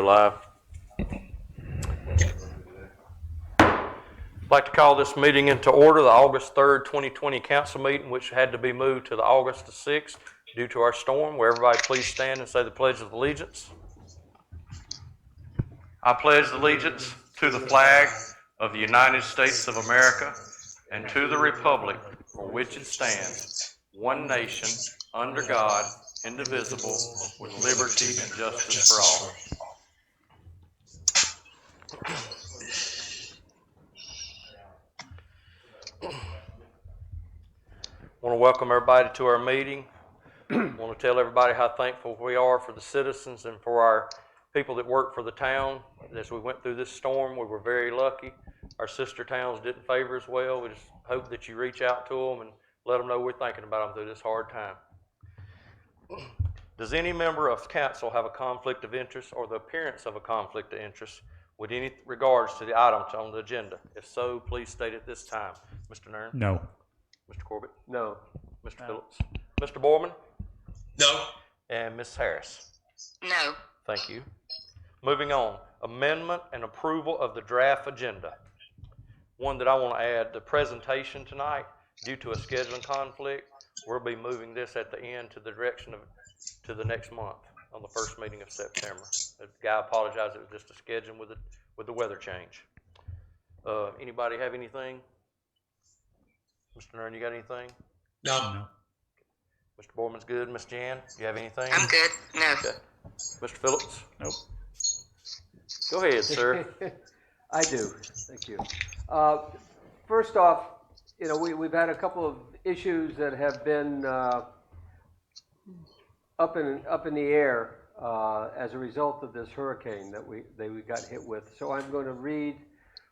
Live. I'd like to call this meeting into order, the August 3rd, 2020 council meeting, which had to be moved to the August the 6th due to our storm. Will everybody please stand and say the Pledge of Allegiance? I pledge allegiance to the flag of the United States of America and to the republic for which it stands, one nation, under God, indivisible, with liberty and justice for all. I want to welcome everybody to our meeting. I want to tell everybody how thankful we are for the citizens and for our people that work for the town. As we went through this storm, we were very lucky. Our sister towns didn't favor us well. We just hope that you reach out to them and let them know we're thinking about them through this hard time. Does any member of council have a conflict of interest or the appearance of a conflict of interest with any regards to the items on the agenda? If so, please state at this time. Mr. Nern? No. Mr. Corbett? No. Mr. Phillips? Mr. Borman? No. And Ms. Harris? No. Thank you. Moving on, amendment and approval of the draft agenda. One that I want to add, the presentation tonight, due to a scheduling conflict, we'll be moving this at the end to the direction of to the next month on the first meeting of September. The guy apologized, it was just a scheduling with the weather change. Anybody have anything? Mr. Nern, you got anything? No. Mr. Borman's good. Ms. Jan, you have anything? I'm good. No. Okay. Mr. Phillips? Nope. Go ahead, sir. I do. Thank you. First off, we've had a couple of issues that have been up in the air as a result of this hurricane that we got hit with. So I'm going to read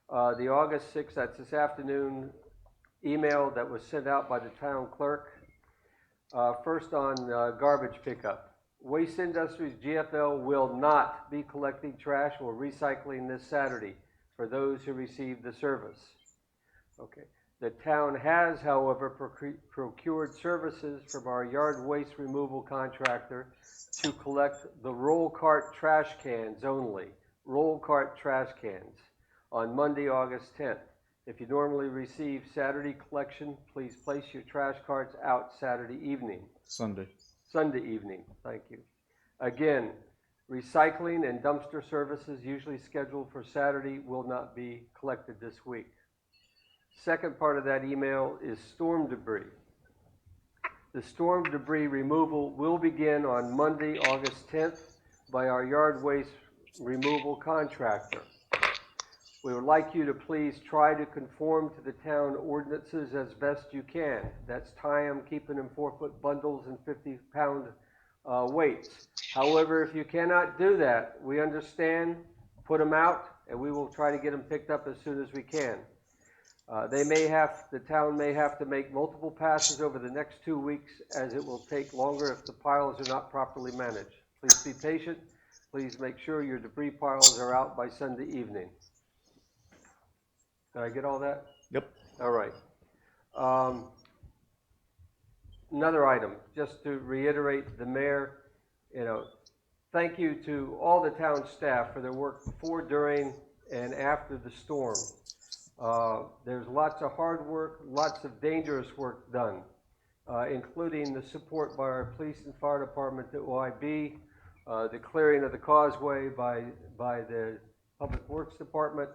the August 6th, that's this afternoon, email that was sent out by the town clerk. First on garbage pickup. Waste Industries GFL will not be collecting trash or recycling this Saturday for those who receive the service. Okay. The town has, however, procured services from our yard waste removal contractor to collect the roll cart trash cans only, roll cart trash cans, on Monday, August 10th. If you normally receive Saturday collection, please place your trash carts out Saturday evening. Sunday evening, thank you. Again, recycling and dumpster services usually scheduled for Saturday will not be collected this week. Second part of that email is storm debris. The storm debris removal will begin on Monday, August 10th by our yard waste removal contractor. We would like you to please try to conform to the town ordinances as best you can. That's tie them, keeping them 4-foot bundles and 50-pound weights. However, if you cannot do that, we understand, put them out, and we will try to get them picked up as soon as we can. The town may have to make multiple passes over the next 2 weeks, as it will take longer if the piles are not properly managed. Please be patient. Please make sure your debris piles are out by Sunday evening. Did I get all that? Yep. All right. Another item, just to reiterate, the mayor, thank you to all the town staff for their work before, during, and after the storm. There's lots of hard work, lots of dangerous work done, including the support by our police and fire department, the OIB, the clearing of the causeway by the Public Works Department,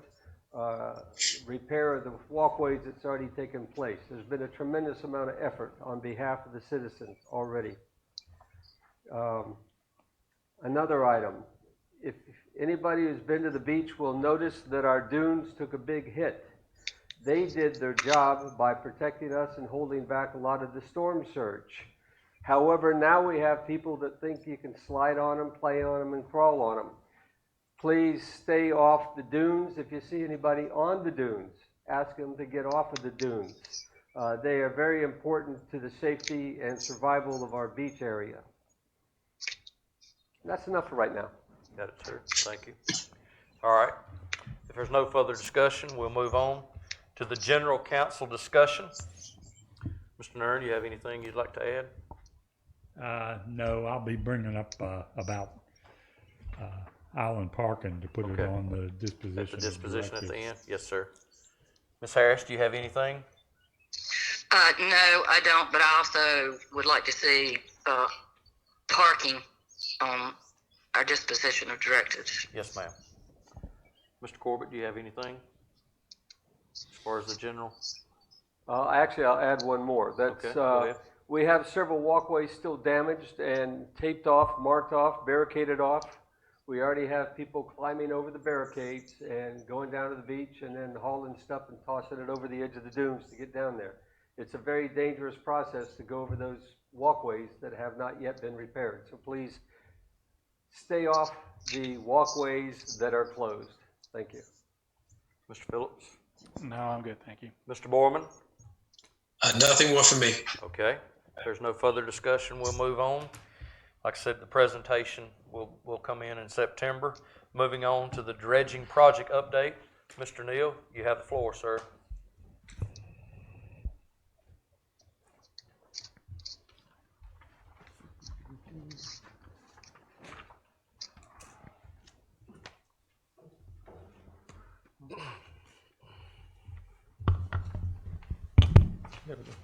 repair of the walkways that's already taken place. There's been a tremendous amount of effort on behalf of the citizens already. Another item, if anybody who's been to the beach will notice that our dunes took a big hit. They did their job by protecting us and holding back a lot of the storm surge. However, now we have people that think you can slide on them, play on them, and crawl on them. Please stay off the dunes. If you see anybody on the dunes, ask them to get off of the dunes. They are very important to the safety and survival of our beach area. And that's enough for right now. Got it, sir. Thank you. All right. If there's no further discussion, we'll move on to the general council discussion. Mr. Nern, do you have anything you'd like to add? No, I'll be bringing up about island parking to put it Okay. on the disposition. At the disposition at the directives. end? Yes, sir. Ms. Harris, do you have anything? No, I don't, but I also would like to see parking on our disposition of directives. Yes, ma'am. Mr. Corbett, do you have anything as far as the general? Actually, I'll add one more. That's, Okay, go ahead. we have several walkways still damaged and taped off, marked off, barricaded off. We already have people climbing over the barricades and going down to the beach and then hauling stuff and tossing it over the edge of the dunes to get down there. It's a very dangerous process to go over those walkways that have not yet been repaired. So please stay off the walkways that are closed. Thank you. Mr. Phillips? No, I'm good, thank you. Mr. Borman? Nothing more from me. Okay. If there's no further discussion, we'll move on. Like I said, the presentation will come in September. Moving on to the dredging project update. Mr. Neal, you have the floor, sir.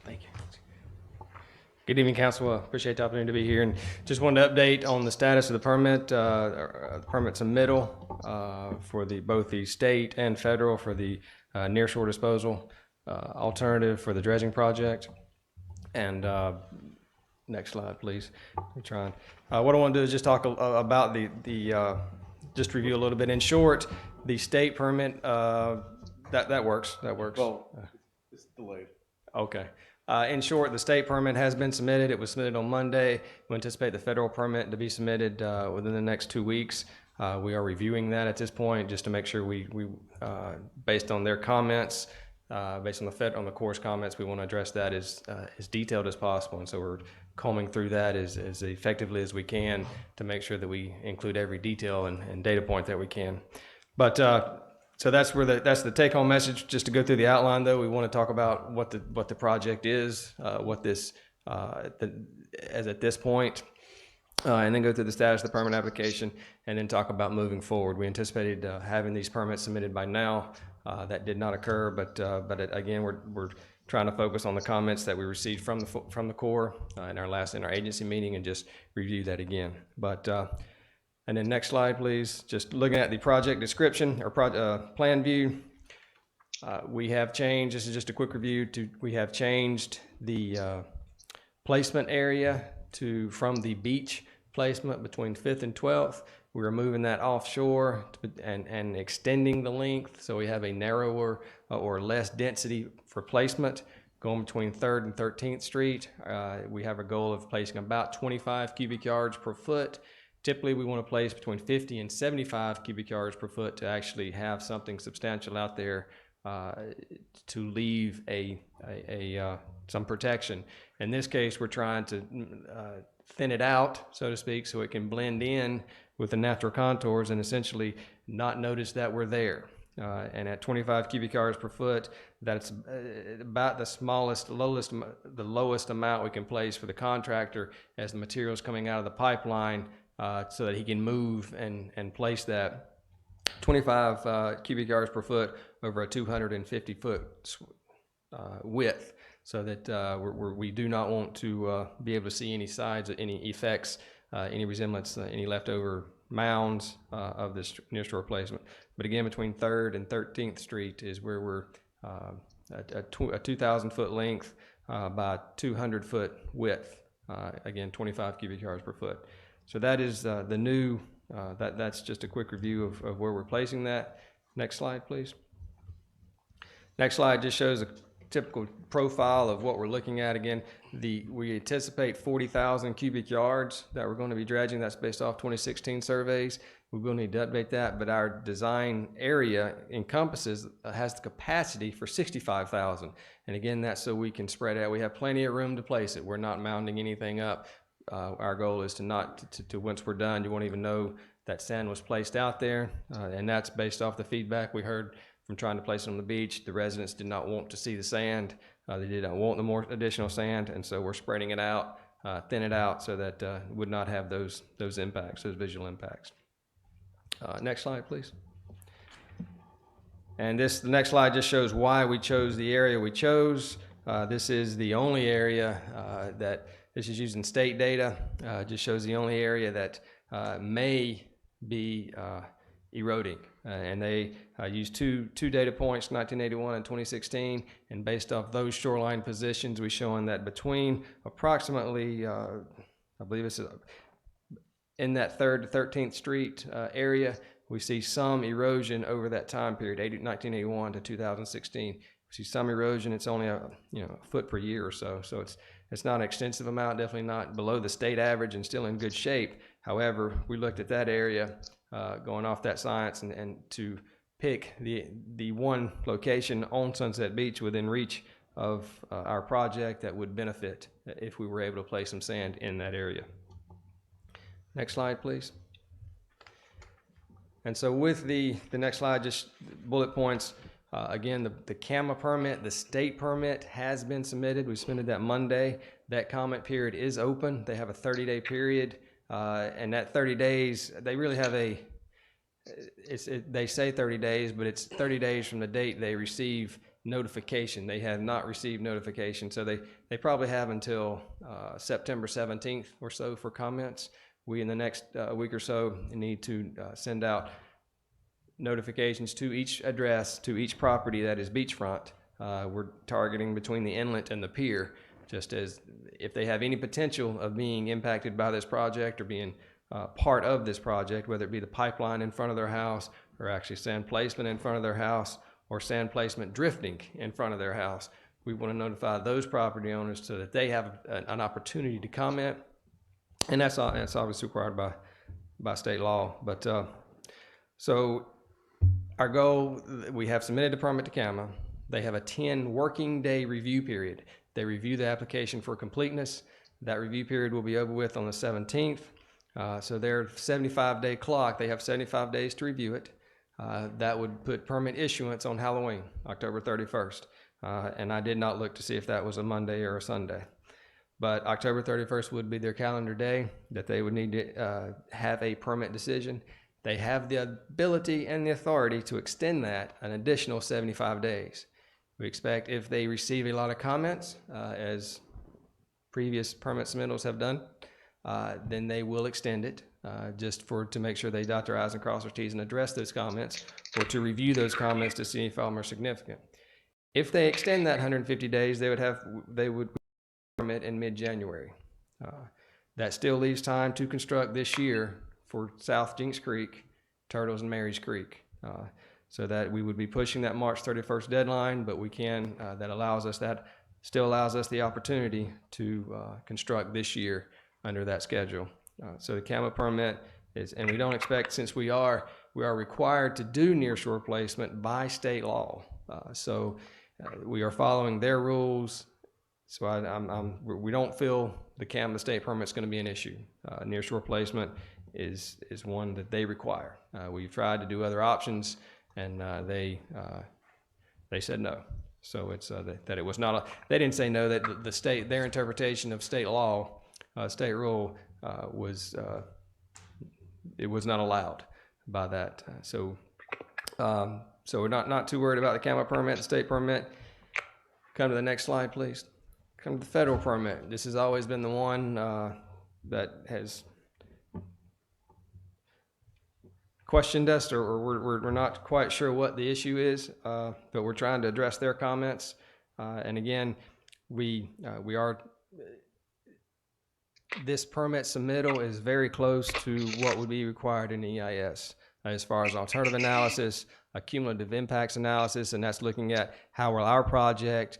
Thank you. Good evening, Council. Appreciate the opportunity to be here, and just wanted to update on the status of the permit, permit submittal for both the state and federal for the nearshore disposal alternative for the dredging project. And next slide, please. I'm trying. What I want to do is just talk about just review a little bit. In short, the state permit that works. That works. Well, it's delayed. Okay. In short, the state permit has been submitted. It was submitted on Monday. We anticipate the federal permit to be submitted within the next 2 weeks. We are reviewing that at this point just to make sure we based on their comments, based on the Corps' comments, we want to address that as detailed as possible. And so we're combing through that as effectively as we can to make sure that we include every detail and data point that we can. But so that's the take-home message. Just to go through the outline, though, we want to talk about what the project is, what this as at this point, and then go through the status of the permit application, and then talk about moving forward. We anticipated having these permits submitted by now. That did not occur, but again, we're trying to focus on the comments that we received from the Corps in our agency meeting, and just review that again. But and then next slide, please. Just looking at the project description or plan view, we have changed. This is just a quick review. We have changed the placement area from the beach placement between 5th and 12th. We're moving that offshore and extending the length, so we have a narrower or less density for placement going between 3rd and 13th Street. We have a goal of placing about 25 cubic yards per foot. Typically, we want to place between 50 and 75 cubic yards per foot to actually have something substantial out there to leave some protection. In this case, we're trying to thin it out, so to speak, so it can blend in with the natural contours and essentially not notice that we're there. And at 25 cubic yards per foot, that's about the lowest amount we can place for the contractor as the material's coming out of the pipeline, so that he can move and place that 25 cubic yards per foot over a 250 foot width, so that we do not want to be able to see any sides, any effects, any resemblance, any leftover mounds of this nearshore placement. But again, between 3rd and 13th Street is where we're a 2,000 foot length by 200 foot width. Again, 25 cubic yards per foot. So that is the new, that's just a quick review of where we're placing that. Next slide, please. Next slide just shows a typical profile of what we're looking at. Again, we anticipate 40,000 cubic yards that we're going to be dredging. That's based off 2016 surveys. We will need to update that, but our design area has the capacity for 65,000. And again, that's so we can spread out. We have plenty of room to place it. We're not mounting anything up. Our goal is to once we're done, you won't even know that sand was placed out there, and that's based off the feedback we heard from trying to place it on the beach. The residents did not want to see the sand. They did not want the more additional sand, and so we're spreading it out, thin it out, so that it would not have those impacts, those visual impacts. Next slide, please. And the next slide just shows why we chose the area we chose. This is the only area this is using state data. Just shows the only area that may be eroding. And they used two data points, 1981 and 2016. And based off those shoreline positions, we're showing that between approximately, I believe it's in that 3rd to 13th Street area, we see some erosion over that time period, 1981 to 2016. We see some erosion. It's only a foot per year or so. So it's not an extensive amount, definitely not below the state average and still in good shape. However, we looked at that area going off that science and to pick the one location on Sunset Beach within reach of our project that would benefit if we were able to place some sand in that area. Next slide, please. And so with the next slide, just bullet points. Again, the CAMA permit, the state permit has been submitted. We submitted that Monday. That comment period is open. They have a 30-day period. And that 30 days, they really have they say 30 days, but it's 30 days from the date they receive notification. They have not received notification. So they probably have until September 17th or so for comments. We, in the next week or so, need to send out notifications to each address, to each property that is beachfront. We're targeting between the inlet and the pier, just as if they have any potential of being impacted by this project or being part of this project, whether it be the pipeline in front of their house or actually sand placement in front of their house or sand placement drifting in front of their house. We want to notify those property owners so that they have an opportunity to comment. And that's obviously required by state law. But so our goal, we have submitted the permit to CAMA. They have a 10 working day review period. They review the application for completeness. That review period will be over with on the 17th. So their 75-day clock, they have 75 days to review it. That would put permit issuance on Halloween, October 31st. And I did not look to see if that was a Monday or a Sunday. But October 31st would be their calendar day that they would need to have a permit decision. They have the ability and the authority to extend that an additional 75 days. We expect if they receive a lot of comments, as previous permit submittals have done, then they will extend it just to make sure they dot their I's and cross their T's and address those comments, or to review those comments to see if all are significant. If they extend that 150 days, they would permit in mid-January. That still leaves time to construct this year for South Jinks Creek, Turtles, and Mary's Creek. So that we would be pushing that March 31st deadline, but that still allows us the opportunity to construct this year under that schedule. So the CAMA permit is, and we don't expect, since we are required to do nearshore placement by state law. So we are following their rules. So we don't feel the CAMA state permit is going to be an issue. Nearshore placement is one that they require. We've tried to do other options, and they said no. So it's that it was not they didn't say no, that the state, their interpretation of state law, state rule was it was not allowed by that. So we're not too worried about the CAMA permit, the state permit. Come to the next slide, please. Come to the federal permit. This has always been the one that has questioned us, or we're not quite sure what the issue is, but we're trying to address their comments. And again, this permit submittal is very close to what would be required in EIS as far as alternative analysis, a cumulative impacts analysis, and that's looking at how will our project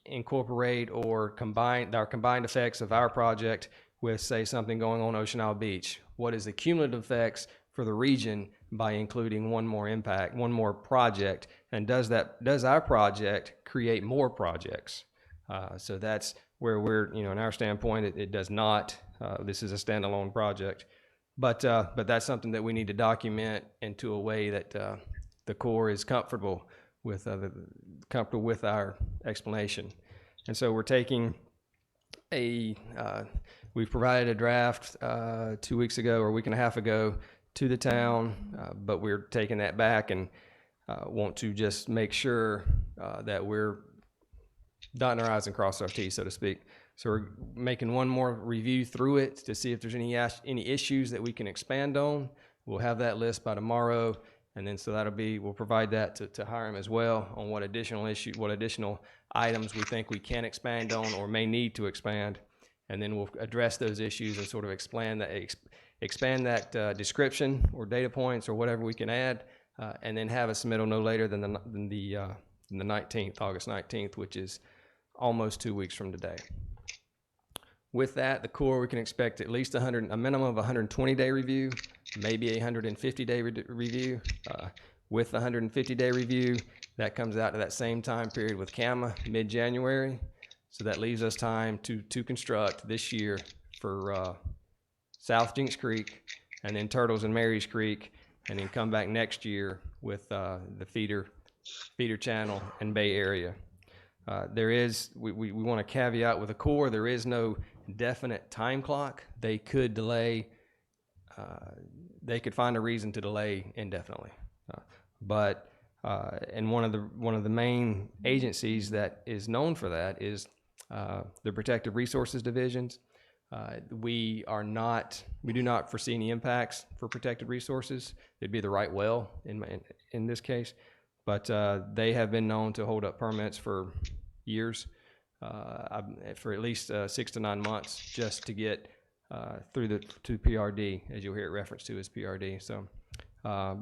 incorporate or combine our combined effects of our project with, say, something going on Ocean Isle Beach. What is the cumulative effects for the region by including one more impact, one more project, and does our project create more projects? So that's where we're, in our standpoint, it does not. This is a standalone project, but that's something that we need to document into a way that the Corps is comfortable with our explanation. And so we're taking we've provided a draft 2 weeks ago or a week and a half ago to the town, but we're taking that back and want to just make sure that we're dotting our I's and crossing our T's, so to speak. So we're making one more review through it to see if there's any issues that we can expand on. We'll have that list by tomorrow, and then so we'll provide that to Hiram as well on what additional items we think we can expand on or may need to expand, and then we'll address those issues and sort of expand that description or data points or whatever we can add, and then have a submittal no later than the 19th, August 19th, which is almost 2 weeks from today. With that, the Corps, we can expect at least a minimum of 120-day review, maybe a 150-day review. With the 150-day review, that comes out to that same time period with CAMA, mid-January. So that leaves us time to construct this year for South Jinks Creek, and then Turtles and Marys Creek, and then come back next year with the feeder channel and Bay Area. We want to caveat with the Corps, there is no definite time clock. They could delay, they could find a reason to delay indefinitely. And one of the main agencies that is known for that is the Protective Resources Divisions. We do not foresee any impacts for protected resources. It'd be the right well in this case, but they have been known to hold up permits for years, for at least 6 to 9 months, just to get to PRD, as you'll hear it referenced to as PRD. So,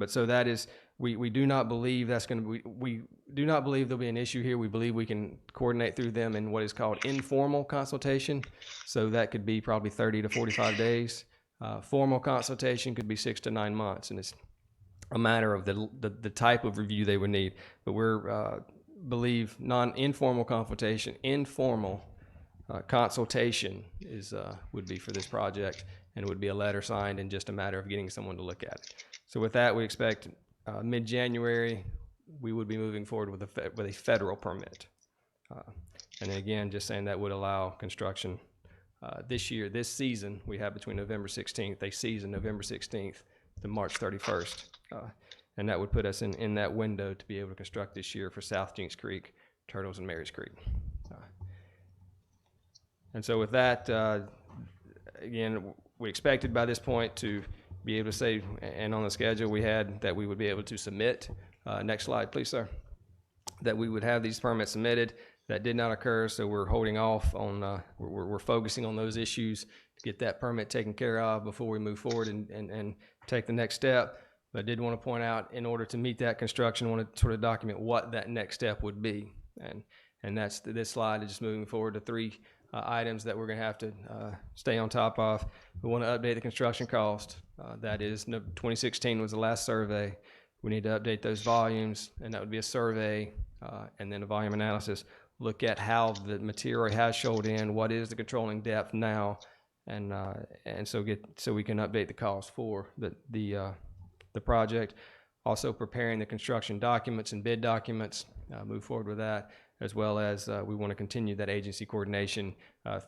so that is, we do not believe that's going to be, we do not believe there'll be an issue here. We believe we can coordinate through them in what is called informal consultation. So that could be probably 30 to 45 days. Formal consultation could be 6 to 9 months, and it's a matter of the type of review they would need. But we're believe informal consultation is would be for this project, and it would be a letter signed and just a matter of getting someone to look at it. So with that, we expect mid-January we would be moving forward with a federal permit, and then again, just saying that would allow construction this season. We have between November 16th, November 16th to March 31st. And that would put us in that window to be able to construct this year for South Jinks Creek, Turtles, and Marys Creek. And so with that, again, we expected by this point to be able to say, and on the schedule we had, that we would be able to submit. Next slide, please, sir. That we would have these permits submitted. That did not occur, so we're holding off on, we're focusing on those issues to get that permit taken care of before we move forward and take the next step. But I did want to point out, in order to meet that construction, I want to sort of document what that next step would be. And that's this slide is just moving forward to 3 items that we're going to have to stay on top of. We want to update the construction cost. That is, 2016 was the last survey. We need to update those volumes, and that would be a survey and then a volume analysis. Look at how the material has shown in, what is the controlling depth now, and so we can update the cost for the project. Also preparing the construction documents and bid documents, move forward with that, as well as we want to continue that agency coordination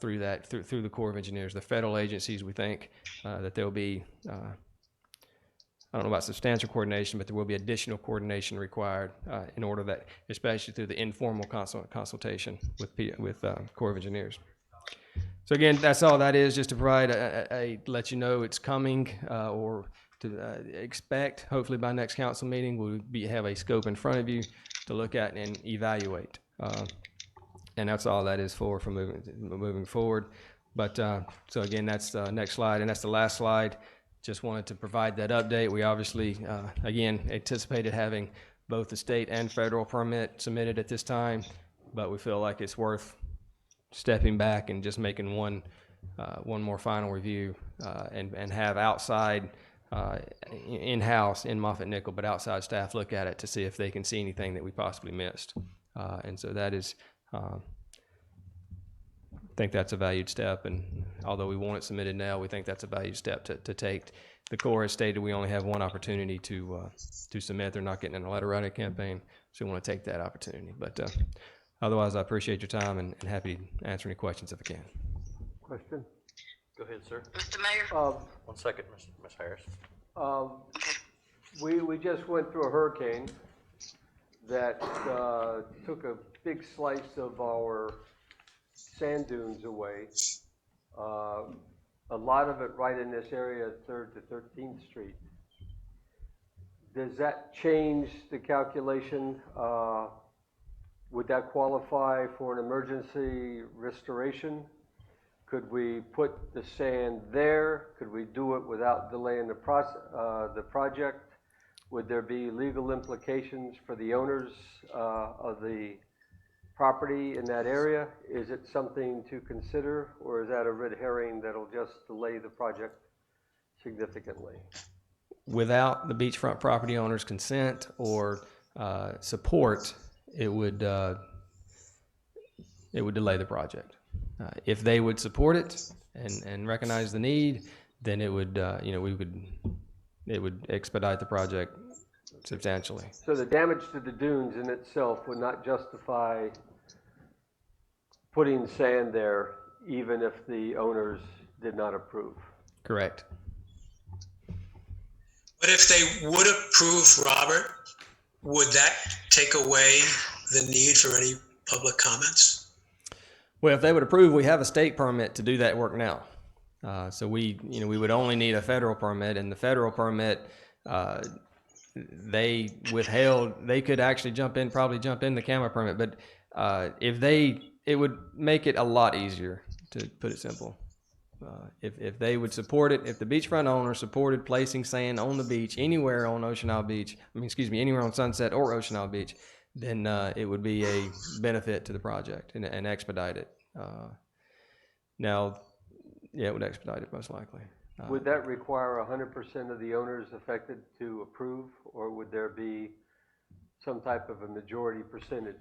through the Corps of Engineers. The federal agencies, we think that there'll be, I don't know about substantial coordination, but there will be additional coordination required in order that, especially through the informal consultation with Corps of Engineers. So again, that's all that is, just to provide let you know it's coming, or to expect, hopefully by next council meeting, we'll have a scope in front of you to look at and evaluate. And that's all that is for moving forward. But so again, that's the next slide, and that's the last slide. Just wanted to provide that update. We obviously, again, anticipated having both the state and federal permit submitted at this time, but we feel like it's worth stepping back and just making one more final review, and have outside, in-house in Moffett-Nickel, but outside staff look at it to see if they can see anything that we possibly missed. And so that is, I think that's a valued step, and although we want it submitted now, we think that's a valued step to take. The Corps has stated we only have one opportunity to submit. They're not getting in a letter writing campaign, so we want to take that opportunity. But otherwise, I appreciate your time and happy to answer any questions if I can. Question? Go ahead, sir. Mr. Mayor? 1 second, Ms. Harris. We just went through a hurricane that took a big slice of our sand dunes away. A lot of it right in this area, 3rd to 13th Street. Does that change the calculation? Would that qualify for an emergency restoration? Could we put the sand there? Could we do it without delaying the project? Would there be legal implications for the owners of the property in that area? Is it something to consider, or is that a red herring that'll just delay the project significantly? Without the beachfront property owner's consent or support, it would delay the project. If they would support it and recognize the need, then it would, it would expedite the project substantially. So the damage to the dunes in itself would not justify putting sand there, even if the owners did not approve? Correct. But if they would approve, Robert, would that take away the need for any public comments? Well, if they would approve, we have a state permit to do that work now. So we would only need a federal permit, and the federal permit, they withheld. They could actually probably jump in the camera permit, but it would make it a lot easier, to put it simple. If they would support it, if the beachfront owner supported placing sand on the beach anywhere on Ocean Isle Beach, anywhere on Sunset or Ocean Isle Beach, then it would be a benefit to the project and expedite it. Now, yeah, it would expedite it most likely. Would that require 100% of the owners affected to approve, or would there be some type of a majority percentage?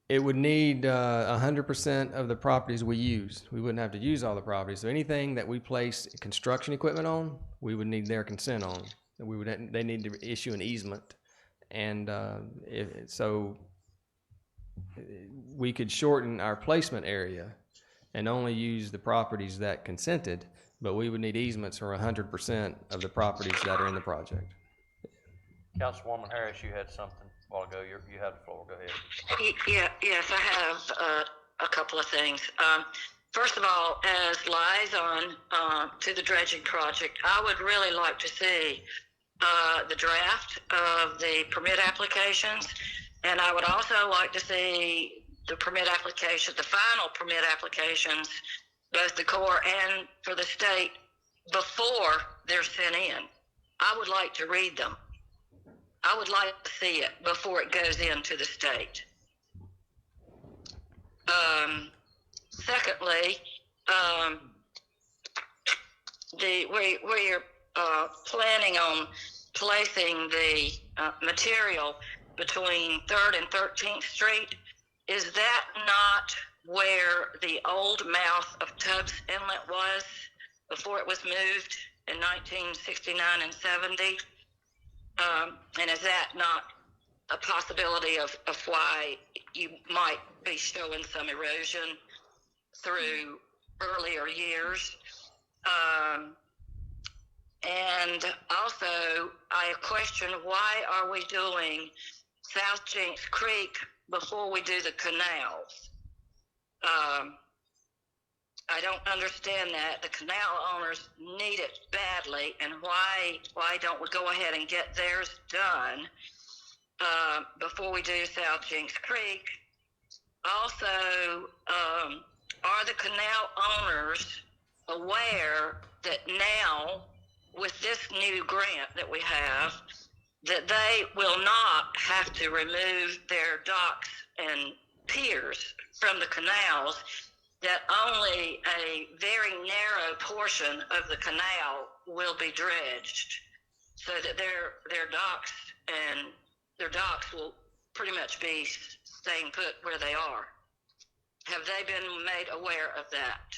It would need 100% of the properties we use. We wouldn't have to use all the properties. So anything that we place construction equipment on, we would need their consent on. They need to issue an easement, and so we could shorten our placement area and only use the properties that consented, but we would need easements for 100% of the properties that are in the project. Councilwoman Harris, you had something a while ago. You had the floor. Go ahead. Yes, I have a couple of things. First of all, as liaison to the dredging project, I would really like to see the draft of the permit applications, and I would also like to see the final permit applications, both the Corps and for the state, before they're sent in. I would like to read them. I would like to see it before it goes into the state. Secondly, we're planning on placing the material between 3rd and 13th Street. Is that not where the old mouth of Tubbs Inlet was before it was moved in 1969 and 70? And is that not a possibility of why you might be showing some erosion through earlier years? And also, I question, why are we doing South Jinks Creek before we do the canals? I don't understand that. The canal owners need it badly, and why don't we go ahead and get theirs done before we do South Jinks Creek? Also, are the canal owners aware that now, with this new grant that we have, that they will not have to remove their docks and piers from the canals, that only a very narrow portion of the canal will be dredged, so that their docks will pretty much be staying put where they are? Have they been made aware of that?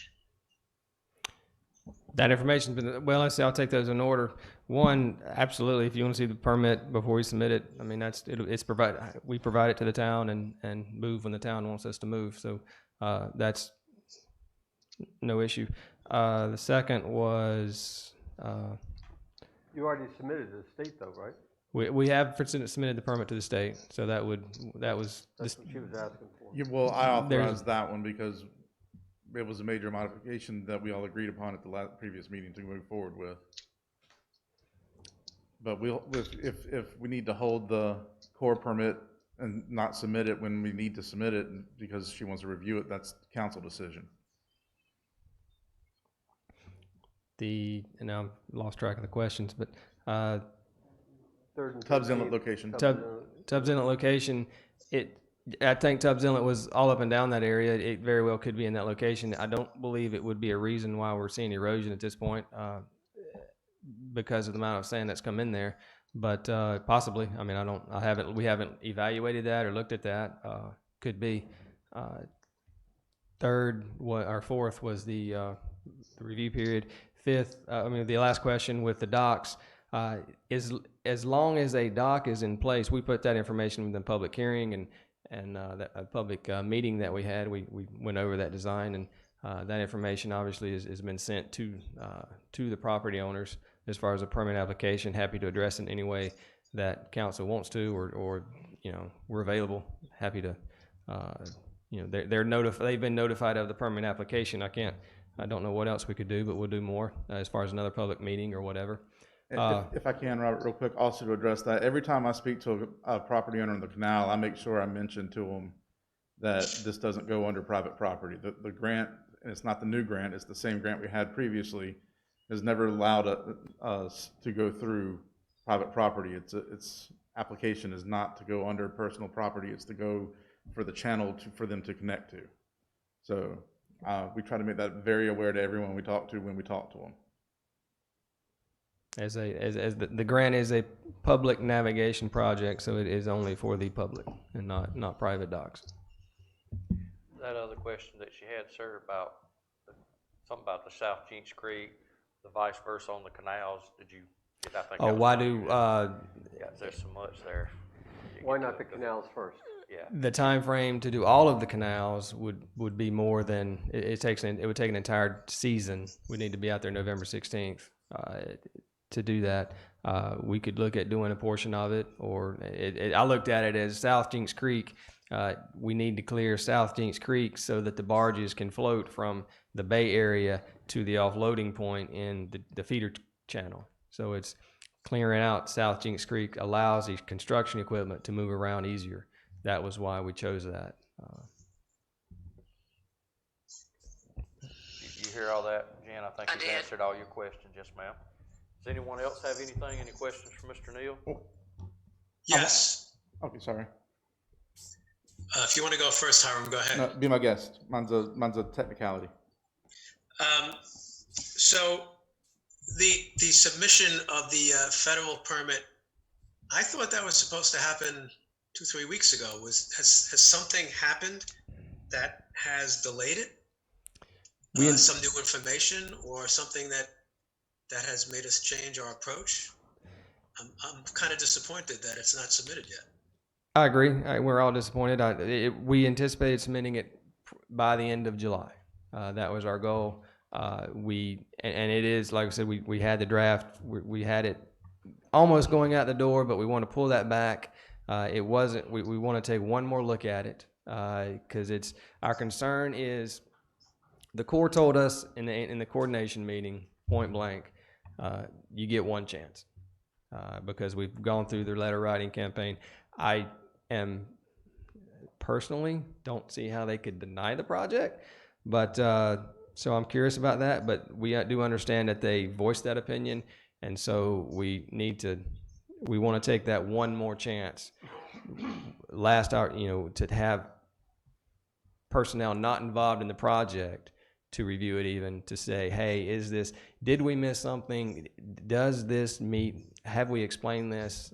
That information's been, well, I'll take those in order. One, absolutely, if you want to see the permit before we submit it, I mean, it's provided, we provide it to the town and move when the town wants us to move. So that's no issue. The second was, You already submitted to the state though, right? we have submitted the permit to the state, so that was, That's this, what she was asking for. Yeah, well, I There's- authorized that one because it was a major modification that we all agreed upon at the previous meeting to move forward with. But if we need to hold the core permit and not submit it when we need to submit it because she wants to review it, that's council decision. and now I've lost track of the questions, but, Third and Tubbs Inlet 13th. location. Tubbs Inlet location, I think Tubbs Inlet was all up and down that area. It very well could be in that location. I don't believe it would be a reason why we're seeing erosion at this point, because of the amount of sand that's come in there. But possibly, I mean, we haven't evaluated that or looked at that. Could be. Fourth was the review period. Fifth, the last question with the docks. As long as a dock is in place, we put that information in the public hearing and that a public meeting that we had. We went over that design, and that information obviously has been sent to the property owners as far as a permit application. Happy to address in any way that council wants to, or we're available. Happy to. They've been notified of the permit application. I don't know what else we could do, but we'll do more as far as another public meeting or whatever. If I can, Robert, real quick, also to address that, every time I speak to a property owner in the canal, I make sure I mention to them that this doesn't go under private property. The grant, and it's not the new grant, it's the same grant we had previously, has never allowed us to go through private property. Its application is not to go under personal property, it's to go for the channel for them to connect to. So we try to make that very aware to everyone we talk to when we talk to them. As the grant is a public navigation project, so it is only for the public and not private docks. That other question that she had, sir, about something about the South Jinx Creek, the vice versa on the canals. I think that was Why one do you had. Yeah, there's so much there. Why not the canals first? Yeah. the time frame to do all of the canals would be more than it would take an entire season. We need to be out there November 16th to do that. We could look at doing a portion of it, or I looked at it as South Jinx Creek. We need to clear South Jinx Creek so that the barges can float from the bay area to the offloading point in the feeder channel. So it's clearing out South Jinx Creek allows the construction equipment to move around easier. That was why we chose that. You hear all that, Jen? I think you've answered all your questions. Yes, ma'am. Does anyone else have anything? Any questions for Mr. Neal? Yes. Okay, sorry. If you want to go first, Hiram, go ahead. No, be my guest. Mine's a technicality. So the submission of the federal permit, I thought that was supposed to happen 2-3 weeks ago. Has something happened that has delayed it? Some new information or something that has made us change our approach? I'm kind of disappointed that it's not submitted yet. I agree. We're all disappointed. We anticipated submitting it by the end of July. That was our goal. And it is, like I said, we had the draft. We had it almost going out the door, but we want to pull that back. It wasn't. We want to take one more look at it because our concern is the Corps told us in the coordination meeting, point blank, you get one chance because we've gone through their letter writing campaign. I am personally don't see how they could deny the project, but so I'm curious about that. But we do understand that they voiced that opinion, and so we want to take that one more chance. To have personnel not involved in the project to review it, even to say, hey, did we miss something? Does this meet? Have we explained this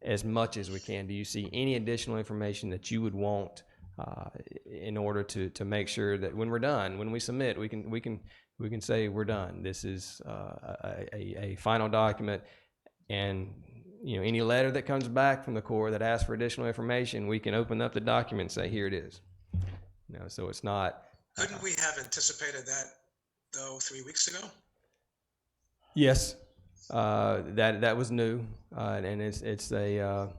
as much as we can? Do you see any additional information that you would want in order to make sure that when we're done, when we submit, we can say we're done. This is a final document, and any letter that comes back from the Corps that asks for additional information, we can open up the document and say, here it is. So it's not. Couldn't we have anticipated that though, 3 weeks ago? Yes, that was new, and it's a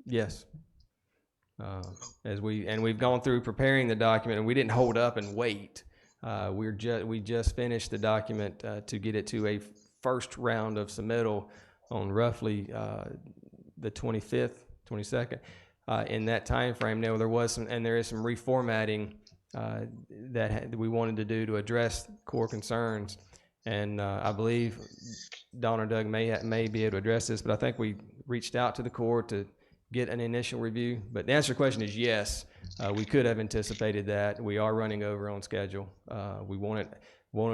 yes. We've gone through preparing the document, and we didn't hold up and wait. We just finished the document to get it to a first round of submittal on roughly the 25th, 22nd. In that time frame, now there is some reformatting that we wanted to do to address core concerns, and I believe Don or Doug may be able to address this, but I think we reached out to the Corps to get an initial review. But the answer to the question is yes. We could have anticipated that. We are running over on schedule. We wanted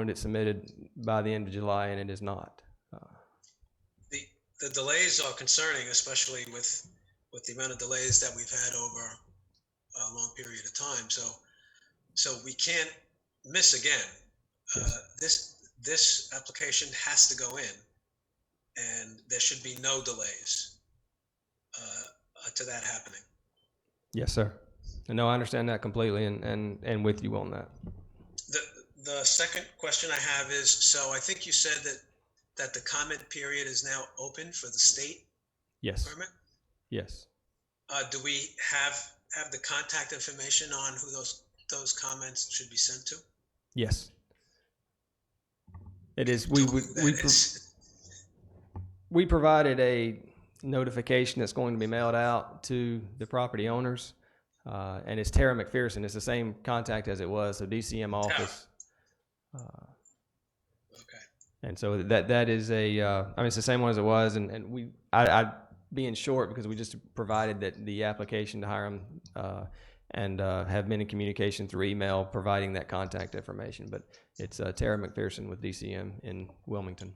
it submitted by the end of July, and it is not. The delays are concerning, especially with the amount of delays that we've had over a long period of time. So we can't miss again. This application has to go in, and there should be no delays to that happening. Yes, sir. No, I understand that completely, and with you on that. The second question I have is, so I think you said that the comment period is now open for the state Yes. permit? Yes. Do we have the contact information on who those comments should be sent to? Yes. It is. We provided a notification that's going to be mailed out to the property owners, and it's Tara McPherson. It's the same contact as it was, the DCM office. Okay. And so that is it's the same one as it was, and I being short because we just provided that the application to hire them, and have been in communication through email providing that contact information. But it's Tara McPherson with DCM in Wilmington.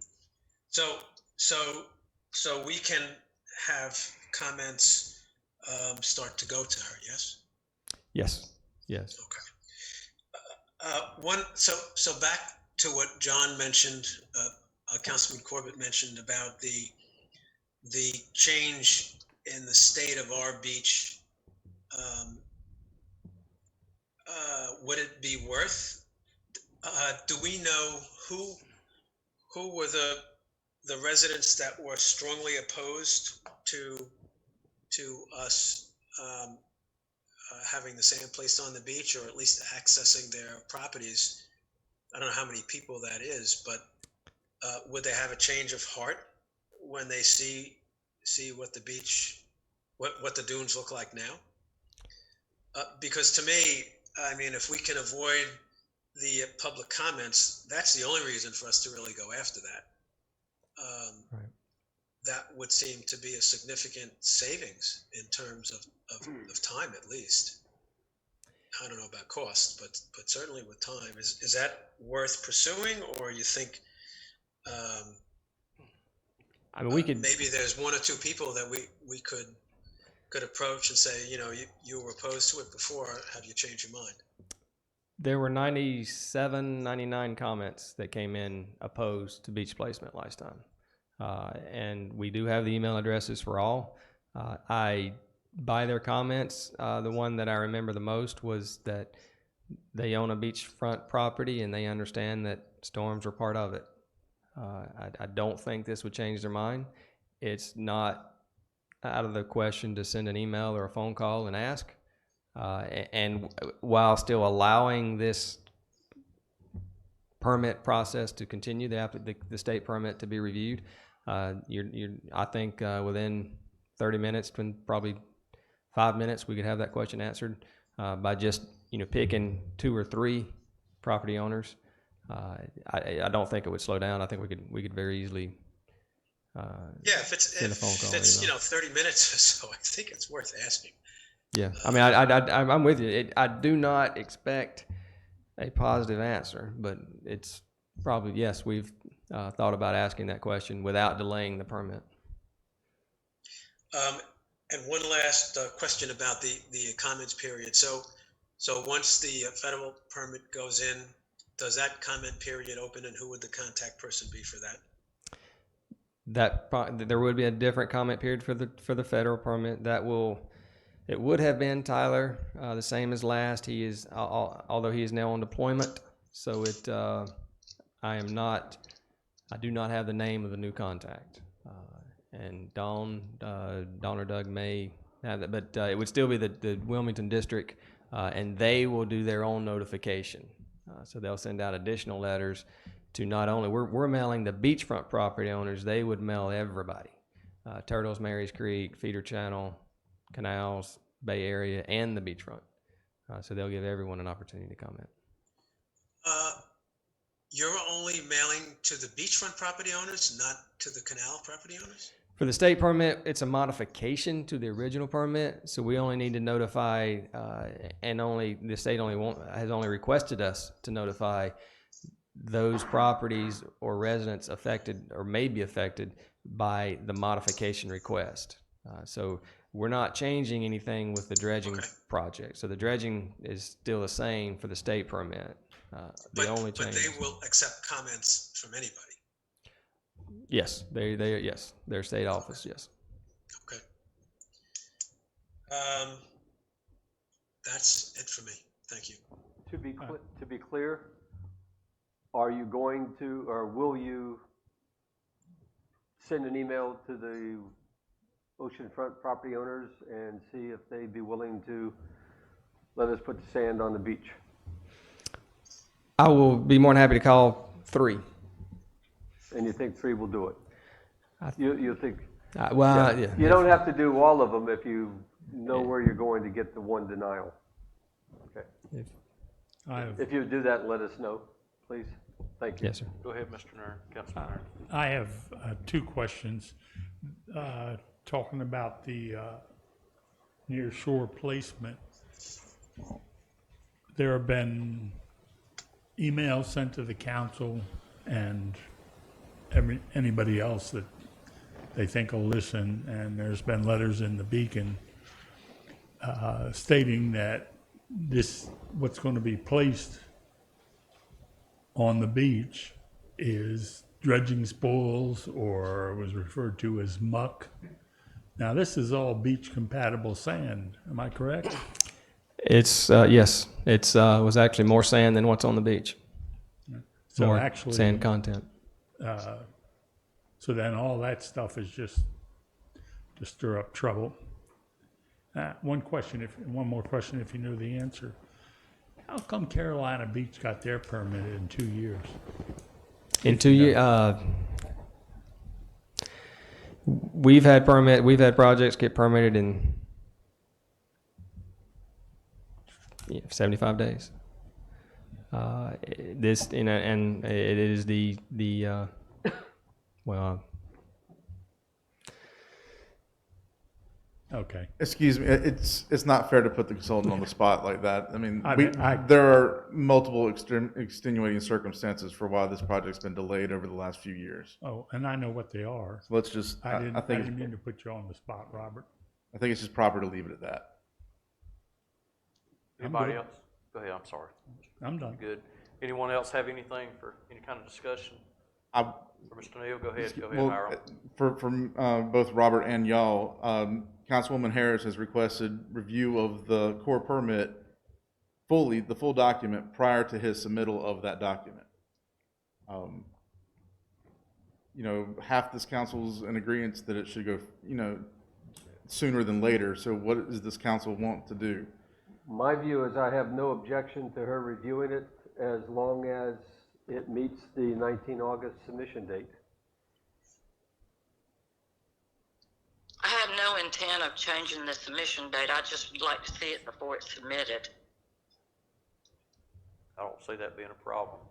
So we can have comments start to go to her, yes? Yes. Yes. Okay. So back to what John mentioned, Councilman Corbett mentioned about the change in the state of our beach. Would it be worth? Do we know who were the residents that were strongly opposed to us having the sand placed on the beach, or at least accessing their properties? I don't know how many people that is, but would they have a change of heart when they see what the beach, what the dunes look like now? Because to me, I mean, if we can avoid the public comments, that's the only reason for us to really go after that. Right. That would seem to be a significant savings in terms of time, at least. I don't know about cost, but certainly with time. Is that worth pursuing, or you think I mean, we could maybe there's one or two people that we could approach and say, you were opposed to it before, have you changed your mind? There were 97, 99 comments that came in opposed to beach placement last time. And we do have the email addresses for all. By their comments, the one that I remember the most was that they own a beachfront property and they understand that storms are part of it. I don't think this would change their mind. It's not out of the question to send an email or a phone call and ask. And while still allowing this permit process to continue, the state permit to be reviewed, I think within 30 minutes, probably 5 minutes, we could have that question answered by just picking 2 or 3 property owners. I don't think it would slow down. I think we could very easily if send a phone call. If it's 30 minutes or so, I think it's worth asking. Yeah, I mean, I'm with you. I do not expect a positive answer, but it's probably, yes, we've thought about asking that question without delaying the permit. And one last question about the comments period. So once the federal permit goes in, does that comment period open, and who would the contact person be for that? There would be a different comment period for the federal permit. It would have been Tyler, the same as last. He is, although he is now on deployment, so I do not have the name of the new contact. And Dawn or Doug may have that, but it would still be the Wilmington District, and they will do their own notification. So they'll send out additional letters to not only, we're mailing the beachfront property owners, they would mail everybody. Turtles, Mary's Creek, Feeder Channel, Canals, Bay Area, and the beachfront. So they'll give everyone an opportunity to comment. You're only mailing to the beachfront property owners, not to the canal property owners? For the state permit, it's a modification to the original permit, so we only need to notify, and the state has only requested us to notify those properties or residents affected or may be affected by the modification request. So we're not changing anything with the dredging project. So the dredging is still the same for the state permit. But they will accept comments from anybody. Yes, yes, their state office, yes. Okay. That's it for me. Thank you. To be clear, are you going to, or will you send an email to the oceanfront property owners and see if they'd be willing to let us put the sand on the beach? I will be more than happy to call 3. And you think 3 will do it? You think? Yeah. You don't have to do all of them if you know where you're going to get the one denial. Okay. If you do that, let us know, please. Thank you. Yes, sir. Go ahead, Mr. Nern, Councilman Nern. I have 2 questions. Talking about the near shore placement. There have been emails sent to the council and anybody else that they think will listen, and there's been letters in the Beacon stating that what's going to be placed on the beach is dredging spoils, or was referred to as muck. Now, this is all beach compatible sand, am I correct? It's yes, it's was actually more sand than what's on the beach. So more actually, sand content. So then all that stuff is just to stir up trouble. One more question, if you know the answer. How come Carolina Beach got their permit in 2 years? In 2 years, we've had projects get permitted in 75 days. This, and it is the well. Okay. Excuse me, it's not fair to put the consultant on the spot like that. I mean, I there are multiple extenuating circumstances for why this project's been delayed over the last few years. Oh, and I know what they are. So let's just, I think didn't mean to put you on the spot, Robert. I think it's just proper to leave it at that. Anybody else? Go ahead, I'm sorry. I'm done. Good. Anyone else have anything for any kind of discussion? For Mr. Neal, go ahead, Hiram. For both Robert and y'all, Councilwoman Harris has requested review of the core permit the full document prior to his submittal of that document. Half this council's in agreement that it should go, sooner than later. So what does this council want to do? My view is I have no objection to her reviewing it as long as it meets the 19 August submission date. I have no intent of changing the submission date. I just would like to see it before it's submitted. I don't see that being a problem.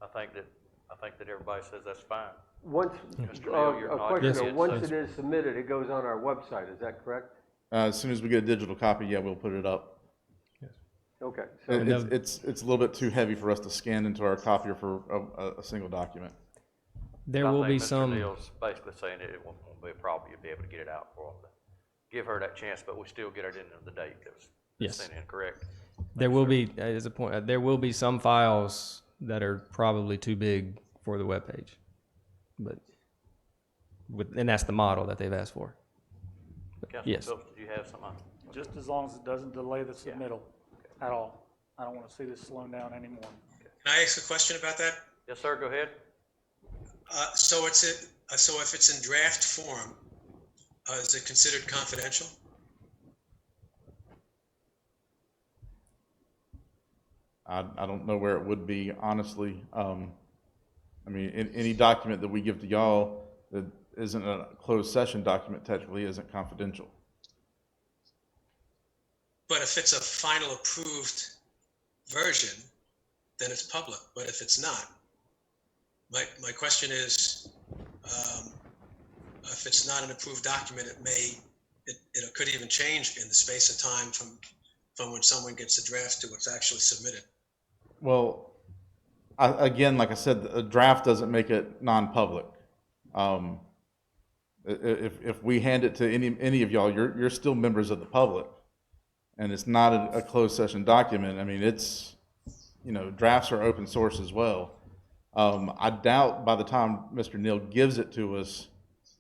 I think that everybody says that's fine. Once, Mr. Neal, you're a nodding question, your though, head, once so- it is submitted, it goes on our website, is that correct? As soon as we get a digital copy, yeah, we'll put it up. Okay, so It's a little bit too heavy for us to scan into our copier for a single document. There I will think be Mr. some. Neal's basically saying it won't be a problem. You'll be able to get it out for them. Give her that chance, but we still get it into the date that was Yes. sent in, correct? There will be, as a point, there will be some files that are probably too big for the webpage, and that's the model that they've asked for. Councilman Yes. Phillips, did you have something? Just as long as it doesn't delay the submittal at all. I don't want to see this slowing down anymore. Can I ask a question about that? Yes, sir, go ahead. So if it's in draft form, is it considered confidential? I don't know where it would be, honestly. I mean, any document that we give to y'all that isn't a closed session document technically isn't confidential. But if it's a final approved version, then it's public. But if it's not, my question is, if it's not an approved document, it could even change in the space of time from when someone gets a draft to what's actually submitted. Well, again, like I said, a draft doesn't make it non-public. If we hand it to any of y'all, you're still members of the public, and it's not a closed session document. I mean, it's, you know, drafts are open source as well. I doubt by the time Mr. Neal gives it to us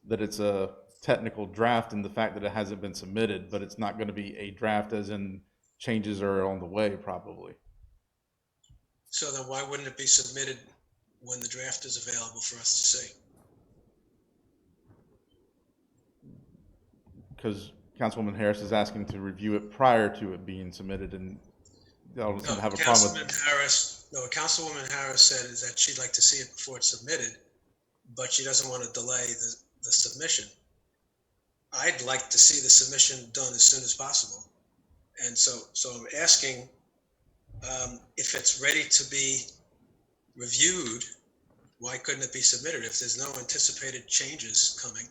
that it's a technical draft in the fact that it hasn't been submitted, but it's not going to be a draft as in changes are on the way, probably. So then why wouldn't it be submitted when the draft is available for us to see? Because Councilwoman Harris is asking to review it prior to it being submitted, and y'all don't have a problem with it. Councilwoman Harris said is that she'd like to see it before it's submitted, but she doesn't want to delay the submission. I'd like to see the submission done as soon as possible. And so I'm asking if it's ready to be reviewed, why couldn't it be submitted? If there's no anticipated changes coming,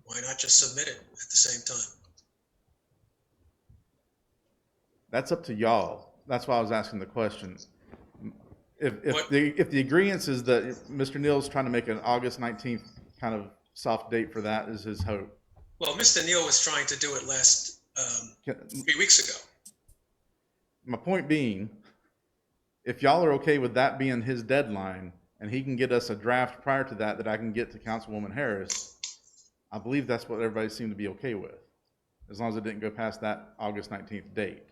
why not just submit it at the same time? That's up to y'all. That's why I was asking the question. If the agreeance is that Mr. Neal's trying to make an August 19th kind of soft date for that is his hope. Well, Mr. Neal was trying to do it last 3 weeks ago. My point being, if y'all are okay with that being his deadline, and he can get us a draft prior to that I can get to Councilwoman Harris, I believe that's what everybody seemed to be okay with, as long as it didn't go past that August 19th date.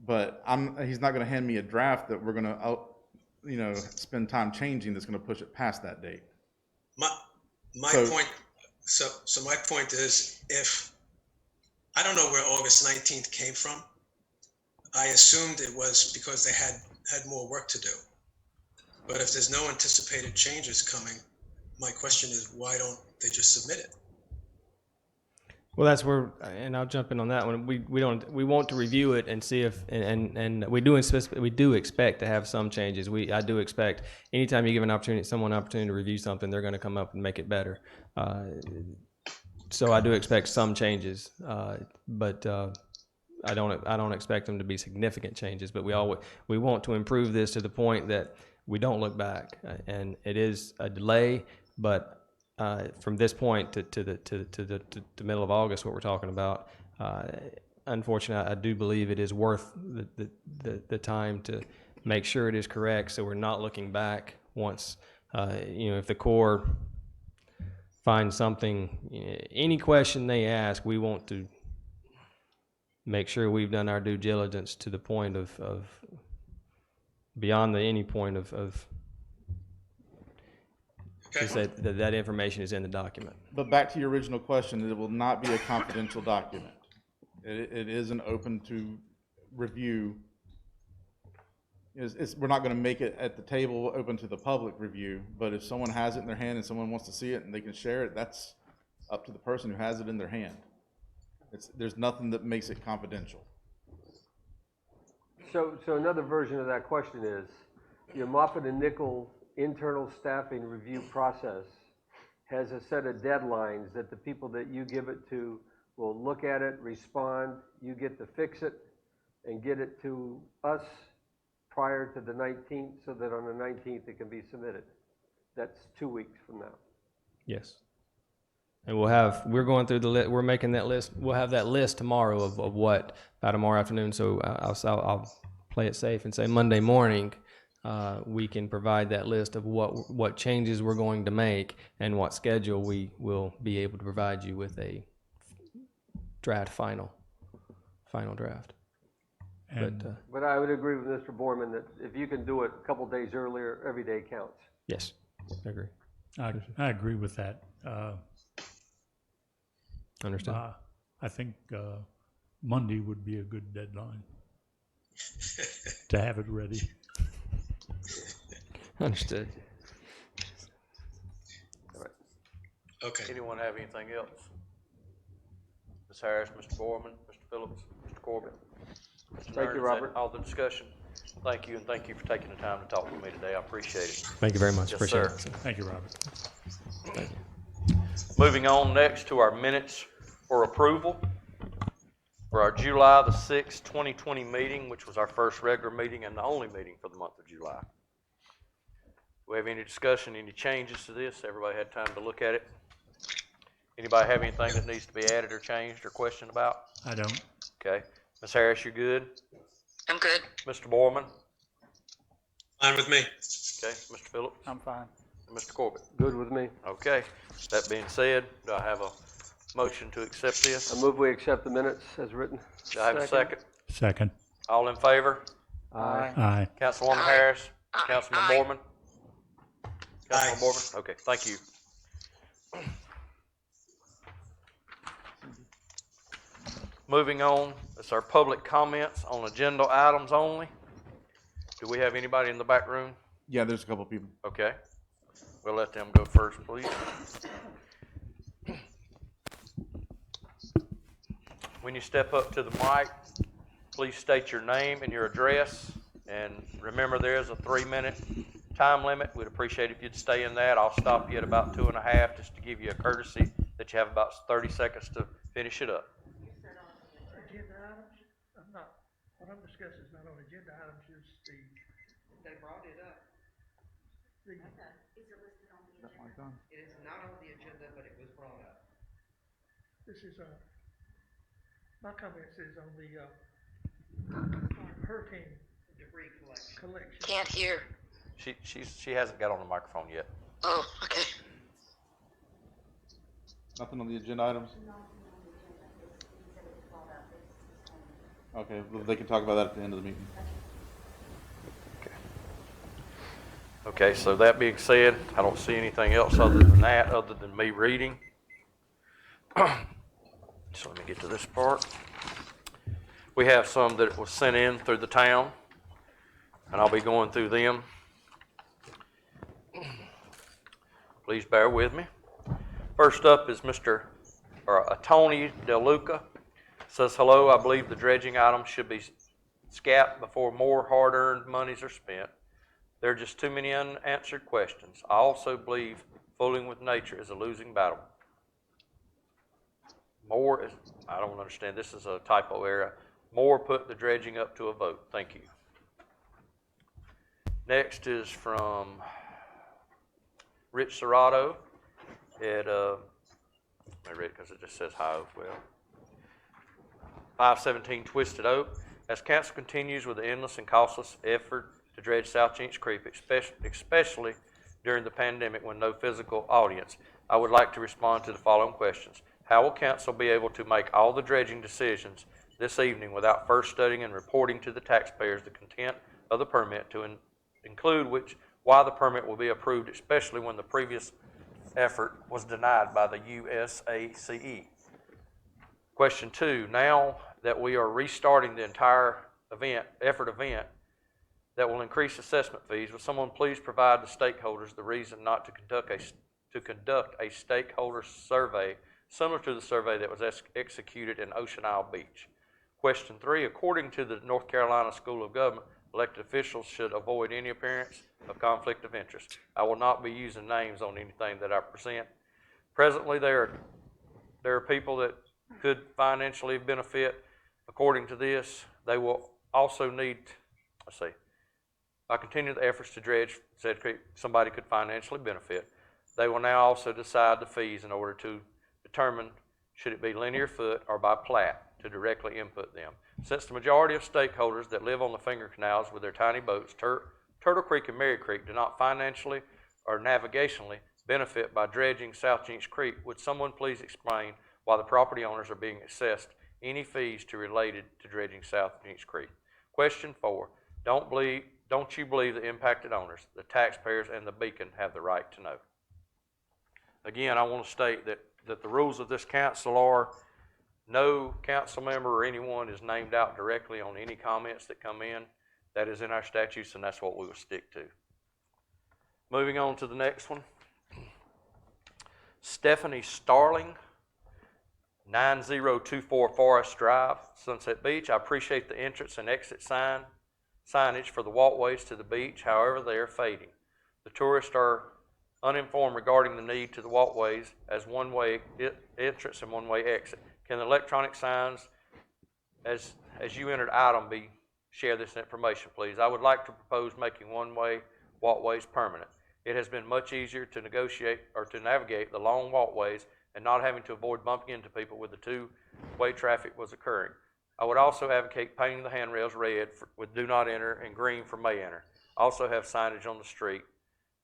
But he's not going to hand me a draft that we're going to, spend time changing that's going to push it past that date. My point is, if I don't know where August 19th came from, I assumed it was because they had more work to do. But if there's no anticipated changes coming, my question is, why don't they just submit it? Well, that's where, and I'll jump in on that one. We want to review it and see if, and we do expect to have some changes. I do expect anytime you give someone an opportunity to review something, they're going to come up and make it better. So I do expect some changes, but I don't expect them to be significant changes. But we want to improve this to the point that we don't look back, and it is a delay, but. From this point to the middle of August, what we're talking about, unfortunately, I do believe it is worth the time to make sure it is correct, so we're not looking back once, if the Corps finds something, any question they ask, we want to make sure we've done our due diligence to the point of beyond any point of Okay. to say that information is in the document. But back to your original question, it will not be a confidential document. It is an open to review. We're not going to make it at the table open to the public review, but if someone has it in their hand and someone wants to see it and they can share it, that's up to the person who has it in their hand. There's nothing that makes it confidential. So another version of that question is, your Moffett and Nickel internal staffing review process has a set of deadlines that the people that you give it to will look at it, respond, you get to fix it, and get it to us prior to the 19th, so that on the 19th it can be submitted. That's 2 weeks from now. Yes. And we're going through the list, we're making that list, we'll have that list tomorrow of what, by tomorrow afternoon, so I'll play it safe and say Monday morning, we can provide that list of what changes we're going to make and what schedule we will be able to provide you with a final draft. And But I would agree with Mr. Borman that if you can do it a couple days earlier, every day counts. Yes, I agree. I agree with that. Understood. I think Monday would be a good deadline to have it ready. Understood. Okay. Anyone have anything else? Ms. Harris, Mr. Borman, Mr. Phillips, Mr. Corbett? Mr. Thank Nern, you, is that Robert. all the discussion? Thank you, and thank you for taking the time to talk with me today. I appreciate it. Thank you very much. Yes, Appreciate sir. it. Thank you, Robert. Thank you. Moving on next to our minutes for approval for our July the 6th, 2020 meeting, which was our first regular meeting and the only meeting for the month of July. Do we have any discussion, any changes to this? Everybody had time to look at it? Anybody have anything that needs to be added or changed or questioned about? I don't. Okay. Ms. Harris, you're good? I'm good. Mr. Borman? Fine with me. Okay. Mr. Phillips? I'm fine. And Mr. Corbett? Good with me. Okay. That being said, do I have a motion to accept this? I move we accept the minutes as written. Do I have a second? Second. All in favor? Aye. Aye. Councilwoman Aye. Harris? Aye. Councilman Aye. Borman? Aye. Councilman Borman? Okay, thank you. Moving on, it's our public comments on agenda items only. Do we have anybody in the back room? Yeah, there's a couple people. Okay. We'll let them go first, please. When you step up to the mic, please state your name and your address. And remember, there is a 3-minute time limit. We'd appreciate if you'd stay in that. I'll stop you at about 2.5 just to give you a courtesy that you have about 30 seconds to finish it up. Agenda items, what I'm discussing is not on agenda items, it's They brought it up. the, Is it listed on the agenda? It is not on the agenda, but it was brought up. this is, my comments is on the, hurricane Debris collection. collection. Can't hear. She hasn't got on the microphone yet. Oh, okay. Nothing on the agenda items? Okay, well, they can talk about that at the end of the meeting. Okay, so that being said, I don't see anything else other than that, other than me reading. So let me get to this part. We have some that was sent in through the town, and I'll be going through them. Please bear with me. First up is Tony DeLuca. Says, hello, I believe the dredging items should be scrapped before more hard-earned monies are spent. There are just too many unanswered questions. I also believe fooling with nature is a losing battle. I don't understand, this is a typo error. More put the dredging up to a vote. Thank you. Next is from Rich Serrato at, let me read it because it just says High Oak Well. 517 Twisted Oak. As council continues with the endless and costless effort to dredge South Chinch Creek, especially during the pandemic when no physical audience, I would like to respond to the following questions. How will council be able to make all the dredging decisions this evening without first studying and reporting to the taxpayers the content of the permit to include why the permit will be approved, especially when the previous effort was denied by the USACE? Question 2, now that we are restarting the entire event that will increase assessment fees, will someone please provide the stakeholders the reason not to conduct a stakeholder survey similar to the survey that was executed in Ocean Isle Beach? Question 3, according to the North Carolina School of Government, elected officials should avoid any appearance of conflict of interest. I will not be using names on anything that I present. Presently, there are people that could financially benefit. According to this, they will also need, by continuing the efforts to dredge said creek, somebody could financially benefit. They will now also decide the fees in order to determine should it be linear foot or by plat to directly input them. Since the majority of stakeholders that live on the finger canals with their tiny boats, Turtle Creek and Mary Creek, do not financially or navigationally benefit by dredging South Chinch Creek, would someone please explain why the property owners are being assessed any fees related to dredging South Chinch Creek? Question 4, don't you believe the impacted owners, the taxpayers, and the beacon have the right to know? Again, I want to state that the rules of this council are no council member or anyone is named out directly on any comments that come in. That is in our statutes, and that's what we will stick to. Moving on to the next one. Stephanie Starling, 9024 Forest Drive, Sunset Beach. I appreciate the entrance and exit signage for the walkways to the beach. However, they are fading. The tourists are uninformed regarding the need to the walkways as one-way entrance and one-way exit. Can the electronic signs, as you entered item B, share this information, please? I would like to propose making one-way walkways permanent. It has been much easier to negotiate or to navigate the long walkways and not having to avoid bumping into people with the two-way traffic was occurring. I would also advocate painting the handrails red with do not enter and green for may enter. Also have signage on the street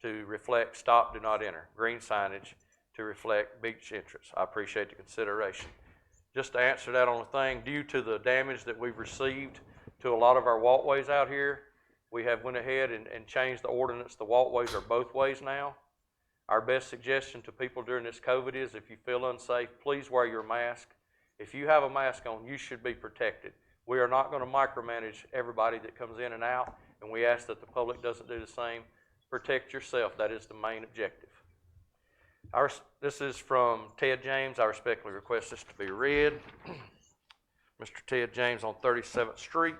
to reflect stop, do not enter. Green signage to reflect beach entrance. I appreciate the consideration. Just to answer that on the thing, due to the damage that we've received to a lot of our walkways out here, we have went ahead and changed the ordinance. The walkways are both ways now. Our best suggestion to people during this COVID is if you feel unsafe, please wear your mask. If you have a mask on, you should be protected. We are not going to micromanage everybody that comes in and out, and we ask that the public doesn't do the same. Protect yourself. That is the main objective. This is from Ted James. I respectfully request this to be read. Mr. Ted James on 37th Street.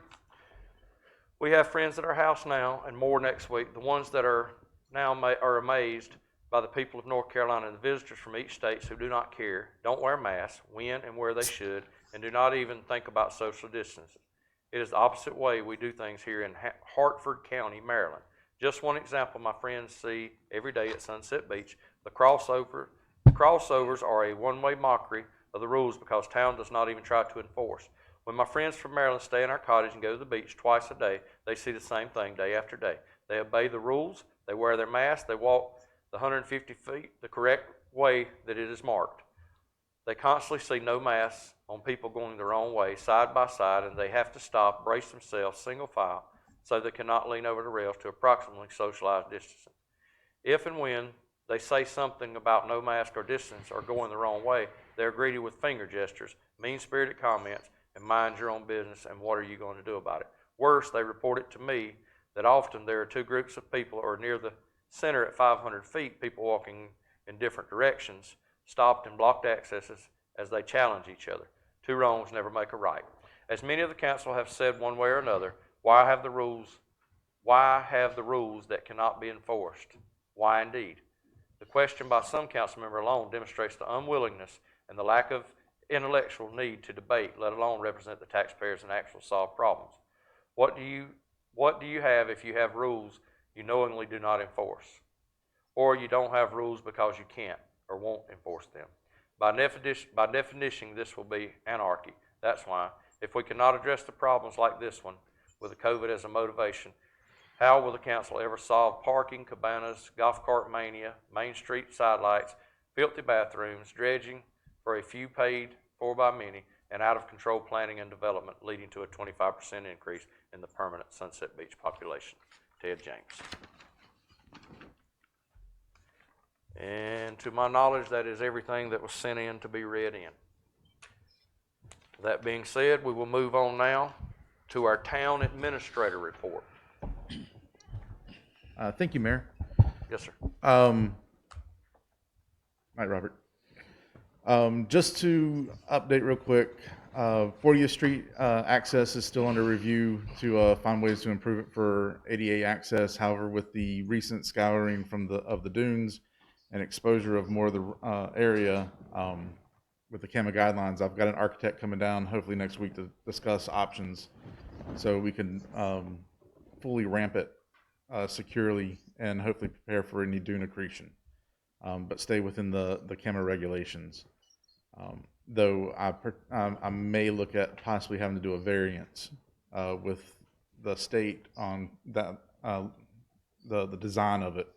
We have friends at our house now and more next week. The ones that are now are amazed by the people of North Carolina and the visitors from each state who do not care, don't wear masks, when and where they should, and do not even think about social distancing. It is the opposite way we do things here in Hartford County, Maryland. Just one example my friends see every day at Sunset Beach. The crossovers are a one-way mockery of the rules because town does not even try to enforce. When my friends from Maryland stay in our cottage and go to the beach twice a day, they see the same thing day after day. They obey the rules, they wear their masks, they walk the 150 feet the correct way that it is marked. They constantly see no masks on people going the wrong way, side by side, and they have to stop, brace themselves, single file, so they cannot lean over the rails to approximately socialized distancing. If and when they say something about no mask or distance or going the wrong way, they're greeted with finger gestures, mean-spirited comments, and mind your own business, and what are you going to do about it? Worse, they report it to me that often there are two groups of people or near the center at 500 feet, people walking in different directions, stopped and blocked accesses as they challenge each other. Two wrongs never make a right. As many of the council have said one way or another, why have the rules that cannot be enforced? Why indeed? The question by some council member alone demonstrates the unwillingness and the lack of intellectual need to debate, let alone represent the taxpayers and actually solve problems. What do you have if you have rules you knowingly do not enforce? Or you don't have rules because you can't or won't enforce them? By definition, this will be anarchy. That's why, if we cannot address the problems like this one with the COVID as a motivation, how will the council ever solve parking, cabanas, golf cart mania, Main Street sidelights, filthy bathrooms, dredging for a few paid for by many, and out-of-control planning and development leading to a 25% increase in the permanent Sunset Beach population? Ted James. And to my knowledge, that is everything that was sent in to be read in. That being said, we will move on now to our town administrator report. Thank you, Mayor. Yes, sir. Hi, Robert. Just to update real quick, 40th Street access is still under review to find ways to improve it for ADA access. However, with the recent scouring of the dunes and exposure of more of the area with the CAMA guidelines, I've got an architect coming down hopefully next week to discuss options so we can fully ramp it securely and hopefully prepare for any dune accretion, but stay within the CAMA regulations. Though I may look at possibly having to do a variance with the state on that the design of it,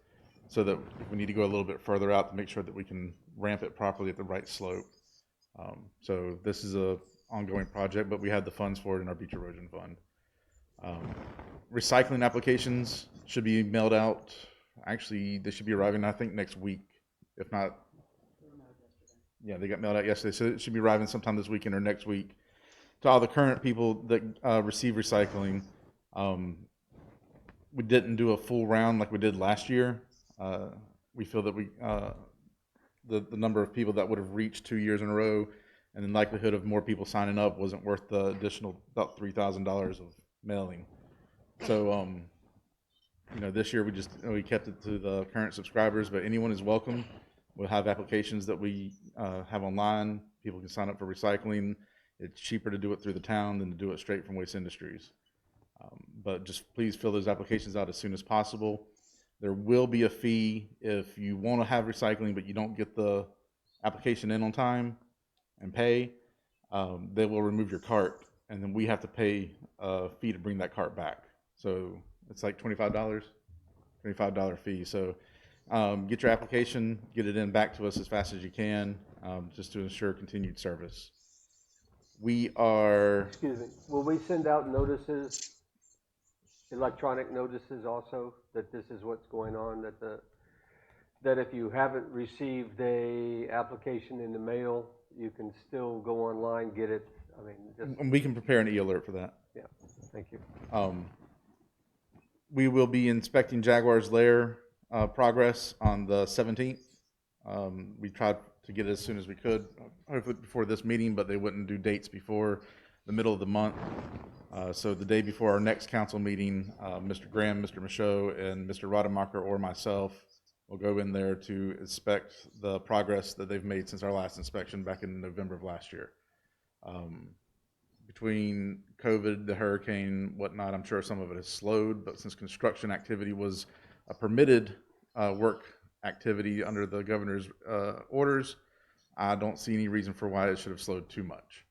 so that if we need to go a little bit further out to make sure that we can ramp it properly at the right slope. So this is a ongoing project, but we had the funds for it in our beach erosion fund. Recycling applications should be mailed out. Actually, they should be arriving, I think, next week. If not, yeah, they got mailed out yesterday, so it should be arriving sometime this weekend or next week. To all the current people that receive recycling, we didn't do a full round like we did last year. We feel that the number of people that would have reached 2 years in a row and the likelihood of more people signing up wasn't worth the additional about $3,000 of mailing. So, this year we kept it to the current subscribers, but anyone is welcome. We'll have applications that we have online. People can sign up for recycling. It's cheaper to do it through the town than to do it straight from Waste Industries. But just please fill those applications out as soon as possible. There will be a fee if you want to have recycling, but you don't get the application in on time and pay. They will remove your cart, and then we have to pay a fee to bring that cart back. So it's like $25 fee. So get your application, get it in back to us as fast as you can, just to ensure continued service. We are. Excuse me, will we send out notices, electronic notices also, that this is what's going on, that if you haven't received a application in the mail, you can still go online, get it? I mean, just, We can prepare an e-alert for that. yeah, thank you. We will be inspecting Jaguar's Lair progress on the 17th. We tried to get it as soon as we could, hopefully before this meeting, but they wouldn't do dates before the middle of the month. So the day before our next council meeting, Mr. Graham, Mr. Michaud, and Mr. Rademacher or myself will go in there to inspect the progress that they've made since our last inspection back in November of last year. Between COVID, the hurricane, whatnot, I'm sure some of it has slowed, but since construction activity was a permitted work activity under the governor's orders, I don't see any reason for why it should have slowed too much.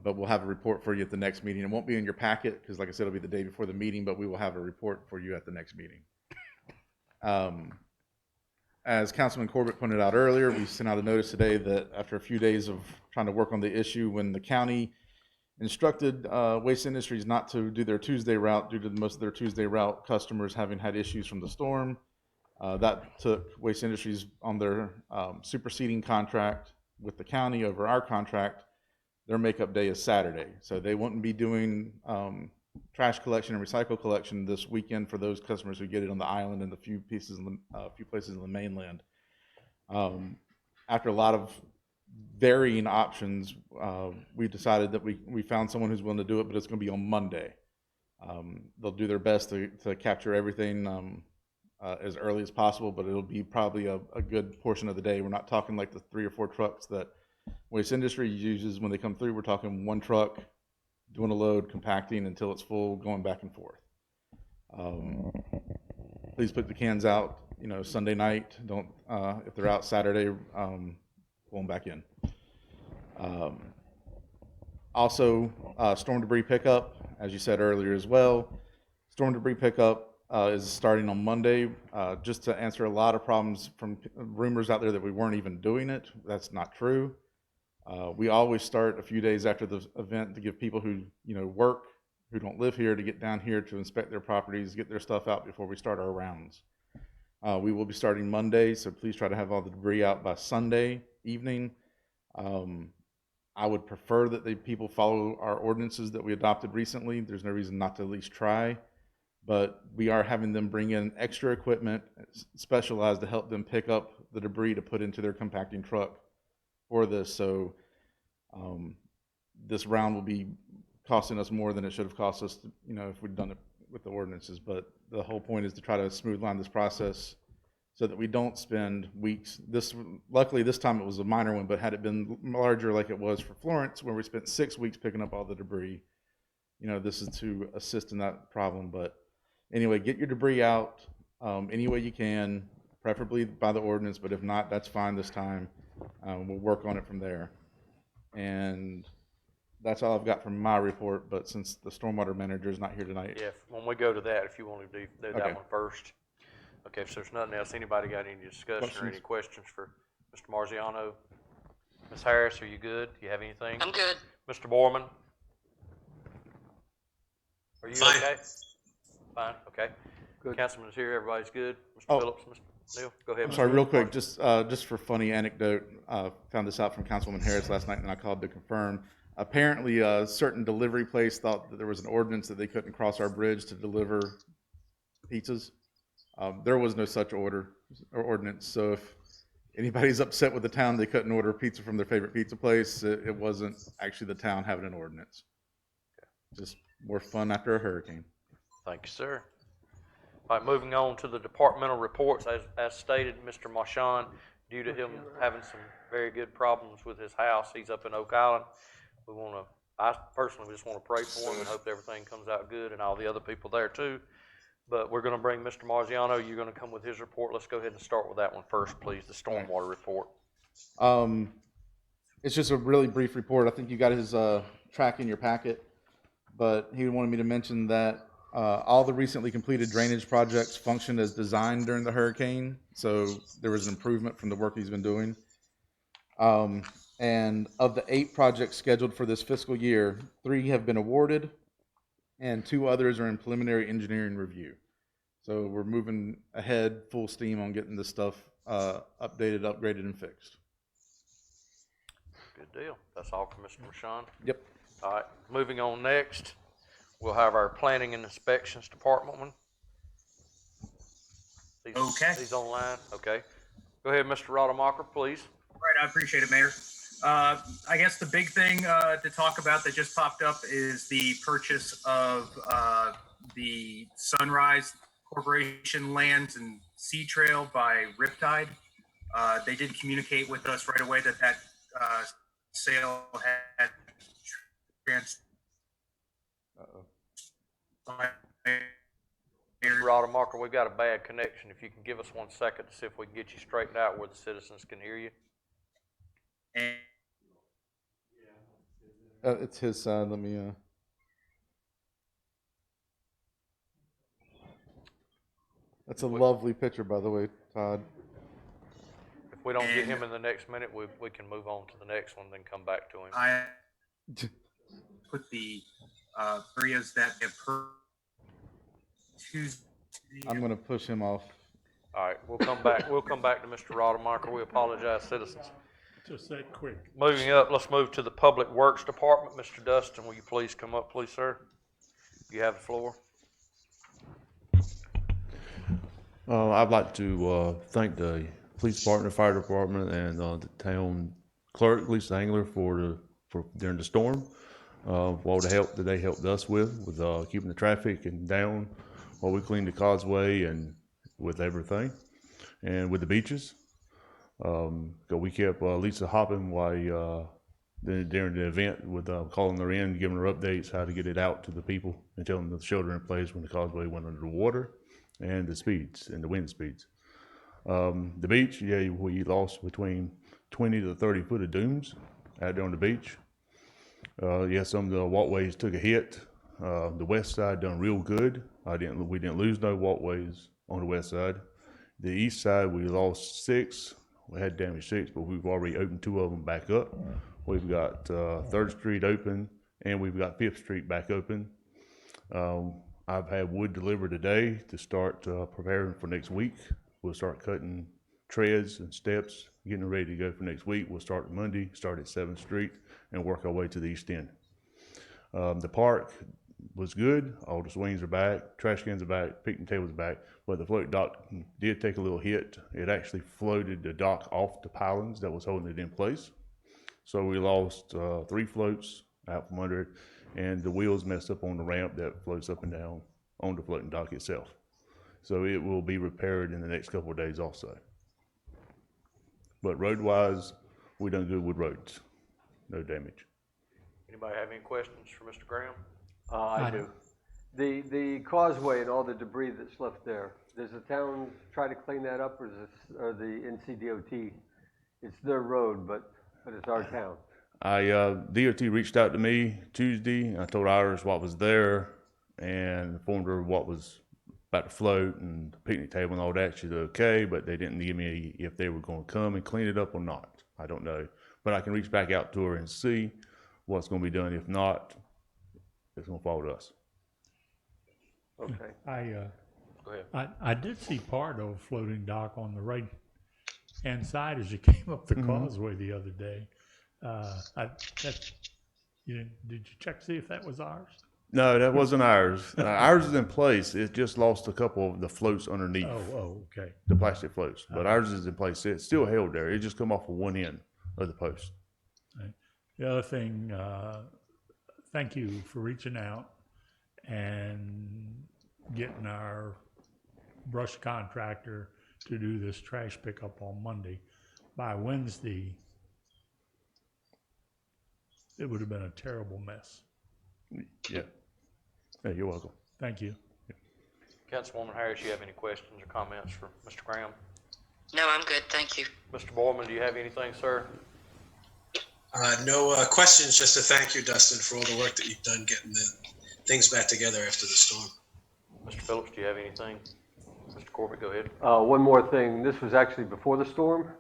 But we'll have a report for you at the next meeting. It won't be in your packet because, like I said, it'll be the day before the meeting, but we will have a report for you at the next meeting. As Councilman Corbett pointed out earlier, we sent out a notice today that after a few days of trying to work on the issue, when the county instructed Waste Industries not to do their Tuesday route due to most of their Tuesday route customers having had issues from the storm, that took Waste Industries on their superseding contract with the county over our contract. Their makeup day is Saturday, so they wouldn't be doing trash collection and recycle collection this weekend for those customers who get it on the island and the few places in the mainland. After a lot of varying options, we decided that we found someone who's willing to do it, but it's going to be on Monday. They'll do their best to capture everything as early as possible, but it'll be probably a good portion of the day. We're not talking like the 3 or 4 trucks that Waste Industry uses when they come through. We're talking one truck doing a load, compacting until it's full, going back and forth. Please put the cans out, Sunday night. Don't, if they're out Saturday, pull them back in. Also, storm debris pickup, as you said earlier as well. Storm debris pickup is starting on Monday, just to answer a lot of problems from rumors out there that we weren't even doing it. That's not true. We always start a few days after the event to give people who work, who don't live here, to get down here to inspect their properties, get their stuff out before we start our rounds. We will be starting Monday, so please try to have all the debris out by Sunday evening. I would prefer that people follow our ordinances that we adopted recently. There's no reason not to at least try, but we are having them bring in extra equipment specialized to help them pick up the debris to put into their compacting truck for this. So this round will be costing us more than it should have cost us, if we'd done it with the ordinances. But the whole point is to try to smooth line this process so that we don't spend weeks. Luckily this time it was a minor one, but had it been larger like it was for Florence, where we spent 6 weeks picking up all the debris, this is to assist in that problem. But anyway, get your debris out any way you can, preferably by the ordinance, but if not, that's fine this time. We'll work on it from there. And that's all I've got from my report, but since the stormwater manager is not here tonight. Yeah, when we go to that, if you want to do that Okay. one first. Okay, if there's nothing else, anybody got any discussion or any questions for Mr. Marziano? Ms. Harris, are you good? Do you have anything? I'm good. Mr. Borman? Are you Fine. okay? Fine, okay. Good. Councilman's here, everybody's good. Mr. Oh. Phillips, Mr. Neal, go ahead. I'm Mr. sorry, real Phillips. quick, just for funny anecdote, found this out from Councilwoman Harris last night and I called to confirm. Apparently, a certain delivery place thought that there was an ordinance that they couldn't cross our bridge to deliver pizzas. There was no such order or ordinance, so if anybody's upset with the town, they couldn't order pizza from their favorite pizza place, it wasn't actually the town having an ordinance. Just more fun after a hurricane. Thank you, sir. All right, moving on to the departmental reports. As stated, Mr. Marchand, due to him having some very good problems with his house, he's up in Oak Island. I personally just want to pray for him and hope everything comes out good and all the other people there too. But we're going to bring Mr. Marziano. You're going to come with his report. Let's go ahead and start with that one first, please, the stormwater report. It's just a really brief report. I think you got his track in your packet, but he wanted me to mention that all the recently completed drainage projects functioned as designed during the hurricane, so there was an improvement from the work he's been doing. And of the 8 projects scheduled for this fiscal year, 3 have been awarded, and 2 others are in preliminary engineering review. So we're moving ahead full steam on getting this stuff updated, upgraded, and fixed. Good deal. That's all from Mr. Marchand. Yep. All right, moving on next, we'll have our planning and inspections department one. Okay. He's online, okay. Go ahead, Mr. Rademacher, please. Right, I appreciate it, Mayor. I guess the big thing to talk about that just popped up is the purchase of the Sunrise Corporation lands and Sea Trail by Riptide. They did communicate with us right away that sale had Mr. Rademacher, we've got a bad connection. If you can give us 1 second to see if we can get you straightened out where the citizens can hear you. It's his side. Let me. That's a lovely picture, by the way, Todd. If we don't get him in the next minute, we can move on to the next one, then come back to him. I put the areas that have Tuesday. I'm going to push him off. All right, we'll come back. We'll come back to Mr. Rademacher. We apologize, citizens. Just that quick. Moving up, let's move to the Public Works Department. Mr. Dustin, will you please come up, please, sir? You have the floor. I'd like to thank the police department, fire department, and the town clerk, Lisa Angler, for during the storm, for all the help that they helped us with keeping the traffic and down while we cleaned the causeway and with everything, and with the beaches. We kept Lisa hopping while during the event with calling her in, giving her updates how to get it out to the people and telling them the shelter in place when the causeway went under the water and the speeds and the wind speeds. The beach, yeah, we lost between 20 to 30 foot of dooms out there on the beach. Yeah, some of the walkways took a hit. The west side done real good. We didn't lose no walkways on the west side. The east side, we lost 6. We had damaged 6, but we've already opened 2 of them back up. We've got 3rd Street open, and we've got 5th Street back open. I've had wood delivered today to start preparing for next week. We'll start cutting treads and steps, getting ready to go for next week. We'll start Monday, start at 7th Street, and work our way to the east end. The park was good. All the swings are back, trash cans are back, picnic tables are back, but the float dock did take a little hit. It actually floated the dock off the pilings that was holding it in place. So we lost 3 floats out from under it, and the wheels messed up on the ramp that floats up and down on the floating dock itself. So it will be repaired in the next couple of days also. But road-wise, we done good with roads. No damage. Anybody have any questions for Mr. Graham? I do. The causeway and all the debris that's left there, does the town try to clean that up, or the NCDOT? It's their road, but it's our town. DOT reached out to me Tuesday. I told Iris what was there and informed her what was about to float and the picnic table and all that. She's okay, but they didn't give me if they were going to come and clean it up or not. I don't know, but I can reach back out to her and see what's going to be done. If not, it's going to fall to us. Okay. Go ahead. I did see part of a floating dock on the right hand side as you came up the causeway the other day. Did you check to see if that was ours? No, that wasn't ours. Ours is in place. It just lost a couple of the floats underneath. Oh, okay. The plastic floats, but ours is in place. It's still held there. It just come off of one end of the post. Right. The other thing, thank you for reaching out and getting our brush contractor to do this trash pickup on Monday. By Wednesday, it would have been a terrible mess. Yeah. Hey, you're welcome. Thank you. Councilwoman Harris, you have any questions or comments for Mr. Graham? No, I'm good, thank you. Mr. Boyman, do you have anything, sir? No questions, just to thank you, Dustin, for all the work that you've done getting the things back together after the storm. Mr. Phillips, do you have anything? Mr. Corbett, go ahead. One more thing. This was actually before the storm.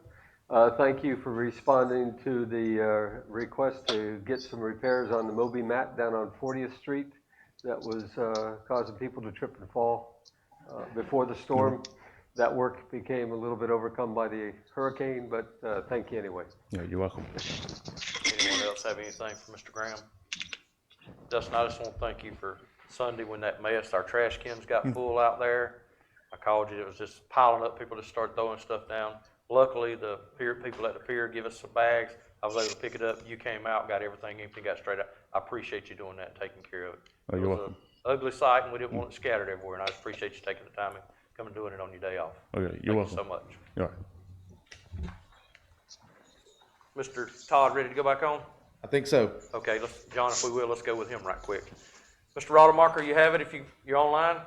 Thank you for responding to the request to get some repairs on the Moby mat down on 40th Street that was causing people to trip and fall before the storm. That work became a little bit overcome by the hurricane, but thank you anyway. Yeah, you're welcome. Anyone else have anything for Mr. Graham? Dustin, I just want to thank you for Sunday when that mess, our trash cans got full out there. I called you, it was just piling up, people just started throwing stuff down. Luckily, the people at the pier give us some bags. I was able to pick it up. You came out, got everything empty, got straight out. I appreciate you doing that and taking care of it. Oh, you're It was welcome. an ugly sight, and we didn't want it scattered everywhere, and I just appreciate you taking the time and coming and doing it on your day off. Okay, you're Thank welcome. you so much. All right. Mr. Todd, ready to go back on? I think so. Okay, John, if we will, let's go with him right quick. Mr. Rademacher, you have it if you're online?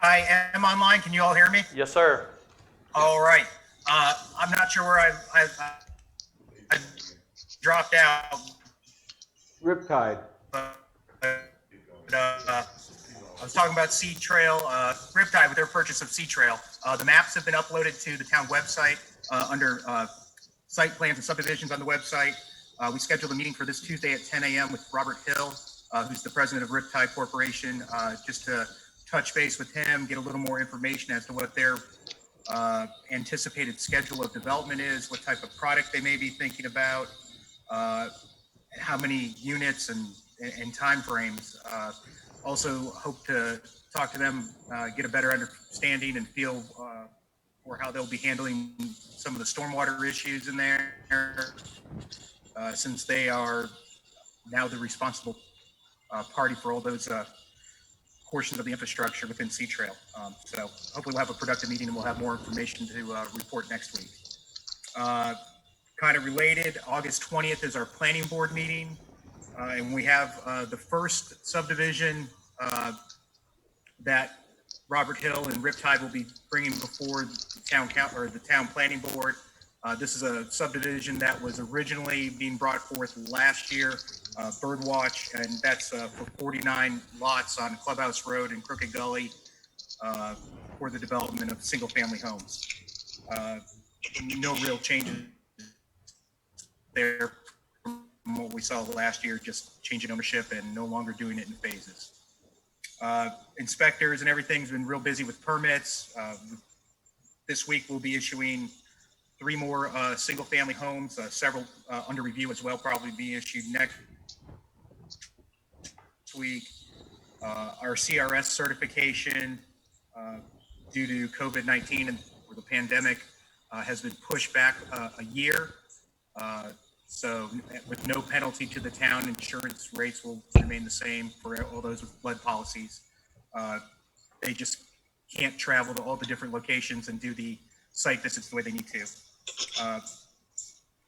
I am online. Can you all hear me? Yes, sir. All right. I'm not sure where I dropped out. Riptide. But, I was talking about Sea Trail, Riptide with their purchase of Sea Trail. The maps have been uploaded to the town website under site plans and subdivisions on the website. We scheduled a meeting for this Tuesday at 10 a.m. with Robert Hill, who's the president of Riptide Corporation, just to touch base with him, get a little more information as to what their anticipated schedule of development is, what type of product they may be thinking about, how many units and timeframes. Also hope to talk to them, get a better understanding and feel for how they'll be handling some of the stormwater issues in there, since they are now the responsible party for all those portions of the infrastructure within Sea Trail. So hopefully we'll have a productive meeting and we'll have more information to report next week. Kind of related, August 20th is our planning board meeting. And we have the first subdivision that Robert Hill and Riptide will be bringing before the town or the town planning board. This is a subdivision that was originally being brought forth last year, Birdwatch, and that's for 49 lots on Clubhouse Road and Crooked Gully for the development of single-family homes. No real changes there from what we saw last year, just changing ownership and no longer doing it in phases. Inspectors and everything's been real busy with permits. This week we'll be issuing 3 more single-family homes, several under review as well, probably be issued next week. Our CRS certification due to COVID-19 and or the pandemic has been pushed back a year. So with no penalty to the town, insurance rates will remain the same for all those with flood policies. They just can't travel to all the different locations and do the site visits the way they need to.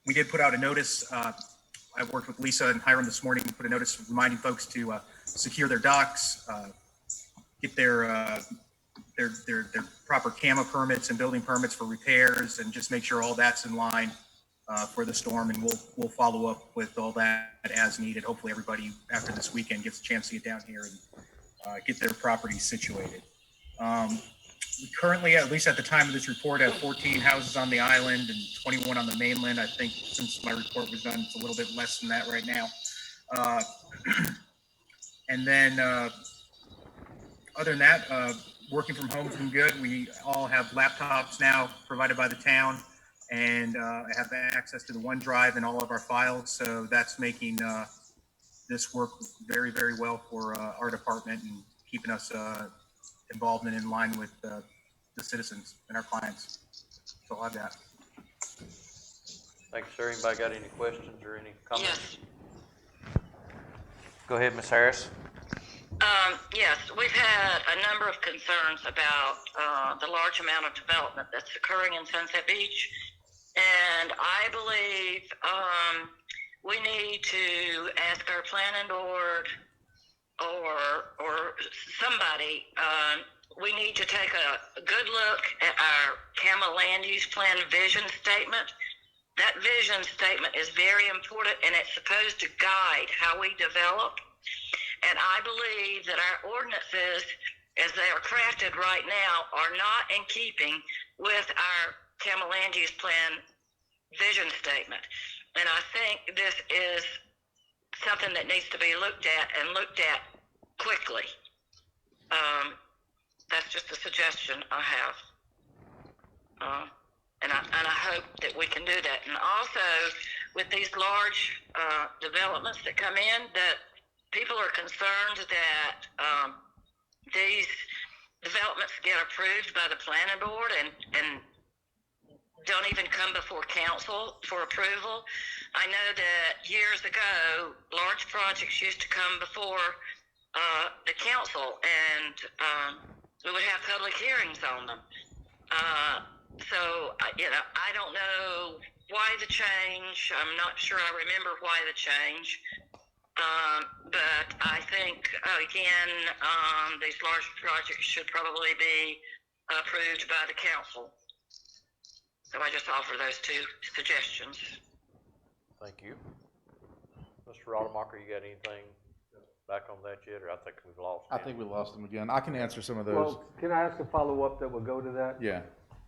We did put out a notice. I worked with Lisa and Hiram this morning and put a notice reminding folks to secure their docks, get their proper CAMA permits and building permits for repairs, and just make sure all that's in line for the storm. And we'll follow up with all that as needed. Hopefully everybody after this weekend gets a chance to get down here and get their properties situated. We currently, at least at the time of this report, have 14 houses on the island and 21 on the mainland. I think since my report was done, it's a little bit less than that right now. And then other than that, working from home's been good. We all have laptops now provided by the town, and have access to the OneDrive and all of our files. So that's making this work very, very well for our department and keeping us involved and in line with the citizens and our clients. That's all I've got. Thanks, sir. Anybody got any questions or any comments? Yes. Go ahead, Ms. Harris. Yes, we've had a number of concerns about the large amount of development that's occurring in Sunset Beach. And I believe we need to ask our planning board or somebody, we need to take a good look at our Camel Land Use Plan vision statement. That vision statement is very important, and it's supposed to guide how we develop. And I believe that our ordinances, as they are crafted right now, are not in keeping with our Camel Land Use Plan vision statement. And I think this is something that needs to be looked at, and looked at quickly. That's just a suggestion I have. And I hope that we can do that. And also, with these large developments that come in, that people are concerned that these developments get approved by the planning board and don't even come before council for approval. I know that years ago, large projects used to come before the council, and we would have public hearings on them. So, I don't know why the change. I'm not sure I remember why the change. But I think, again, these large projects should probably be approved by the council. So I just offer those two suggestions. Thank you. Mr. Rademacher, you got anything back on that yet, or I think we've lost him? I think we lost him again. I can answer some of those. Well, can I ask a follow-up that will go to that? Yeah.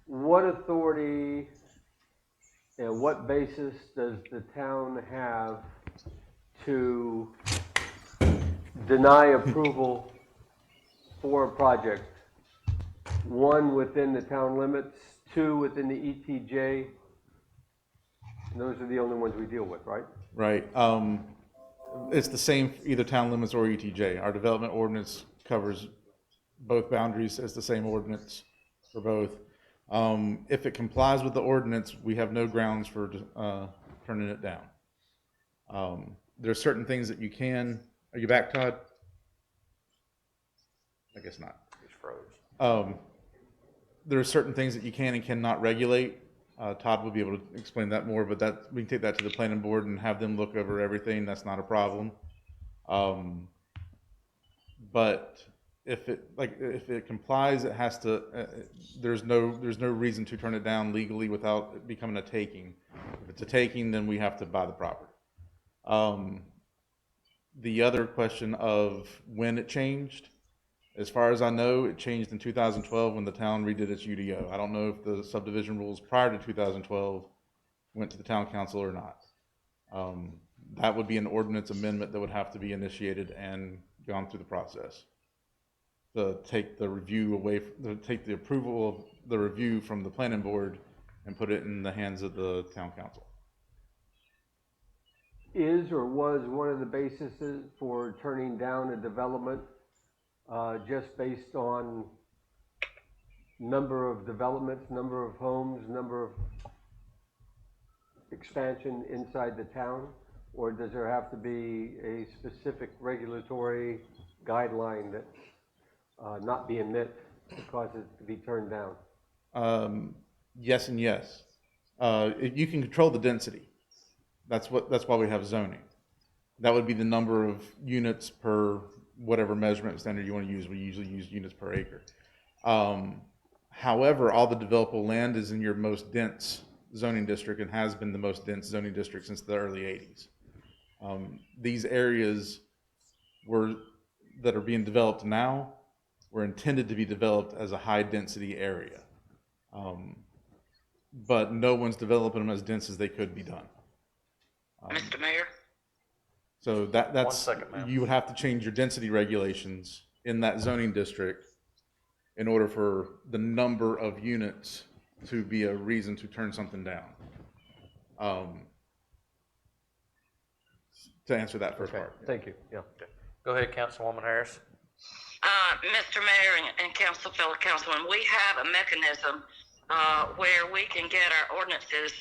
What authority and what basis does the town have to deny approval for a project? One, within the town limits, two, within the ETJ. And those are the only ones we deal with, right? Right. It's the same for either town limits or ETJ. Our development ordinance covers both boundaries as the same ordinance for both. If it complies with the ordinance, we have no grounds for turning it down. There are certain things that you can. Are you back, Todd? I guess not. He's froze. There are certain things that you can and cannot regulate. Todd will be able to explain that more, but that we can take that to the planning board and have them look over everything. That's not a problem. But if it complies, it has to. There's no reason to turn it down legally without it becoming a taking. If it's a taking, then we have to buy the property. The other question of when it changed, as far as I know, it changed in 2012 when the town redid its UDO. I don't know if the subdivision rules prior to 2012 went to the town council or not. That would be an ordinance amendment that would have to be initiated and gone through the process to take the review away, take the approval of the review from the planning board and put it in the hands of the town council. Is or was one of the bases for turning down a development just based on number of developments, number of homes, number of expansion inside the town? Or does there have to be a specific regulatory guideline that not being met causes it to be turned down? Yes and yes. You can control the density. That's why we have zoning. That would be the number of units per whatever measurement standard you want to use. We usually use units per acre. However, all the developable land is in your most dense zoning district and has been the most dense zoning district since the early 80s. These areas that are being developed now were intended to be developed as a high density area. But no one's developing them as dense as they could be done. Mr. Mayor? So that's, 1 second, ma'am. you would have to change your density regulations in that zoning district in order for the number of units to be a reason to turn something down. To answer that first Okay, part. thank you, yeah. Go ahead, Councilwoman Harris. Mr. Mayor and fellow councilmen, we have a mechanism where we can get our ordinances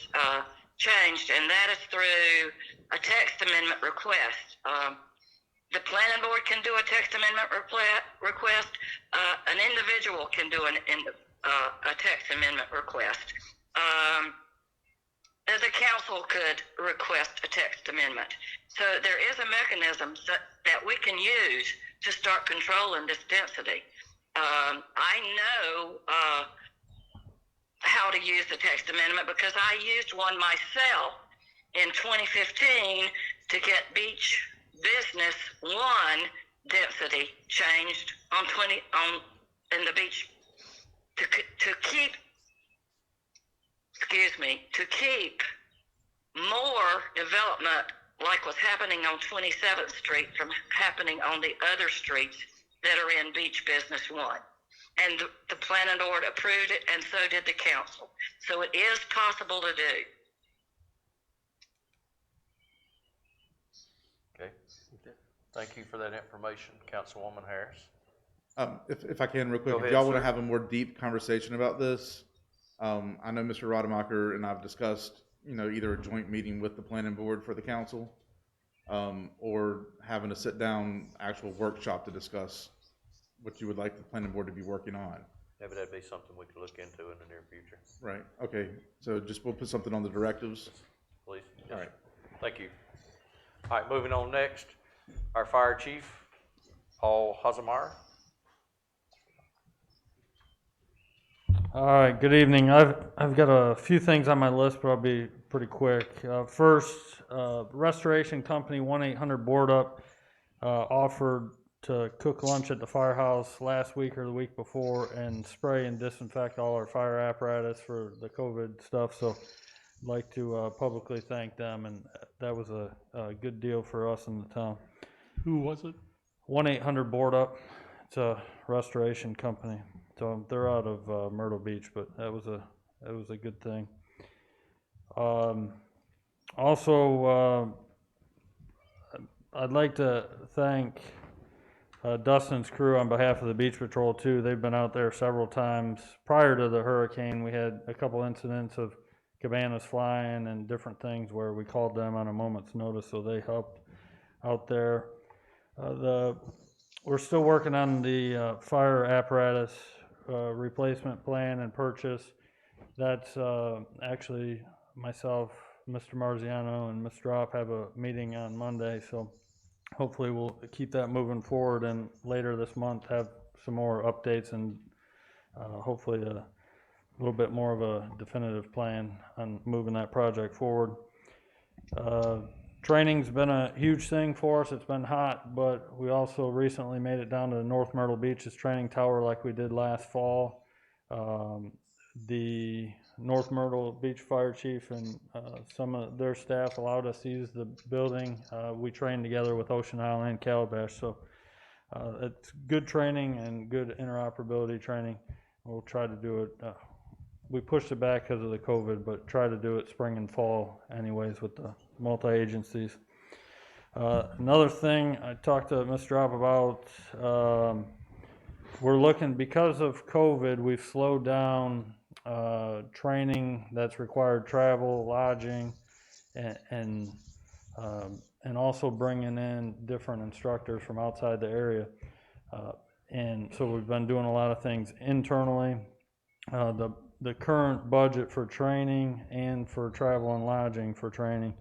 changed, and that is through a text amendment request. The planning board can do a text amendment request. An individual can do a text amendment request. The council could request a text amendment. So there is a mechanism that we can use to start controlling this density. I know how to use the text amendment because I used one myself in 2015 to get beach business 1 density changed in the beach to keep more development like what's happening on 27th Street from happening on the other streets that are in beach business 1. And the planning board approved it, and so did the council. So it is possible to do. Okay. Thank you for that information, Councilwoman Harris. If I can real quick, Go if ahead, y'all want sir. to have a more deep conversation about this, I know Mr. Rademacher and I've discussed, either a joint meeting with the planning board for the council, or having a sit down actual workshop to discuss what you would like the planning board to be working on. Maybe that'd be something we could look into in the near future. Right, okay, so we'll put something on the directives. Please. All right. Thank you. All right, moving on next, our fire chief, Paul Hazemeyer. All right, good evening. I've got a few things on my list, but I'll be pretty quick. First, restoration company 1-800 Board Up offered to cook lunch at the firehouse last week or the week before and spray and disinfect all our fire apparatus for the COVID stuff. So I'd like to publicly thank them, and that was a good deal for us in the town. Who was it? 1-800 Board Up. It's a restoration company. So they're out of Myrtle Beach, but that was a good thing. Also, I'd like to thank Dustin's crew on behalf of the Beach Patrol too. They've been out there several times. Prior to the hurricane, we had a couple incidents of cabanas flying and different things where we called them on a moment's notice, so they helped out there. We're still working on the fire apparatus replacement plan and purchase. That's actually myself, Mr. Marziano, and Mr. Opp have a meeting on Monday, so hopefully we'll keep that moving forward and later this month have some more updates and hopefully a little bit more of a definitive plan on moving that project forward. Training's been a huge thing for us. It's been hot, but we also recently made it down to North Myrtle Beach's training tower like we did last fall. The North Myrtle Beach Fire Chief and some of their staff allowed us to use the building. We trained together with Ocean Isle and Calabash, so it's good training and good interoperability training. We'll try to do it. We pushed it back because of the COVID, but try to do it spring and fall anyways with the multi-agencies. Another thing I talked to Mr. Opp about, we're looking, because of COVID, we've slowed down training that's required travel, lodging, and also bringing in different instructors from outside the area. And so we've been doing a lot of things internally. The current budget for training and for travel and lodging for training,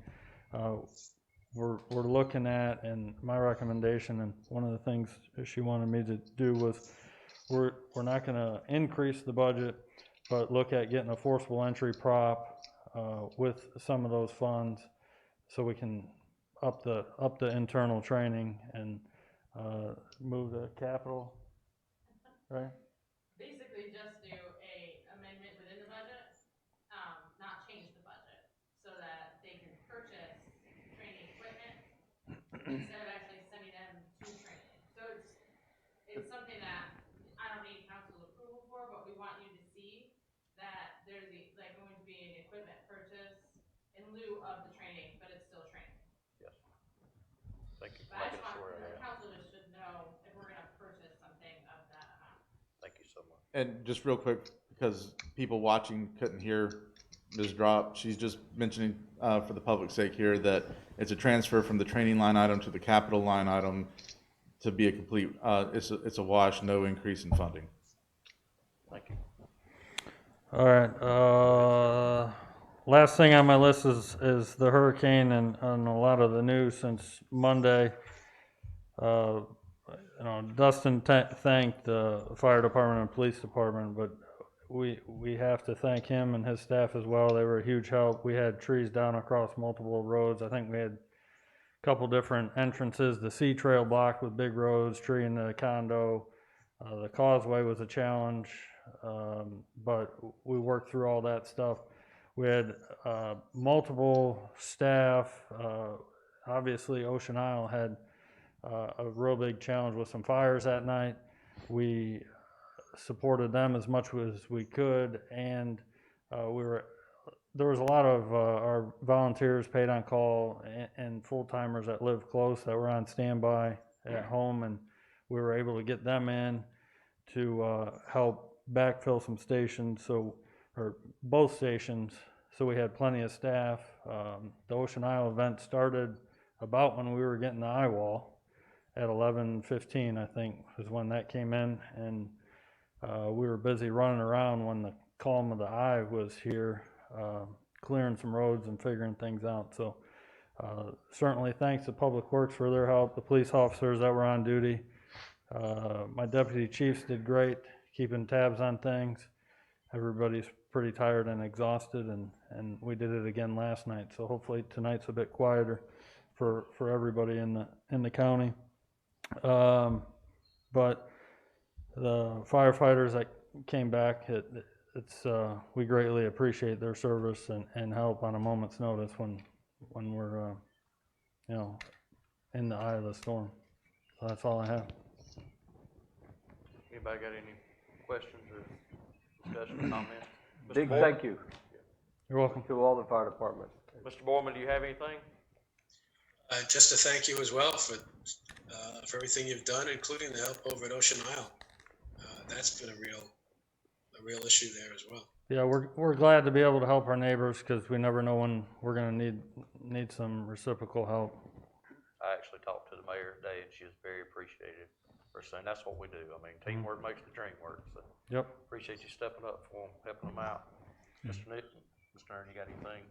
we're looking at, and my recommendation, and one of the things she wanted me to do was, we're not going to increase the budget, but look at getting a forcible entry prop with some of those funds, so we can up the internal training and move the capital, right? Basically, just do a amendment within the budget, not change the budget, so that they can purchase training equipment instead of actually sending them to training. So it's something And just real quick, because people watching couldn't hear Ms. Drop, she's just mentioning, for the public's sake here, that it's a transfer from the training line item to the capital line item to be a complete, it's a wash, no increase in funding. Thank you. All right, last thing on my list is the hurricane and a lot of the news since Monday. Dustin thanked the fire department and police department, but we have to thank him and his staff as well. They were a huge help. We had trees down across multiple roads. I think we had a couple different entrances. The C trail blocked with big roads, tree in the condo. The causeway was a challenge, but we worked through all that stuff. We had multiple staff. Obviously, Ocean Isle had a real big challenge with some fires that night. We supported them as much as we could, and there was a lot of our volunteers paid on call and full-timers that live close that were on standby at home, and we were able to get them in to help backfill some stations, or both stations, so we had plenty of staff. The Ocean Isle event started about when we were getting the eye wall at 11:15, I think, was when that came in, and we were busy running around when the calm of the eye was here, clearing some roads and figuring things out. So certainly thanks to Public Works for their help, the police officers that were on duty. My deputy chiefs did great keeping tabs on things. Everybody's pretty tired and exhausted, and we did it again last night. So hopefully tonight's a bit quieter for everybody in the county. But the firefighters that came back, we greatly appreciate their service and help on a moment's notice when we're in the eye of the storm. So that's all I have. Anybody got any questions or discussion, comments? Big Boyd? thank you You're welcome. to all the fire department. Mr. Borman, do you have anything? Just to thank you as well for everything you've done, including the help over at Ocean Isle. That's been a real issue there as well. Yeah, we're glad to be able to help our neighbors because we never know when we're going to need some reciprocal help. I actually talked to the mayor today, and she was very appreciative for saying that's what we do. I mean, teamwork makes the dream work. So Yep. appreciate you stepping up for them, helping them out. Mr. Nick, Mr. Ern, you got anything?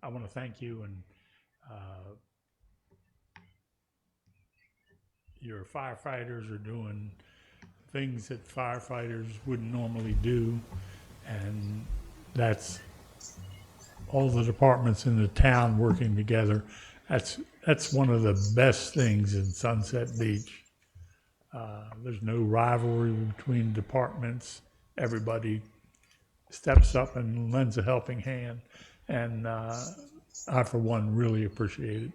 I want to thank you, and your firefighters are doing things that firefighters wouldn't normally do, and that's all the departments in the town working together. That's one of the best things in Sunset Beach. There's no rivalry between departments. Everybody steps up and lends a helping hand, and I, for one, really appreciate it.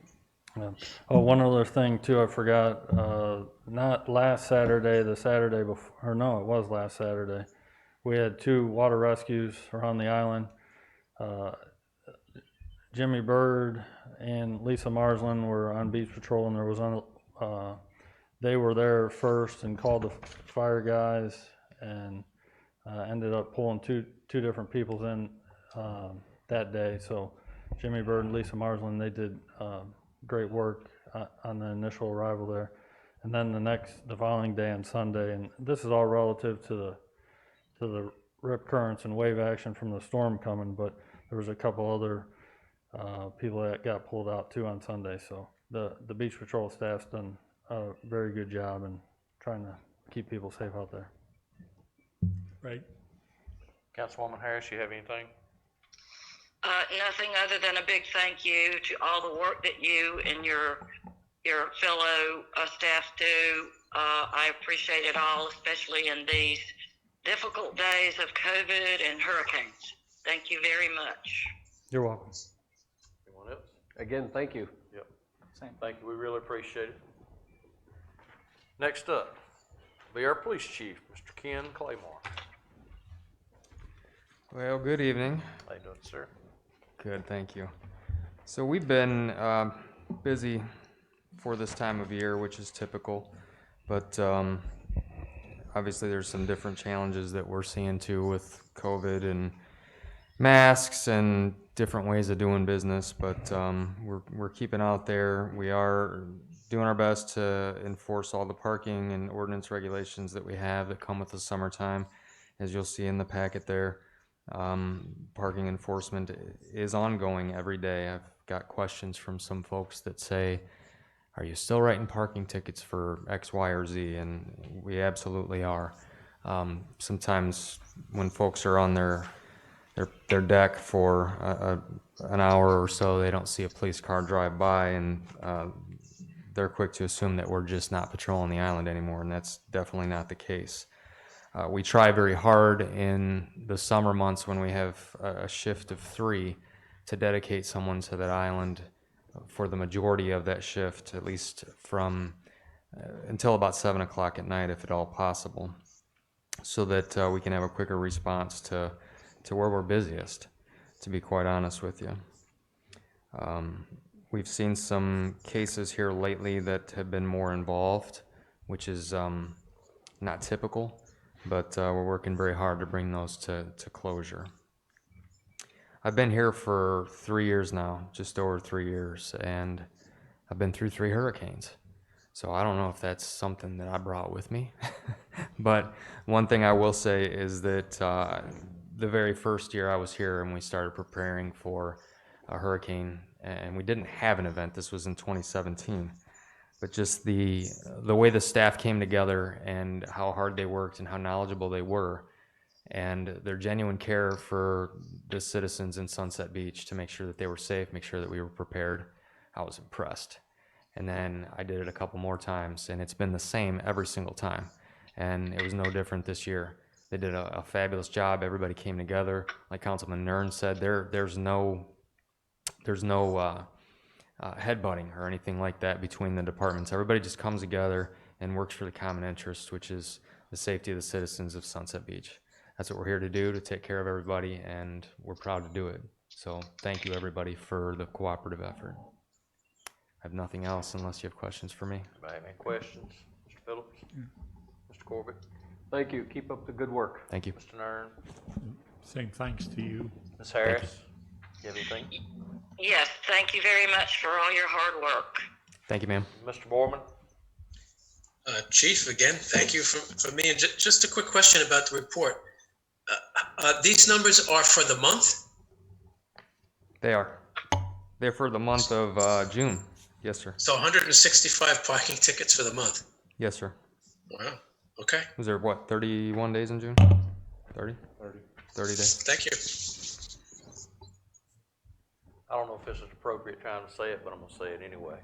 Yeah. Oh, one other thing too, I forgot. Not last Saturday, the Saturday before, or no, it was last Saturday. We had 2 water rescues around the island. Jimmy Bird and Lisa Marsland were on beach patrol, and there was they were there first and called the fire guys, and ended up pulling two different people in that day. So Jimmy Bird and Lisa Marsland, they did great work on the initial arrival there. And then the following day on Sunday, and this is all relative to the rip currents and wave action from the storm coming, but there was a couple other people that got pulled out too on Sunday. So the beach patrol staff's done a very good job in trying to keep people safe out there. Right. Councilwoman Harris, you have anything? Nothing other than a big thank you to all the work that you and your fellow staff do. I appreciate it all, especially in these difficult days of COVID and hurricanes. Thank you very much. You're welcome. Anyone else? Again, thank you. Yep. Thank you. We really appreciate it. Next up, be our police chief, Mr. Ken Claymore. Well, good evening. How you doing, sir? Good, thank you. So we've been busy for this time of year, which is typical, but obviously there's some different challenges that we're seeing too with COVID and masks and different ways of doing business, but we're keeping out there. We are doing our best to enforce all the parking and ordinance regulations that we have that come with the summertime. As you'll see in the packet there, parking enforcement is ongoing every day. I've got questions from some folks that say, are you still writing parking tickets for X, Y, or Z? And we absolutely are. Sometimes when folks are on their deck for an hour or so, they don't see a police car drive by, and they're quick to assume that we're just not patrolling the island anymore, and that's definitely not the case. We try very hard in the summer months when we have a shift of 3 to dedicate someone to that island for the majority of that shift, at least from until about 7 o'clock at night, if at all possible, so that we can have a quicker response to where we're busiest, to be quite honest with you. We've seen some cases here lately that have been more involved, which is not typical, but we're working very hard to bring those to closure. I've been here for 3 years now, just over 3 years, and I've been through 3 hurricanes. So I don't know if that's something that I brought with me, but one thing I will say is that the very first year I was here and we started preparing for a hurricane, and we didn't have an event, this was in 2017, but just the way the staff came together and how hard they worked and how knowledgeable they were, and their genuine care for the citizens in Sunset Beach to make sure that they were safe, make sure that we were prepared, I was impressed. And then I did it a couple more times, and it's been the same every single time, and it was no different this year. They did a fabulous job. Everybody came together. Like Councilman Nern said, there's no headbutting or anything like that between the departments. Everybody just comes together and works for the common interest, which is the safety of the citizens of Sunset Beach. That's what we're here to do, to take care of everybody, and we're proud to do it. So thank you, everybody, for the cooperative effort. I have nothing else unless you have questions for me. Any questions? Mr. Phillips? Mr. Corbett? Thank you. Keep up the good work. Thank you. Mr. Nern? Saying thanks to you. Ms. Harris? You have anything? Yes, thank you very much for all your hard work. Thank you, ma'am. Mr. Borman? Chief, again, thank you for me. And just a quick question about the report. These numbers are for the month? They are. They're for the month of June. Yes, sir. So 165 parking tickets for the month? Yes, sir. Wow, okay. Was there, what, 31 days in June? 30? 30 days. Thank you. I don't know if this is appropriate time to say it, but I'm gonna say it anyway.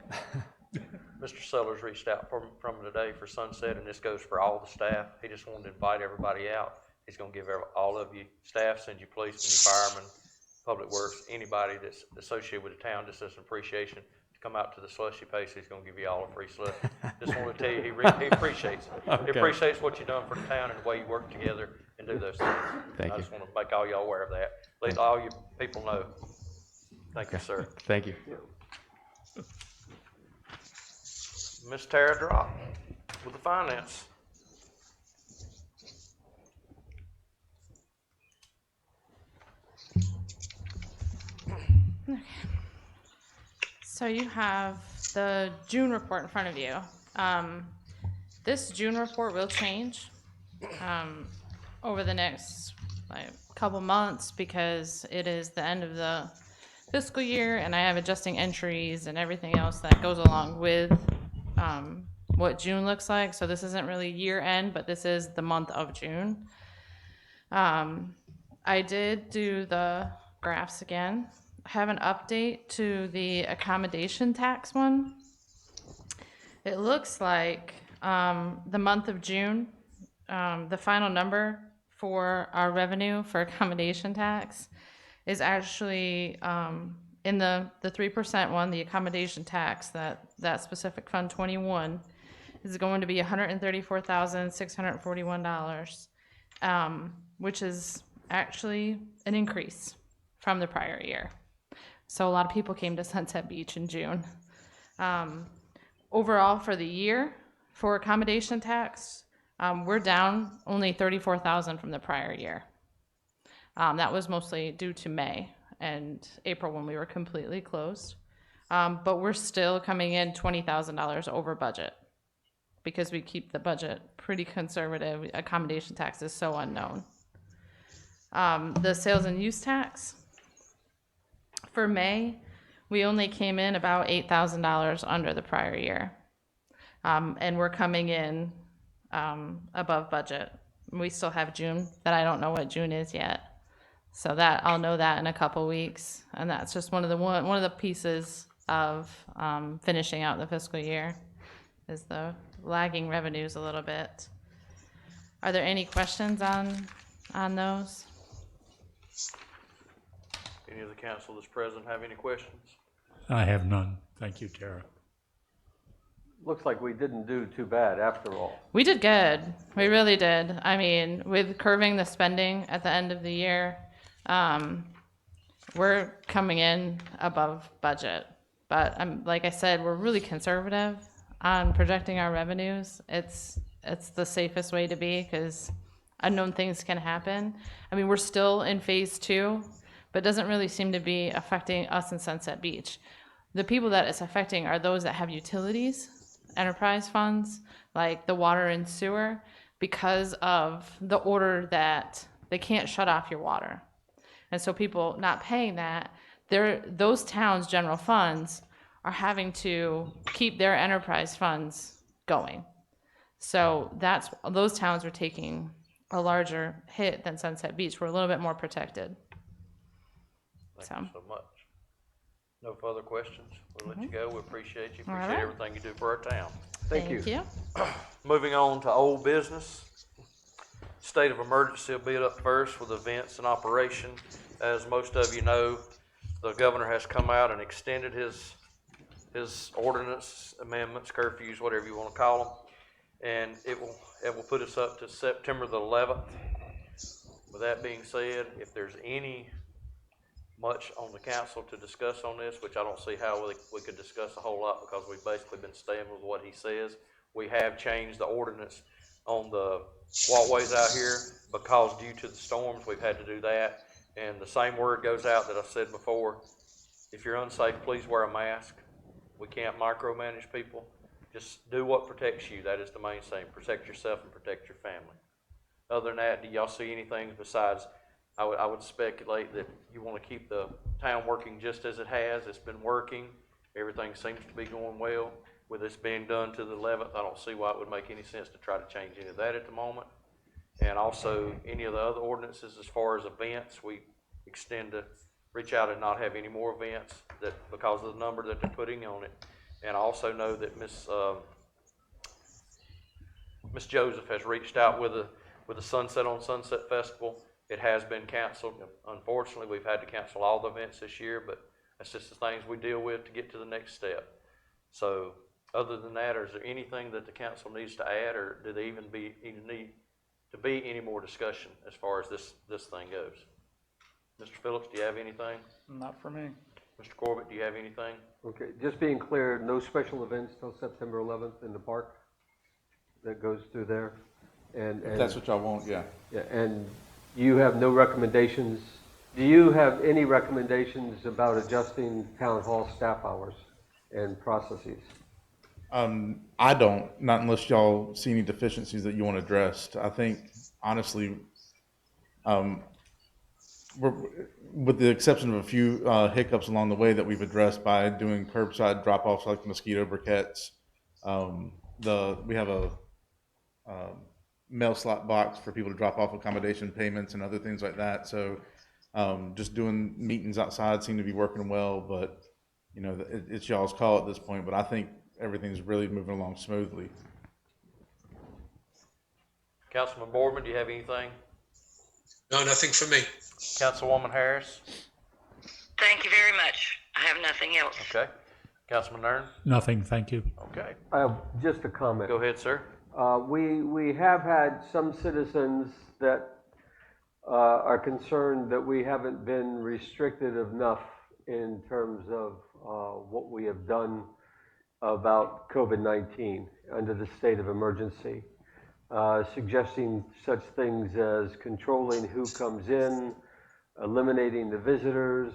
Mr. Sellers reached out from today for Sunset, and this goes for all the staff. He just wanted to invite everybody out. He's gonna give all of you staff, send you policemen, you firemen, public works, anybody that's associated with the town, just as an appreciation, to come out to the slushy pace. He's gonna give you all a free slush. Just want to tell you, he appreciates it. Okay. He appreciates what you've done for the town and the way you work together and do those things. Thank I you. just want to make all y'all aware of that. Let all you people know. Thank you, sir. Thank you. Ms. Tara Drop with the finance. So you have the June report in front of you. This June report will change over the next couple months because it is the end of the fiscal year, and I have adjusting entries and everything else that goes along with what June looks like. So this isn't really year end, but this is the month of June. I did do the graphs again. I have an update to the accommodation tax one. It looks like the month of June, the final number for our revenue for accommodation tax is actually in the 3% one, the accommodation tax, that specific Fund 21 is going to be $134,641, which is actually an increase from the prior year. So a lot of people came to Sunset Beach in June. Overall for the year, for accommodation tax, We're down only 34,000 from the prior year. That was mostly due to May and April when we were completely closed. But we're still coming in $20,000 over budget because we keep the budget pretty conservative. Accommodation tax is so unknown. The sales and use tax for May, we only came in about $8,000 under the prior year. And we're coming in above budget. We still have June, that I don't know what June is yet. So that I'll know that in a couple weeks. And that's just one of the pieces of finishing out the fiscal year is the lagging revenues a little bit. Are there any questions on those? Any of the council that's present have any questions? I have none. Thank you, Tara. Looks like we didn't do too bad after all. We did good. We really did. I mean, with curving the spending at the end of the year, we're coming in above budget. But like I said, we're really conservative on projecting our revenues. It's the safest way to be because unknown things can happen. I mean, we're still in phase 2, but it doesn't really seem to be affecting us in Sunset Beach. The people that it's affecting are those that have utilities, enterprise funds, like the water and sewer, because of the order that they can't shut off your water. And so people not paying that, those towns' general funds are having to keep their enterprise funds going. So those towns are taking a larger hit than Sunset Beach. We're a little bit more protected. Thank you so much. No further questions. We'll let you go. We appreciate you. All Appreciate right. everything you do for our town. Thank you. Moving on to old business. State of emergency will be up first with events and operation. As most of you know, the governor has come out and extended his ordinance amendments, curfews, whatever you want to call them, and it will put us up to September the 11th. With that being said, if there's much on the council to discuss on this, which I don't see how we could discuss a whole lot because we've basically been staying with what he says. We have changed the ordinance on the walkways out here because due to the storms, we've had to do that. And the same word goes out that I said before. If you're unsafe, please wear a mask. We can't micromanage people. Just do what protects you. That is the main thing. Protect yourself and protect your family. Other than that, do y'all see anything besides, I would speculate that you want to keep the town working just as it has. It's been working. Everything seems to be going well. With this being done to the 11th, I don't see why it would make any sense to try to change any of that at the moment. And also, any of the other ordinances as far as events, we extend to reach out and not have any more events because of the number that they're putting on it. And I also know that Miss Joseph has reached out with the Sunset on Sunset Festival. It has been canceled. Unfortunately, we've had to cancel all the events this year, but that's just the things we deal with to get to the next step. So other than that, is there anything that the council needs to add, or do they even need to be any more discussion as far as this thing goes? Mr. Phillips, do you have anything? Not for me. Mr. Corbett, do you have anything? Okay, just being clear, no special events till September 11th in the park that goes through there? And If that's what y'all want, yeah. Yeah, and you have no recommendations? Do you have any recommendations about adjusting town hall staff hours and processes? I don't, not unless y'all see any deficiencies that you want addressed. I think, honestly, with the exception of a few hiccups along the way that we've addressed by doing curbside drop-offs like mosquito briquettes, we have a mail slot box for people to drop off accommodation payments and other things like that. So just doing meetings outside seem to be working well, but you know, it's y'all's call at this point. But I think everything's really moving along smoothly. Councilman Boardman, do you have anything? No, nothing for me. Councilwoman Harris? Thank you very much. I have nothing else. Okay. Councilman Nern? Nothing, thank you. Okay. I have just a comment. Go ahead, sir. We have had some citizens that are concerned that we haven't been restricted enough in terms of what we have done about COVID-19 under the state of emergency. suggesting such things as controlling who comes in, eliminating the visitors,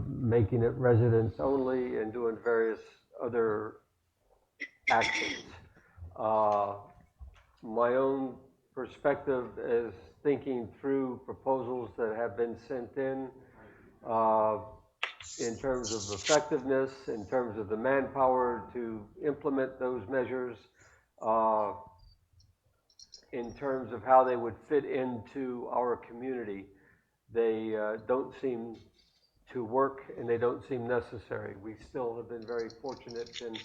making it residents only, and doing various other actions. My own perspective is thinking through proposals that have been sent in terms of effectiveness, in terms of the manpower to implement those measures, in terms of how they would fit into our community. They don't seem to work, and they don't seem necessary. We still have been very fortunate in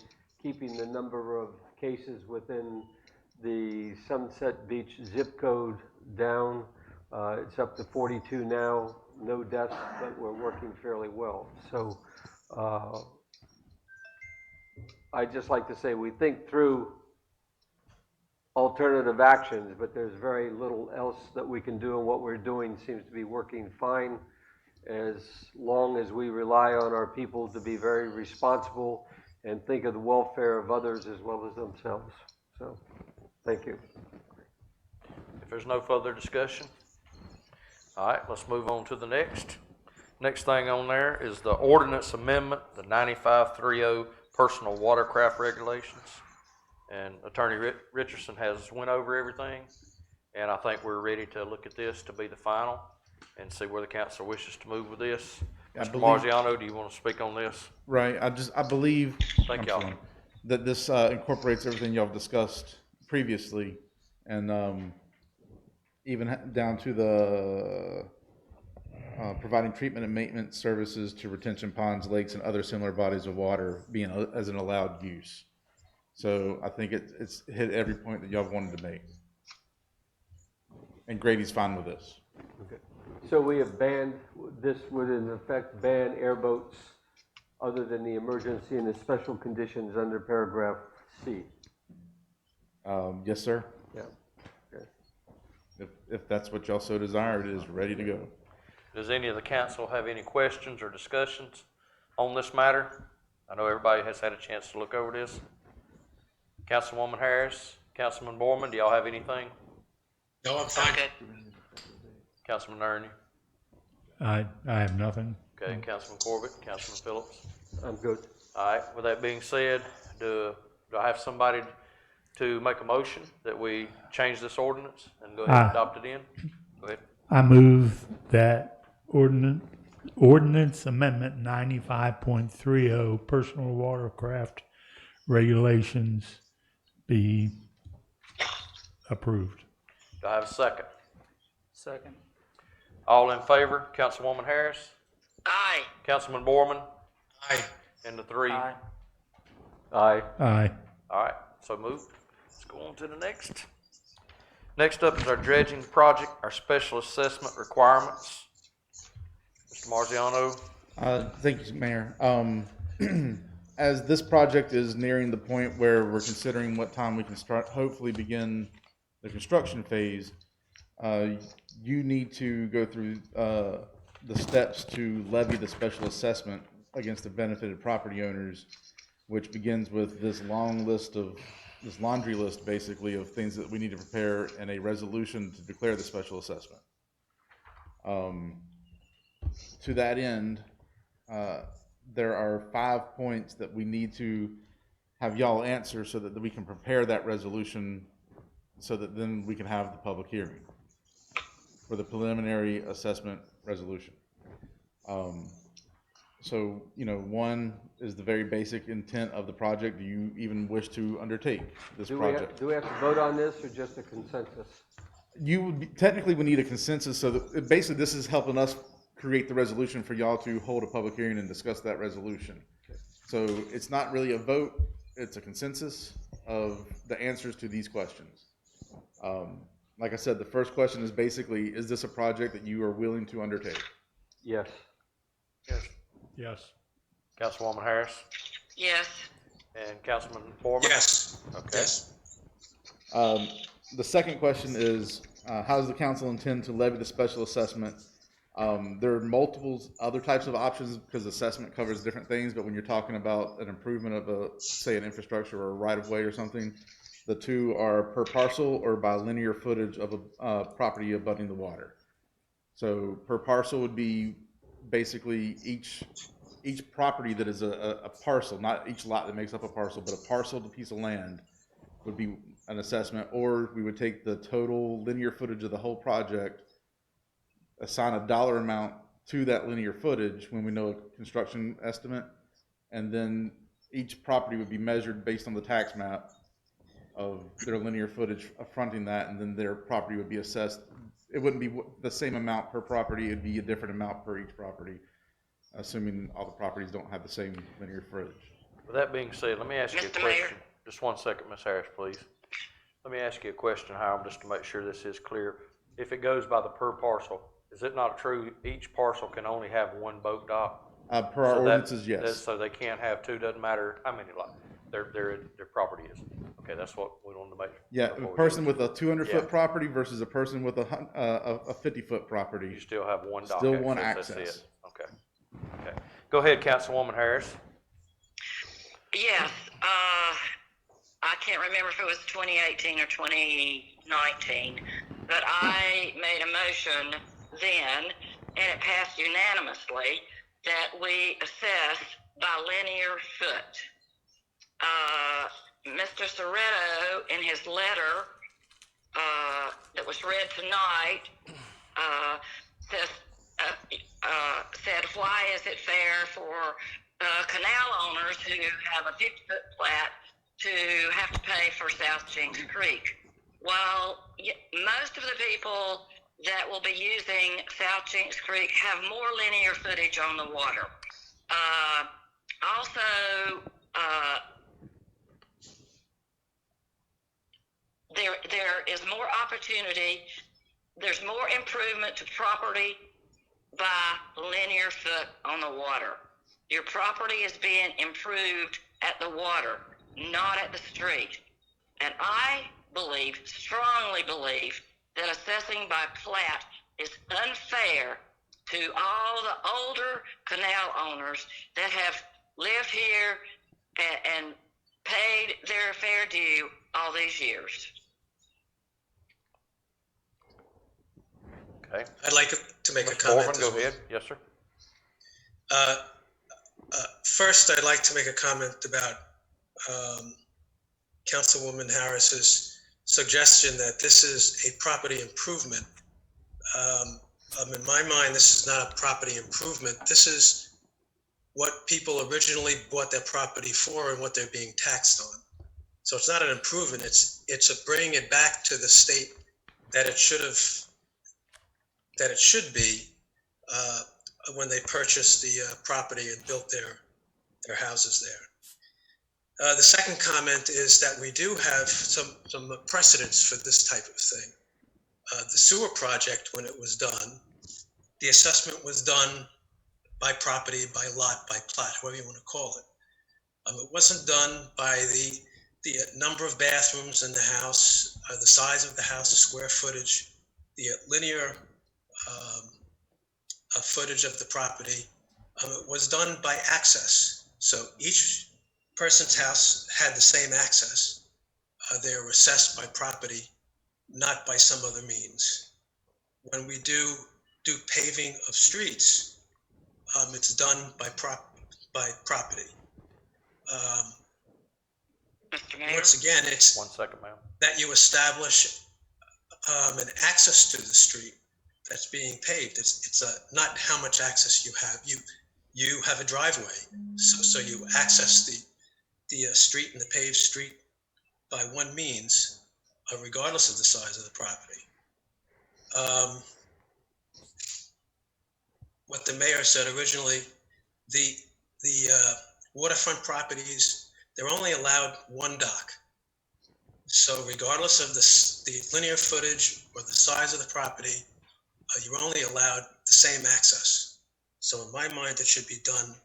keeping the number of cases within the Sunset Beach zip code down. It's up to 42 now, no deaths, but we're working fairly well. So I'd just like to say we think through alternative actions, but there's very little else that we can do, and what we're doing seems to be working fine as long as we rely on our people to be very responsible and think of the welfare of others as well as themselves. So, thank you. If there's no further discussion, all right, let's move on to the next. Next thing on there is the ordinance amendment, the 9530 personal watercraft regulations. And Attorney Richardson has went over everything, and I think we're ready to look at this to be the final and see where the council wishes to move with this. Mr. Marziano, do you want to speak on this? Right. I believe. Thank y'all. That this incorporates everything y'all discussed previously, and even down to the providing treatment and maintenance services to retention ponds, lakes, and other similar bodies of water being as an allowed use. So I think it's hit every point that y'all wanted to make. And Grady's fine with this. Okay. So we have banned, this would in effect ban airboats other than the emergency and the special conditions under paragraph C. Yes, sir. Yeah. Okay. If that's what y'all so desire, it is ready to go. Does any of the council have any questions or discussions on this matter? I know everybody has had a chance to look over this. Councilwoman Harris, Councilman Borman, do y'all have anything? No, I'm fine. Okay. Councilman Ernie? I have nothing. Okay, Councilman Corbett, Councilman Phillips? I'm good. All right, with that being said, do I have somebody to make a motion that we change this ordinance and go ahead and adopt it in? Go ahead. I move that ordinance amendment 95.30 personal watercraft regulations be approved. Do I have a second? Second. All in favor? Councilwoman Harris? Aye. Councilman Borman? Aye. And the three? Aye. Aye. Aye. All right, so moved. Let's go on to the next. Next up is our dredging project, our special assessment requirements. Mr. Marziano? Thank you, Mayor. As this project is nearing the point where we're considering what time we can start, hopefully begin the construction phase, you need to go through the steps to levy the special assessment against the benefited property owners, which begins with this this laundry list, basically, of things that we need to prepare and a resolution to declare the special assessment. To that end, there are 5 points that we need to have y'all answer so that we can prepare that resolution so that then we can have the public hearing for the preliminary assessment resolution. So, one is the very basic intent of the project. Do you even wish to undertake this project? Do we have to vote on this or just a consensus? You would technically would need a consensus, so that basically this is helping us create the resolution for y'all to hold a public hearing and discuss that resolution. So it's not really a vote, it's a consensus of the answers to these questions. Like I said, the first question is basically, is this a project that you are willing to undertake? Yes. Yes. Yes. Councilwoman Harris? Yes. And Councilman Borman? Yes. Okay. Yes. The second question is, how does the council intend to levy the special assessment? There are multiple other types of options because assessment covers different things, but when you're talking about an improvement of say an infrastructure or a right of way or something, The two are per parcel or by linear footage of a property abutting the water. So per parcel would be basically each property that is a parcel, not each lot that makes up a parcel, but a parcel to piece of land would be an assessment, or we would take the total linear footage of the whole project, assign a dollar amount to that linear footage when we know a construction estimate, and then each property would be measured based on the tax map of their linear footage fronting that, and then their property would be assessed. It wouldn't be the same amount per property, it'd be a different amount per each property, assuming all the properties don't have the same linear footage. With that being said, let me ask you a Mr. question. Mayor? Just 1 second, Ms. Harris, please. Let me ask you a question, Hiram, just to make sure this is clear. If it goes by the per parcel, is it not true each parcel can only have one boat dock? Per our ordinances, yes. So they can't have two, doesn't matter how many lots their property is. Okay, that's what we wanted to make. Yeah, a person with a 200-foot property versus a person with a 50-foot property. You still have one dock. Still one access. access. That's it. Okay. Go ahead, Councilwoman Harris. Yes, I can't remember if it was 2018 or 2019, but I made a motion then, and it passed unanimously, that we assess by linear foot. Mr. Soretto, in his letter that was read tonight, said, why is it fair for canal owners who have a 50-foot plat to have to pay for South Jinks Creek? Well, most of the people that will be using South Jinks Creek have more linear footage on the water. Also, there is more opportunity, there's more improvement to property by linear foot on the water. Your property is being improved at the water, not at the street. And I believe, strongly believe, that assessing by plat is unfair to all the older canal owners that have lived here and paid their fair due all these years. Okay. I'd like to make a Mr. comment. Orban, go ahead. Yes, sir. First, I'd like to make a comment about Councilwoman Harris's suggestion that this is a property improvement. In my mind, this is not a property improvement. This is what people originally bought their property for and what they're being taxed on. So it's not an improvement. It's a bringing it back to the state that it should be when they purchased the property and built their houses there. The second comment is that we do have some precedents for this type of thing. The sewer project, when it was done, the assessment was done by property, by lot, by plat, whatever you want to call it. It wasn't done by the number of bathrooms in the house, the size of the house, the square footage, the linear footage of the property. It was done by access. So each person's house had the same access. They were assessed by property, not by some other means. When we do paving of streets, it's done by property. Mr. Mayor? Once again, it's 1 second, ma'am. that you establish an access to the street that's being paved. It's not how much access you have. You have a driveway, so you access the street and the paved street by one means, regardless of the size of the property. What the mayor said originally, the waterfront properties, they're only allowed one dock. So regardless of the linear footage or the size of the property, you're only allowed the same access. So in my mind, it should be done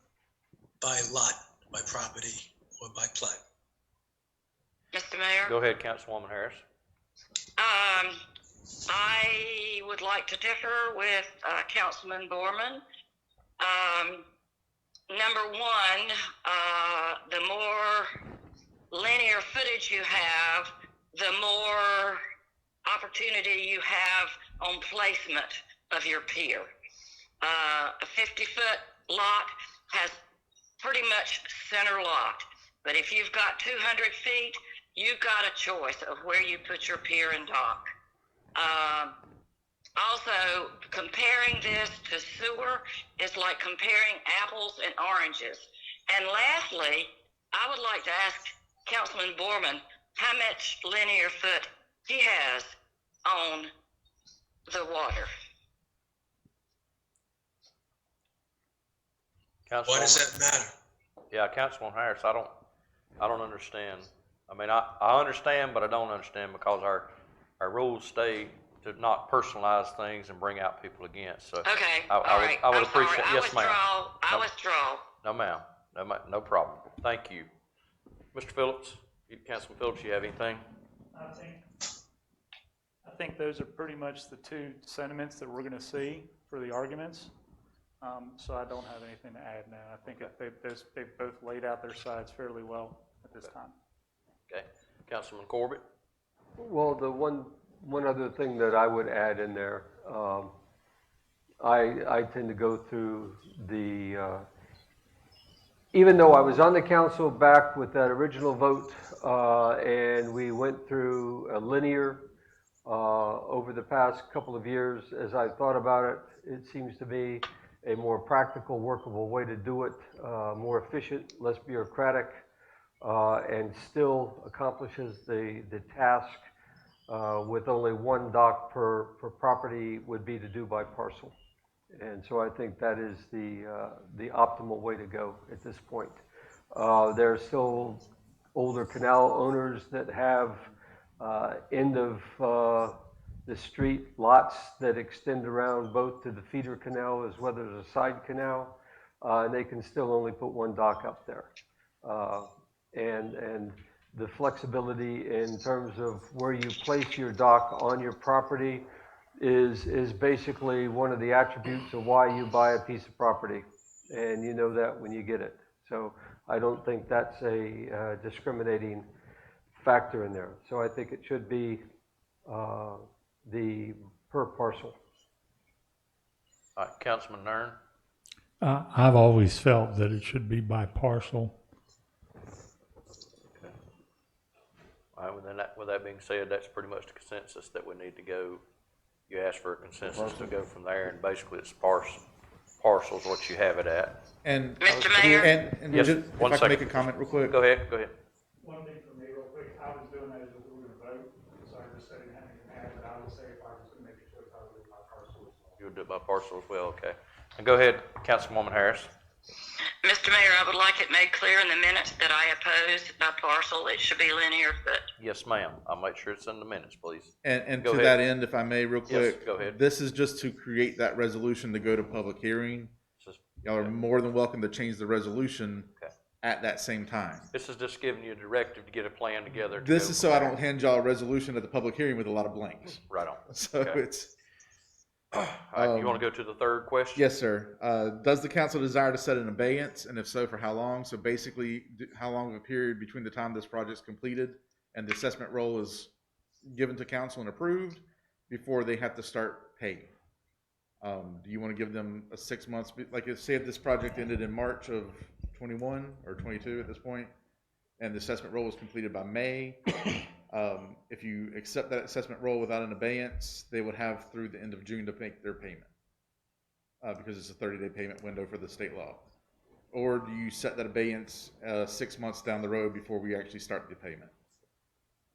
by lot, by property, or by plat. Mr. Mayor? Go ahead, Councilwoman Harris. I would like to differ with Councilman Borman. Number one, the more linear footage you have, the more opportunity you have on placement of your pier. A 50-foot lot has pretty much center lot, but if you've got 200 feet, you've got a choice of where you put your pier and dock. Also, comparing this to sewer is like comparing apples and oranges. And lastly, I would like to ask Councilman Borman how much linear foot he has on the water. Why does that matter? Yeah, Councilman Harris, I don't understand. I mean, I understand, but I don't understand because our rules state to not personalize things and bring out people against. So Okay, I would appreciate. Yes, ma'am. I withdraw. No, ma'am. No problem. Thank you, Mr. Phillips. Councilman Phillips, you have anything? I think those are pretty much the two sentiments that we're going to see for the arguments. So I don't have anything to add now. I think they've both laid out their sides fairly well at this time. Okay, Councilman Corbett. Well, the one other thing that I would add in there, I tend to go through the, even though I was on the council back with that original vote, and we went through a linear over the past couple of years, as I thought about it, it seems to be a more practical, workable way to do it, more efficient, less bureaucratic, and still accomplishes the task with only one dock per property would be to do by parcel. And so I think that is the optimal way to go at this point. There are still older canal owners that have end of the street lots that extend around both to the feeder canal as well as a side canal, and they can still only put one dock up there. And the flexibility in terms of where you place your dock on your property is basically one of the attributes of why you buy a piece of property, and you know that when you get it. So I don't think that's a discriminating factor in there. So I think it should be the per parcel. All right, Councilman Nern. I've always felt that it should be by parcel. Okay. All right, with that being said, that's pretty much the consensus that we need to go. You asked for a consensus to go from there, and basically it's parcels what you have it at. And Mr. Mayor? and Yes, just, if one I can make second. a comment real quick. Go ahead. One thing for me real quick, I was doing that as if we were to vote, so I just said I didn't have anything to add, but I would say if I was going to make a choice, I would do it by parcel as well. You would do it by parcel as well, okay. And go ahead, Councilwoman Harris. Mr. Mayor, I would like it made clear in the minutes that I oppose by parcel. It should be linear foot. Yes, ma'am. I'll make sure it's in the minutes, please. And Go to ahead. that end, if I may, real quick. Yes, go ahead. This is just to create that resolution to go to public hearing. Y'all are more than welcome to change the resolution at that same time. This is just giving you a directive to get a plan together. This is so I don't hand y'all a resolution at the public hearing with a lot of blanks. Right on. So Okay. it's. All right, you want to go to the third question? Yes, sir. Does the council desire to set an abeyance, and if so, for how long? So basically, how long of a period between the time this project's completed and the assessment roll is given to council and approved before they have to start paying? Do you want to give them a 6 months, like say if this project ended in March of 21 or 22 at this point, and the assessment roll was completed by May, if you accept that assessment roll without an abeyance, they would have through the end of June to make their payment, because it's a 30-day payment window for the state law. Or do you set that abeyance 6 months down the road before we actually start the payment?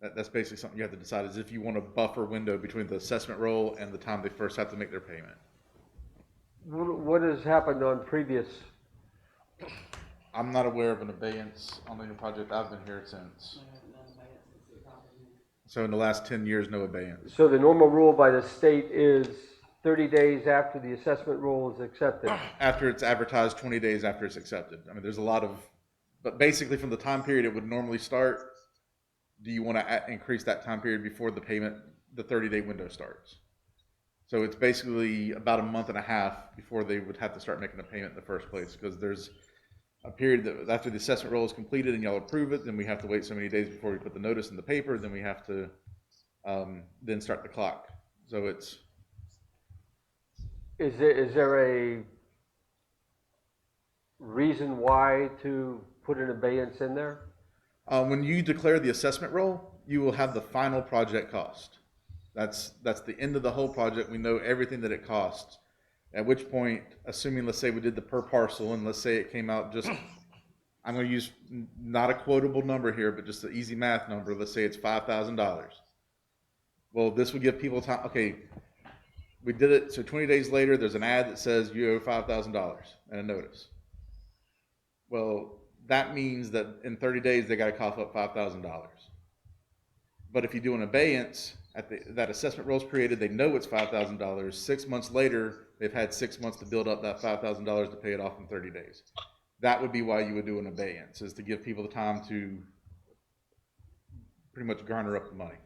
That's basically something you have to decide, is if you want a buffer window between the assessment roll and the time they first have to make their payment. What has happened on previous? I'm not aware of an abeyance on any project I've been here since. So in the last 10 years, no abeyance. So the normal rule by the state is 30 days after the assessment roll is accepted. After it's advertised, 20 days after it's accepted. I mean, there's a lot of, but basically from the time period it would normally start, do you want to increase that time period before the payment, the 30-day window starts? So it's basically about a month and a half before they would have to start making a payment in the first place, because there's a period that after the assessment roll is completed and y'all approve it, then we have to wait so many days before we put the notice in the paper, then we have to then start the clock. So it's. Is there a reason why to put an abeyance in there? When you declare the assessment roll, you will have the final project cost. That's the end of the whole project. We know everything that it costs. At which point, assuming, let's say we did the per parcel, and let's say it came out just, I'm going to use not a quotable number here, but just an easy math number. Let's say it's $5,000. Well, this would give people time. Okay, we did it. So 20 days later, there's an ad that says you owe $5,000 and a notice. Well, that means that in 30 days, they got to cough up $5,000. But if you do an abeyance, that assessment roll is created, they know it's $5,000. 6 months later, they've had 6 months to build up that $5,000 to pay it off in 30 days. That would be why you would do an abeyance, is to give people the time to pretty much garner up the money.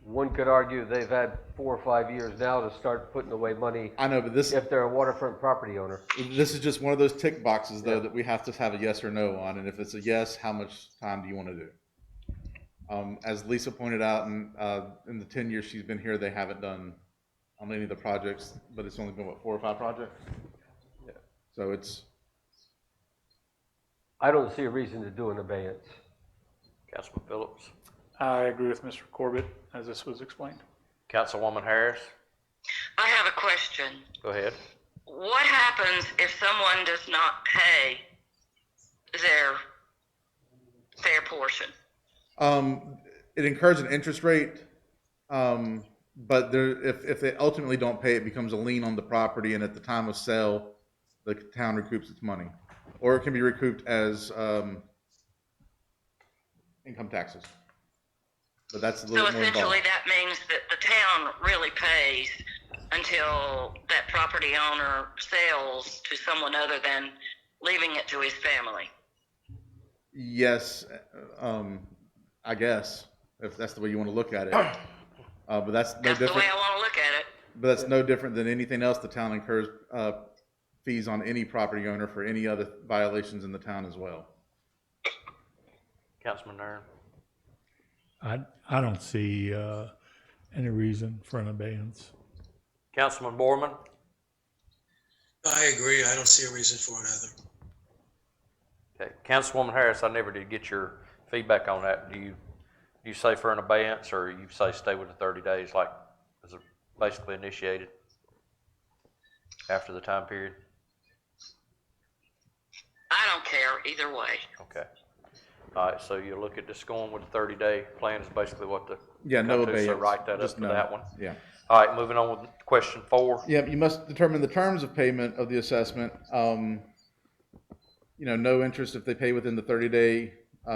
One could argue they've had 4 or 5 years now to start putting away money. I know, but this, if they're a waterfront property owner. This is just one of those tick boxes, though, that we have to have a yes or no on. And if it's a yes, how much time do you want to do? As Lisa pointed out, in the 10 years she's been here, they haven't done on any of the projects, but it's only been, what, 4 or 5 projects? Yeah. So it's. I don't see a reason to do an abeyance. Councilman Phillips. I agree with Mr. Corbett, as this was explained. Councilwoman Harris. I have a question. Go ahead. What happens if someone does not pay their fair portion? It incurs an interest rate, but if they ultimately don't pay, it becomes a lien on the property, and at the time of sale, the town recoups its money. Or it can be recouped as income taxes. But that's a little So more essentially involved. that means that the town really pays until that property owner sells to someone other than leaving it to his family. Yes, I guess, if that's the way you want to look at it. But that's no That's the different. way I want to look at it. But that's no different than anything else the town incurs fees on any property owner for any other violations in the town as well. Councilman Nairn. I don't see any reason for an abeyance. Councilman Borman. I agree. I don't see a reason for it either. Okay, Councilwoman Harris, I never did get your feedback on that. Do you say for an abeyance, or you say stay with the 30 days, like is it basically initiated after the time period? I don't care either way. Okay. All right, so you look at just going with the 30-day plan is basically what the No come to, so abeyance. write that Just up for no. that one. Yeah. All right, moving on with question 4. Yeah, you must determine the terms of payment of the assessment. No interest if they pay within the 30-day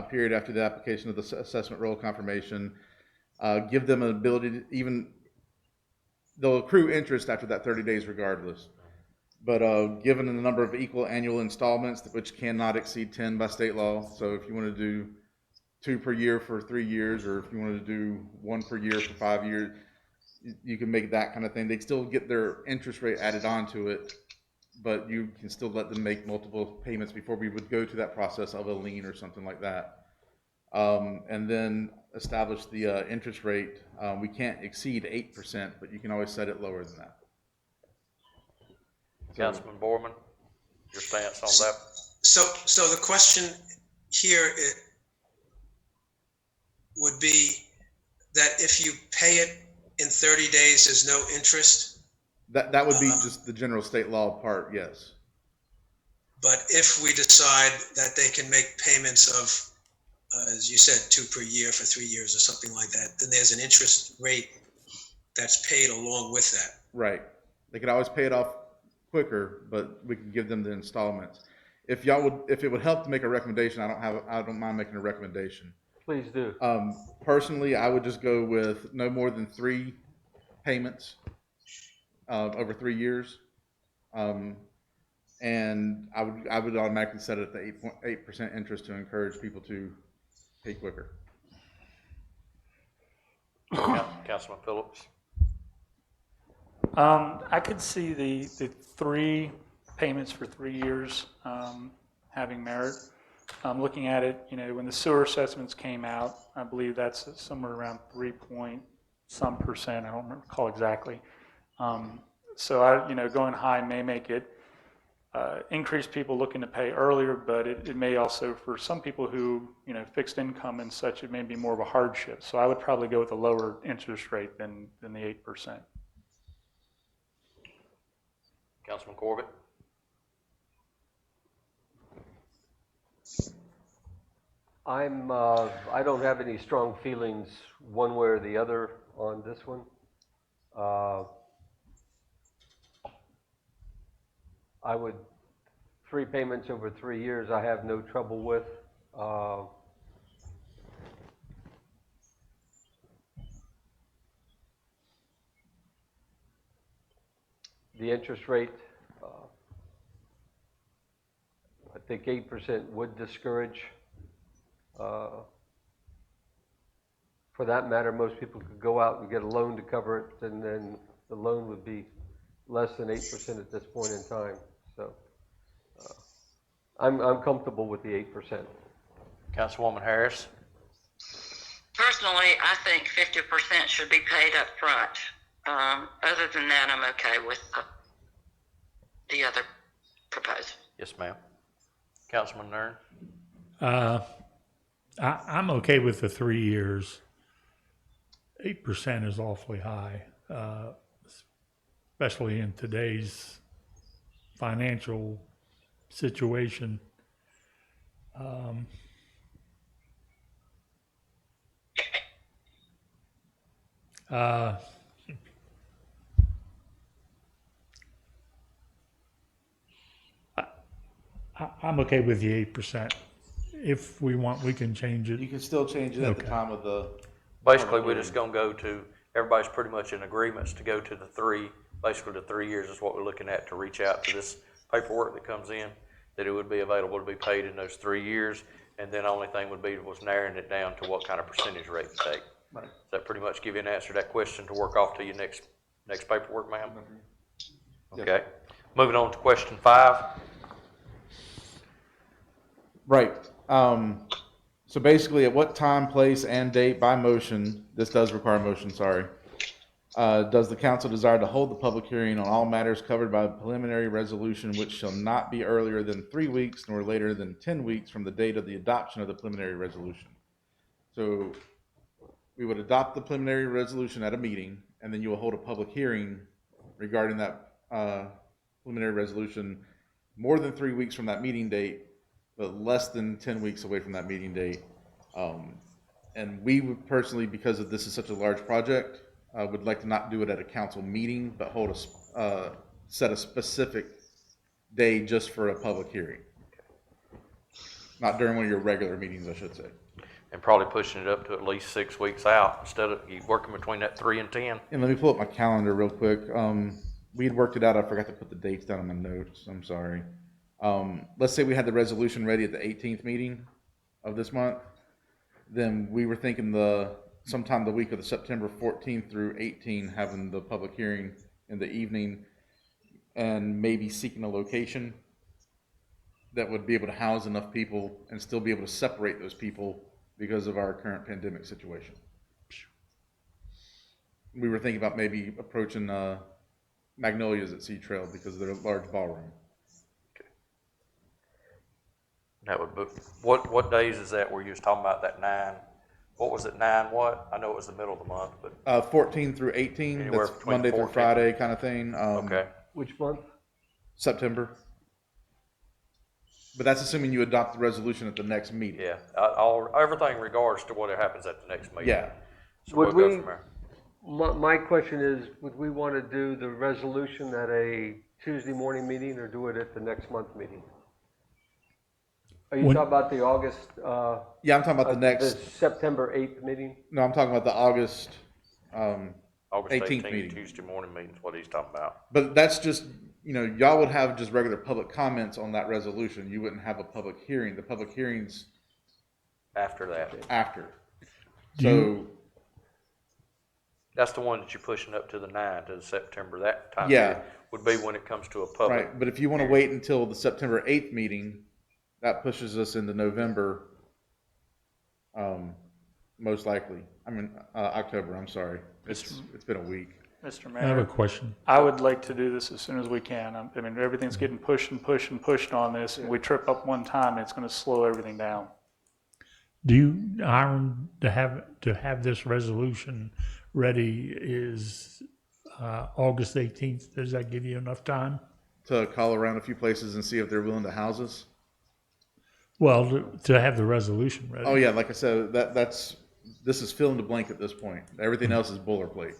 period after the application of the assessment roll confirmation. Give them an ability to they'll accrue interest after that 30 days regardless. But given the number of equal annual installments, which cannot exceed 10 by state law. So if you want to do 2 per year for 3 years, or if you want to do 1 per year for 5 years, you can make that kind of thing. They still get their interest rate added onto it, but you can still let them make multiple payments before we would go to that process of a lien or something like that. And then establish the interest rate. We can't exceed 8%, but you can always set it lower than that. Councilman Borman, your stance on that? So the question here would be that if you pay it in 30 days, there's no interest. That would be just the general state law part, yes. But if we decide that they can make payments of, as you said, 2 per year for 3 years or something like that, then there's an interest rate that's paid along with that. Right. They could always pay it off quicker, but we can give them the installments. If it would help to make a recommendation, I don't mind making a recommendation. Please do. Personally, I would just go with no more than 3 payments over 3 years. And I would automatically set it at the 8% interest to encourage people to pay quicker. Councilman Phillips. I could see the 3 payments for 3 years. having merit. Looking at it, when the sewer assessments came out, I believe that's somewhere around 3% I don't recall exactly. So going high may make it increase people looking to pay earlier, but it may also, for some people who, fixed income and such, it may be more of a hardship. So I would probably go with a lower interest rate than the 8%. Councilman Corbett? I don't have any strong feelings one way or the other on this one. I would, 3 payments over 3 years, I have no trouble with. The interest rate, I think 8% would discourage. For that matter, most people could go out and get a loan to cover it, and then the loan would be less than 8% at this point in time. So I'm comfortable with the 8%. Councilwoman Harris? Personally, I think 50% should be paid up front. Other than that, I'm okay with the other proposal. Yes, ma'am. Councilman Nern? I'm okay with the 3 years. 8% is awfully high, especially in today's financial situation. I'm okay with the 8%. If we want, we can change it. You can still change it at the time of the. Basically, we're just gonna go to, everybody's pretty much in agreements to go to basically the 3 years is what we're looking at to reach out to this paperwork that comes in, that it would be available to be paid in those 3 years. And then the only thing would be was narrowing it down to what kind of percentage rate to take. Right. Does that pretty much give you an answer to that question to work off to your next paperwork, ma'am? Yes. Okay. Moving on to question 5. Right. So basically, at what time, place, and date by motion, this does require a motion, sorry, does the council desire to hold the public hearing on all matters covered by a preliminary resolution which shall not be earlier than 3 weeks nor later than 10 weeks from the date of the adoption of the preliminary resolution? So we would adopt the preliminary resolution at a meeting, and then you will hold a public hearing regarding that preliminary resolution more than 3 weeks from that meeting date, but less than 10 weeks away from that meeting date. And we would personally, because of this is such a large project, would like to not do it at a council meeting, but hold set a specific day just for a public hearing. Not during one of your regular meetings, I should say. And probably pushing it up to at least 6 weeks out instead of you working between that 3 and 10. And let me pull up my calendar real quick. We had worked it out. I forgot to put the dates down on my notes. I'm sorry. Let's say we had the resolution ready at the 18th meeting of this month. Then we were thinking sometime the week of the September 14th through 18th, having the public hearing in the evening, and maybe seeking a location that would be able to house enough people and still be able to separate those people because of our current pandemic situation. We were thinking about maybe approaching Magnolia's at Sea Trail because they're a large ballroom. That would be, what days is that where you was talking about that 9? What was it, 9 what? I know it was the middle of the month, but. 14 through 18, Anywhere that's between Monday 14. through Friday kind of thing. Okay. Which month? September. But that's assuming you adopt the resolution at the next meeting. Yeah, everything in regards to what happens at the next meeting. Yeah. So we'll go from there. My question is, would we want to do the resolution at a Tuesday morning meeting or do it at the next month meeting? Are you talking about the August? Yeah, I'm talking about the next. The September 8th meeting? No, I'm talking about the August August 18th 18th, meeting. Tuesday morning meeting is what he's talking about. But that's just, y'all would have just regular public comments on that resolution. You wouldn't have a public hearing. The public hearings After that. after. So That's the one that you're pushing up to the 9th, to the September, that time Yeah. period would be when it comes to a public. right, but if you want to wait until the September 8th meeting, that pushes us into November, most likely. I mean, October, I'm sorry. It's been a week. Mr. I have a Mayor, question. I would like to do this as soon as we can. I mean, everything's getting pushed and pushed and pushed on this, and we trip up one time, it's gonna slow everything down. Do you, Hiram, to have this resolution ready is August 18th? Does that give you enough time? To call around a few places and see if they're willing to house us? Well, to have the resolution ready. Oh, yeah, like I said, this is fill in the blank at this point. Everything else is boilerplate.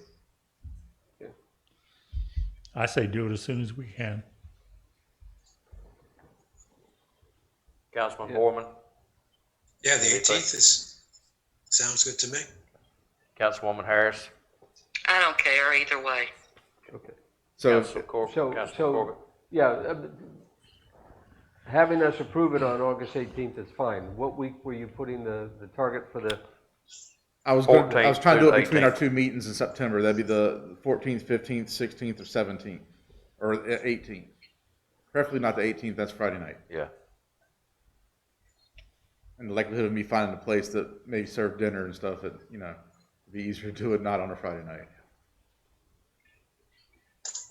I say do it as soon as we can. Councilman Borman, Yeah, the 18th sounds good to me. Councilwoman Harris, I don't care either way. Okay. So, Councilman Corbett, So, Councilman Corbett. yeah, having us approve it on August 18th is fine. What week were you putting the target for the? I was trying to do it between our 18th. 2 meetings in September. That'd be the 14th, 15th, 16th, or 17th, or 18th. Preferably not the 18th, that's Friday night. Yeah. And the likelihood of me finding a place that may serve dinner and stuff, it'd be easier to do it not on a Friday night.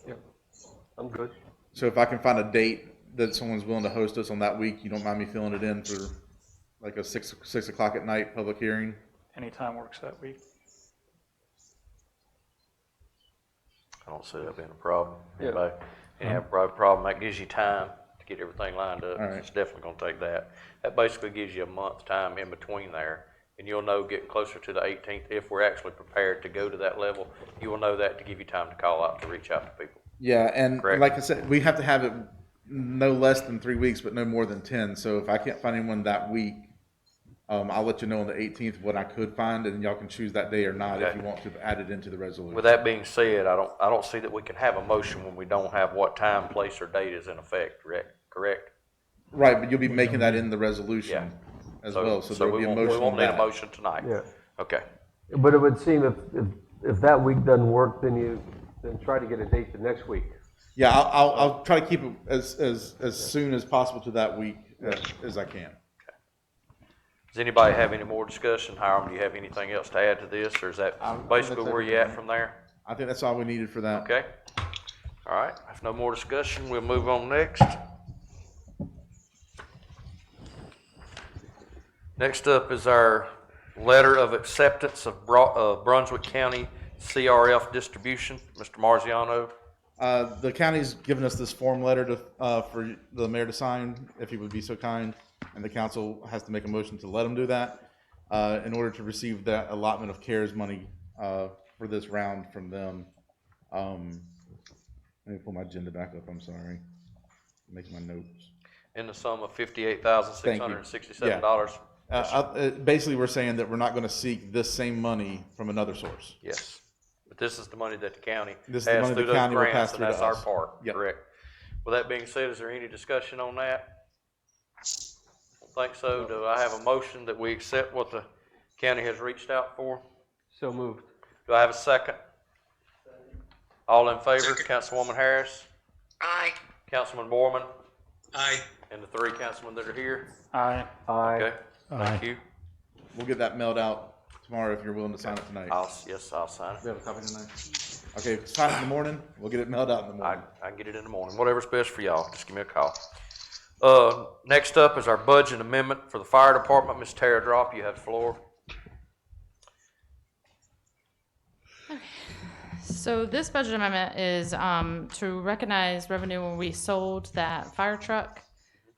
Yeah, I'm good. So if I can find a date that someone's willing to host us on that week, you don't mind me filling it in for like a 6 o'clock at night public hearing? Anytime works that week. I don't see that being a problem. Yeah. Anybody, any have a problem, that gives you time to get everything lined up. All right. It's definitely gonna take that. That basically gives you a month's time in between there, and you'll know getting closer to the 18th, if we're actually prepared to go to that level, you will know that to give you time to call out, to reach out to people. Yeah, and Correct. like I said, we have to have it no less than 3 weeks, but no more than 10. So if I can't find anyone that week, I'll let you know on the 18th what I could find, and y'all can choose that day or not if Okay. you want to add it into the resolution. With that being said, I don't see that we can have a motion when we don't have what time, place, or date is in effect, correct? Right, but you'll be making that in the resolution as well, so there'll we be a won't, motion we won't on need a that. motion tonight. Yeah. Okay. But it would seem if that week doesn't work, then try to get a date the next week. Yeah, I'll try to keep it as soon as possible to that week as I can. Does anybody have any more discussion? Hiram, do you have anything else to add to this, or is that basically where you at from there? I think that's all we needed for that. Okay. All right, if no more discussion, we'll move on next. Next up is our letter of acceptance of Brunswick County CRF distribution. Mr. Marziano. The county's given us this form letter for the mayor to sign, if he would be so kind, and the council has to make a motion to let him do that in order to receive that allotment of CARES money for this round from them. Let me pull my agenda back up, I'm sorry. I'm making my notes. In the sum of $58,667. Basically, we're saying that we're not going to seek this same money from another source. Yes. But this is the money that the county This is has the money through the those county will grants, pass and through to that's our us. part, Yep. correct? With that being said, is there any discussion on that? Don't think so. Do I have a motion that we accept what the county has reached out for? So moved. Do I have a second? All in favor, Councilwoman Harris, Aye. Councilman Borman, Aye. and the 3 councilmen that are here? Aye. Aye. Okay, thank you. We'll get that mailed out tomorrow if you're willing to sign it tonight. I'll sign it. We have a copy tonight. Okay, sign it in the morning. We'll get it mailed out in the morning. I can get it in the morning, whatever's best for y'all, just give me a call. Next up is our budget amendment for the fire department. Ms. Tara Drop, you have the floor. So this budget amendment is to recognize revenue when we sold that fire truck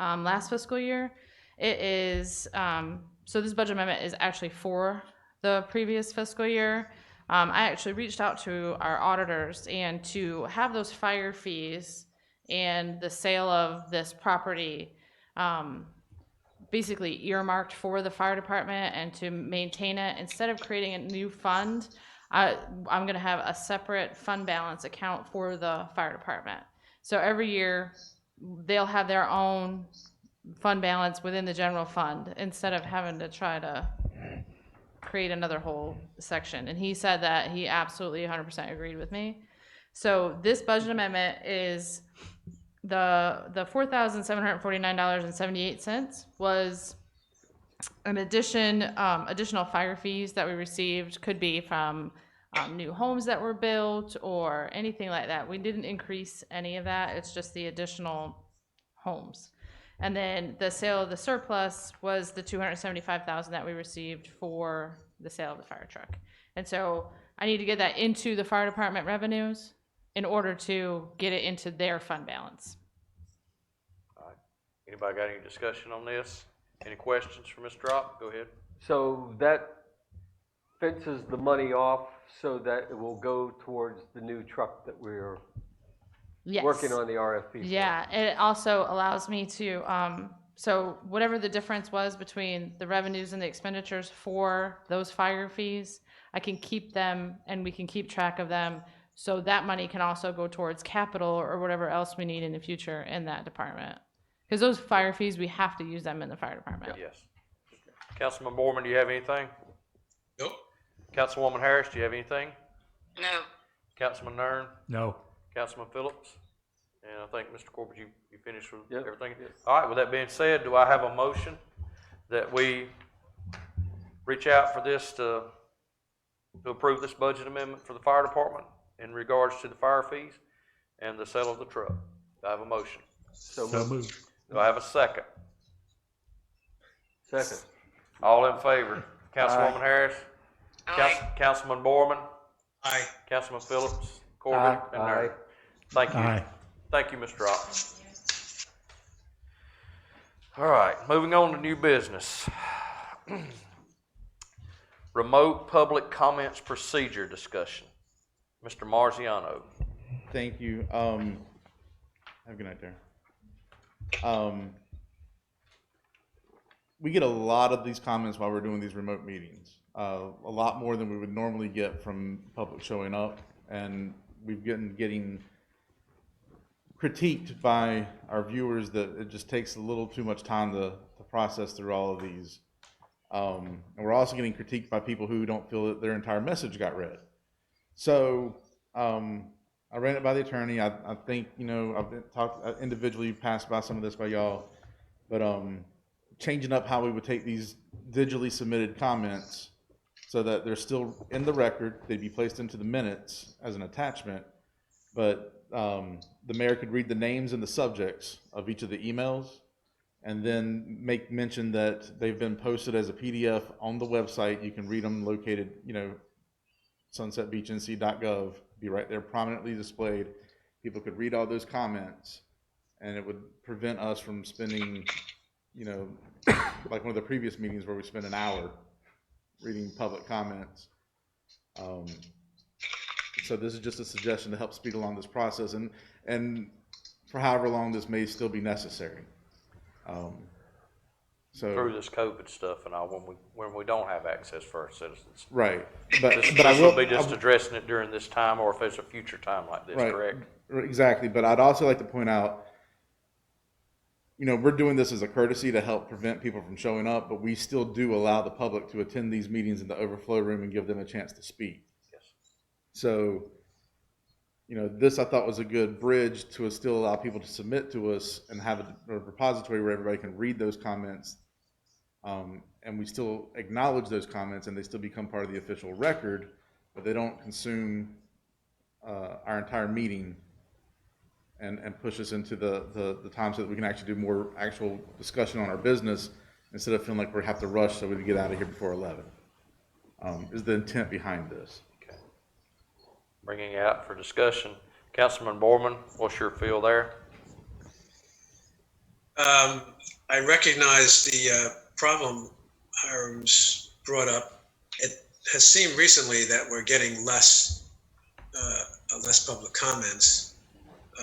last fiscal year. It is, so this budget amendment is actually for the previous fiscal year. I actually reached out to our auditors, and to have those fire fees and the sale of this property basically earmarked for the fire department and to maintain it, instead of creating a new fund, I'm going to have a separate fund balance account for the fire department. So every year they'll have their own fund balance within the general fund, instead of having to try to create another whole section. And he said that he absolutely 100% agreed with me. So this budget amendment is the $4,749.78 was an additional fire fees that we received. Could be from new homes that were built or anything like that. We didn't increase any of that. It's just the additional homes. And then the sale of the surplus was the $275,000 that we received for the sale of the fire truck. And so I need to get that into the fire department revenues in order to get it into their fund balance. All right. Anybody got any discussion on this? Any questions for Ms. Drop? Go ahead. So that fences the money off so that it will go towards the new truck that we're Yes. working on the RFP for. Yeah, it also allows me to, so whatever the difference was between the revenues and the expenditures for those fire fees, I can keep them and we can keep track of them. So that money can also go towards capital or whatever else we need in the future in that department. Because those fire fees, we have to use them in the fire department. Yes. Councilman Borman, do you have anything? Nope. Councilwoman Harris, do you have anything? No. Councilman Nern? No. Councilman Phillips? And I think, Mr. Corbett, you finished with Yep. everything? Yep. All right, with that being said, do I have a motion that we reach out for this to approve this budget amendment for the fire department in regards to the fire fees and the sale of the truck? Do I have a motion? So So moved. Do I have a second? Second. All in favor? Councilwoman Harris? Aye. Councilman Borman? Aye. Councilman Phillips? Corbett? Aye. And Nern? Thank you. Aye. Thank you, Mr. Rock. All right, moving on to new business. Remote public comments procedure discussion. Mr. Marziano. Thank you. Have a good night there. We get a lot of these comments while we're doing these remote meetings. A lot more than we would normally get from public showing up, and we've been getting critiqued by our viewers that it just takes a little too much time to process through all of these. And we're also getting critiqued by people who don't feel that their entire message got read. So I ran it by the attorney. I think, you know, I've talked individually, passed by some of this by y'all, but changing up how we would take these digitally submitted comments so that they're still in the record, they'd be placed into the minutes as an attachment, but the mayor could read the names and the subjects of each of the emails and then make mention that they've been posted as a PDF on the website. You can read them located, you know, sunsetbeachnc.gov, be right there prominently displayed. People could read all those comments, and it would prevent us from spending, you know, like one of the previous meetings where we spent an hour reading public comments. So this is just a suggestion to help speed along this process and for however long this may still be necessary. So Through this COVID stuff and all, when we don't have access for our citizens. right, This but I will be just addressing it during this time, or if there's a future time like this, right, correct? Exactly, but I'd also like to point out, you know, we're doing this as a courtesy to help prevent people from showing up, but we still do allow the public to attend these meetings in the overflow room and give them a chance to speak. Yes. So, you know, this I thought was a good bridge to still allow people to submit to us and have a repository where everybody can read those comments. And we still acknowledge those comments and they still become part of the official record, but they don't consume our entire meeting and push us into the time so that we can actually do more actual discussion on our business instead of feeling like we have to rush so we can get out of here before 11. Is the intent behind this. Okay. Bringing it out for discussion. Councilman Borman, what's your feel there? I recognize the problem Hiram's brought up. It has seemed recently that we're getting less public comments.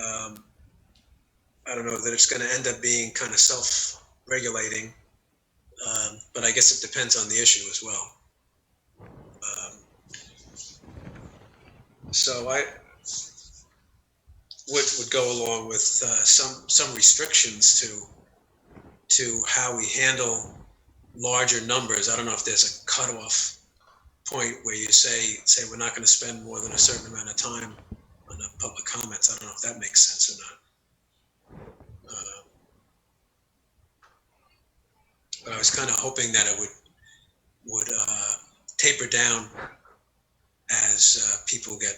I don't know that it's going to end up being kind of self-regulating, but I guess it depends on the issue as well. So I would go along with some restrictions to how we handle larger numbers. I don't know if there's a cutoff point where you say we're not going to spend more than a certain amount of time on the public comments. I don't know if that makes sense or not. But I was kind of hoping that it would taper down as people get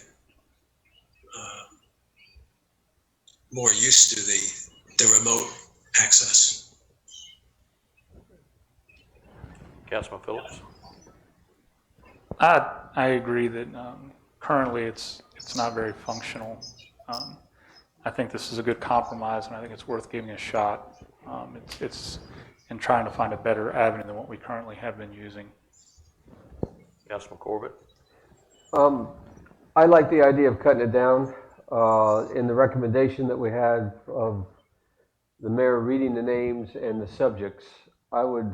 more used to the remote access. Councilman Phillips? I agree that currently it's not very functional. I think this is a good compromise, and I think it's worth giving a shot. It's in trying to find a better avenue than what we currently have been using. Councilman Corbett? I like the idea of cutting it down. In the recommendation that we had of the mayor reading the names and the subjects, I would,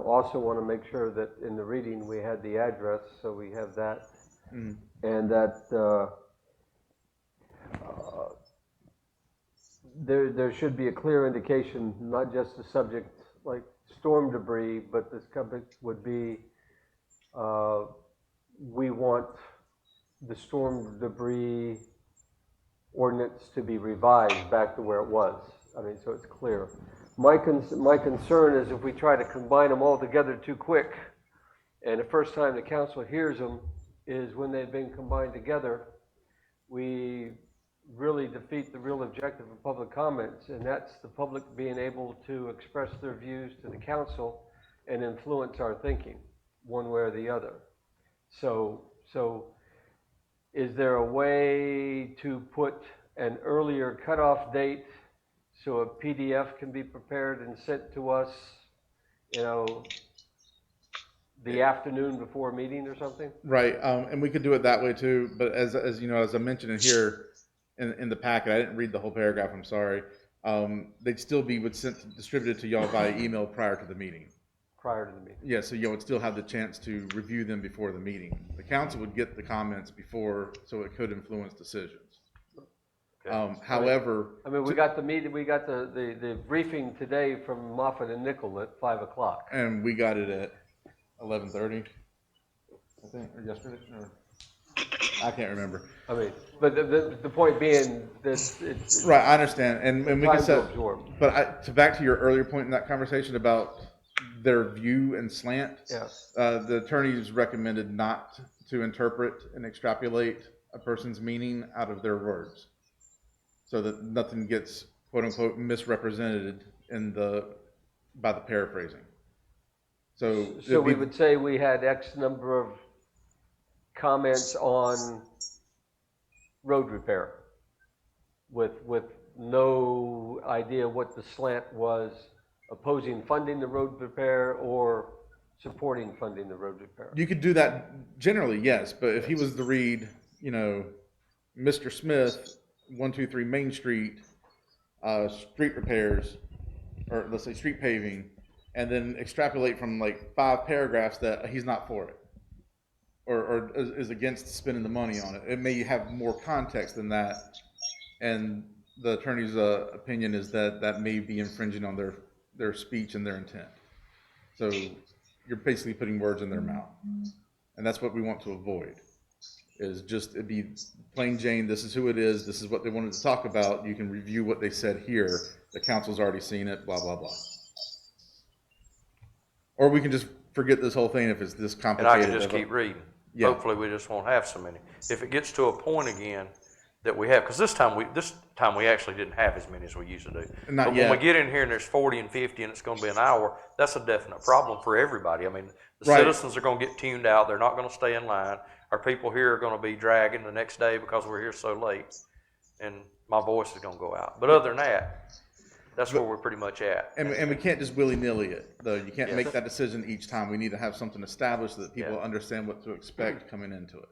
also want to make sure that in the reading we had the address, so we have that, and that there should be a clear indication, not just the subject like storm debris, but the subject would be, we want the storm debris ordinance to be revised back to where it was. I mean, so it's clear. My concern is if we try to combine them all together too quick, and the first time the council hears them is when they've been combined together, we really defeat the real objective of public comments, and that's the public being able to express their views to the council and influence our thinking one way or the other. So is there a way to put an earlier cutoff date so a PDF can be prepared and sent to us, the afternoon before a meeting or something? Right, and we could do it that way too, but as I mentioned in here, in the packet, I didn't read the whole paragraph, I'm sorry. They'd still be distributed to y'all via email prior to the meeting. Prior to the meeting. Yeah, so y'all would still have the chance to review them before the meeting. The council would get the comments before, so it could influence decisions. Okay. However, I mean, we got the meeting, we got the briefing today from Moffett and Nickel at 5 o'clock. and we got it at 11:30, I think, or yesterday, or I can't remember. I mean, but the point being that it's Right, I understand, and we can time to set. absorb. But back to your earlier point in that conversation about their view and slant. Yes. The attorneys recommended not to interpret and extrapolate a person's meaning out of their words, so that nothing gets quote unquote misrepresented by the paraphrasing. So we would say we had X number of comments on road repair with no idea what the slant was, opposing funding the road repair or supporting funding the road repair. You could do that generally, yes, but if he was to read, Mr. Smith, 123 Main Street, street repairs, or let's say street paving, and then extrapolate from like 5 paragraphs that he's not for it, or is against spending the money on it, it may have more context than that, and the attorney's opinion is that may be infringing on their speech and their intent. So you're basically putting words in their mouth, and that's what we want to avoid. Is just it be plain Jane. This is who it is. This is what they wanted to talk about. You can review what they said here. The council's already seen it. Blah blah blah. Or we can just forget this whole thing if it's this complicated. And I can just keep reading. Yeah. Hopefully, we just won't have so many. If it gets to a point again that we have, because this time we actually didn't have as many as we usually do. Not but yet. when we get in here and there's 40 and 50 and it's going to be an hour, that's a definite problem for everybody. I mean, the Right. citizens are going to get tuned out. They're not going to stay in line. Our people here are going to be dragging the next day because we're here so late, and my voice is going to go out. But other than that, that's where we're pretty much at. And we can't just willy-nilly it, though. You can't Yes. make that decision each time. We need to have something established so that people Yeah. understand what to expect coming into it.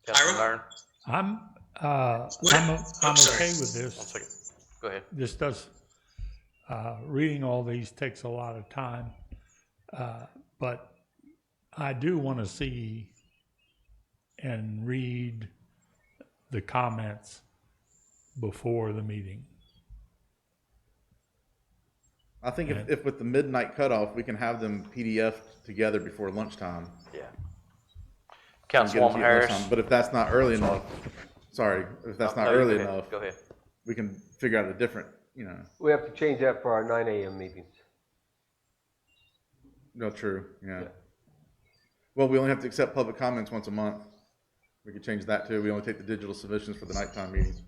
Councilman Byrne? I'm sorry. okay with One this. second. Go ahead. This does, reading all these takes a lot of time, but I do want to see and read the comments before the meeting. I think if with the midnight cutoff, we can have them PDF together before lunchtime. Yeah. and get them to Councilwoman you at Harris? lunchtime. But if that's not early enough, sorry, if that's not No, early go ahead. enough, Go ahead. we can figure out a different, We have to change that for our 9 AM meetings. no, true, yeah. Well, we only have to accept public comments once a month. We could change that too. We only take the digital submissions for the nighttime meetings.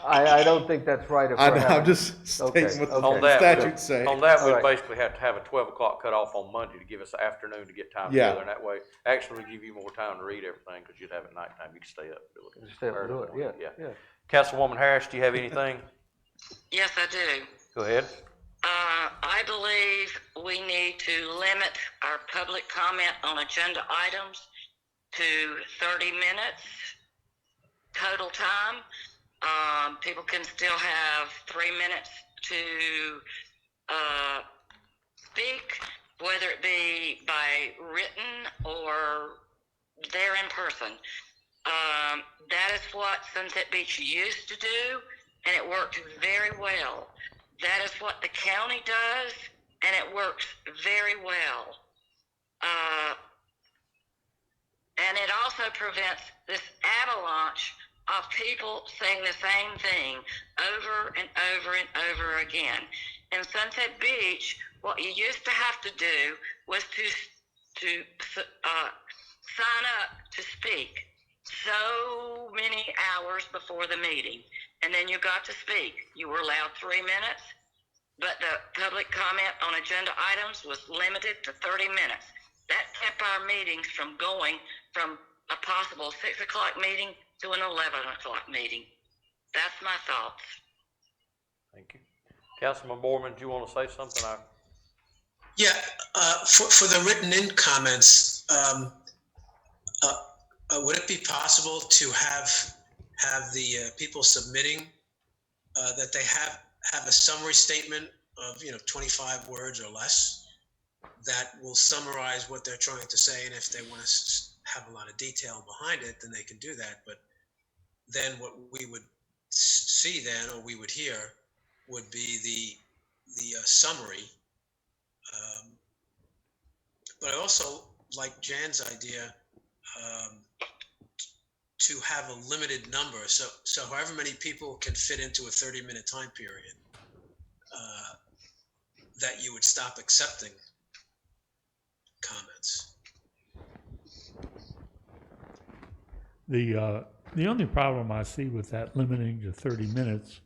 I don't think that's right. If I we're know, having- I'm just stating what the On that, statutes say. On that, All we right. basically have to have a 12 o'clock cutoff on Monday to give us the afternoon to get time Yeah. together, and that way, actually give you more time to read everything, because you'd have it nighttime, you can stay up and do it. Just stay up and do it, yeah. Councilwoman Harris, do you have anything? Yes, I do. Go ahead. I believe we need to limit our public comment on agenda items to 30 minutes total time. People can still have 3 minutes to speak, whether it be by written or there in person. That is what Sunset Beach used to do, and it worked very well. That is what the county does, and it works very well. And it also prevents this avalanche of people saying the same thing over and over and over again. In Sunset Beach, what you used to have to do was to sign up to speak so many hours before the meeting, and then you got to speak. You were allowed 3 minutes, but the public comment on agenda items was limited to 30 minutes. That kept our meetings from going from a possible 6 o'clock meeting to an 11 o'clock meeting. That's my thoughts. Thank you. Councilman Borman, do you want to say something? Yeah, for the written in comments, would it be possible to have the people submitting that they have a summary statement of 25 words or less that will summarize what they're trying to say, and if they want to have a lot of detail behind it, then they can do that. But then what we would see then, or we would hear, would be the summary. But I also like Jan's idea to have a limited number, so however many people can fit into a 30-minute time period, that you would stop accepting comments. The only problem I see with that limiting to 30 minutes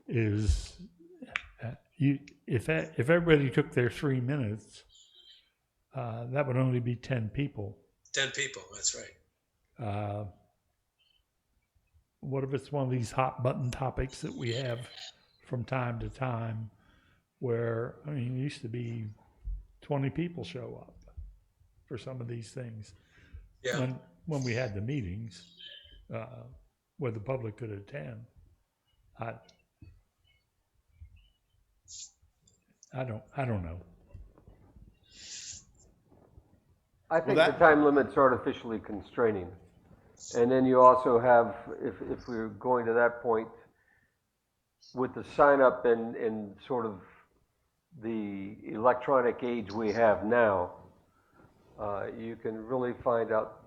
is if everybody took their 3 minutes, that would only be 10 people. 10 people, that's right. What if it's one of these hot button topics that we have from time to time where, it used to be 20 people show up for some of these things. Yeah. When we had the meetings where the public could attend. I don't know. I think the time limit's artificially constraining. And then you also have, if we're going to that point, with the sign up and sort of the electronic age we have now, you can really find out,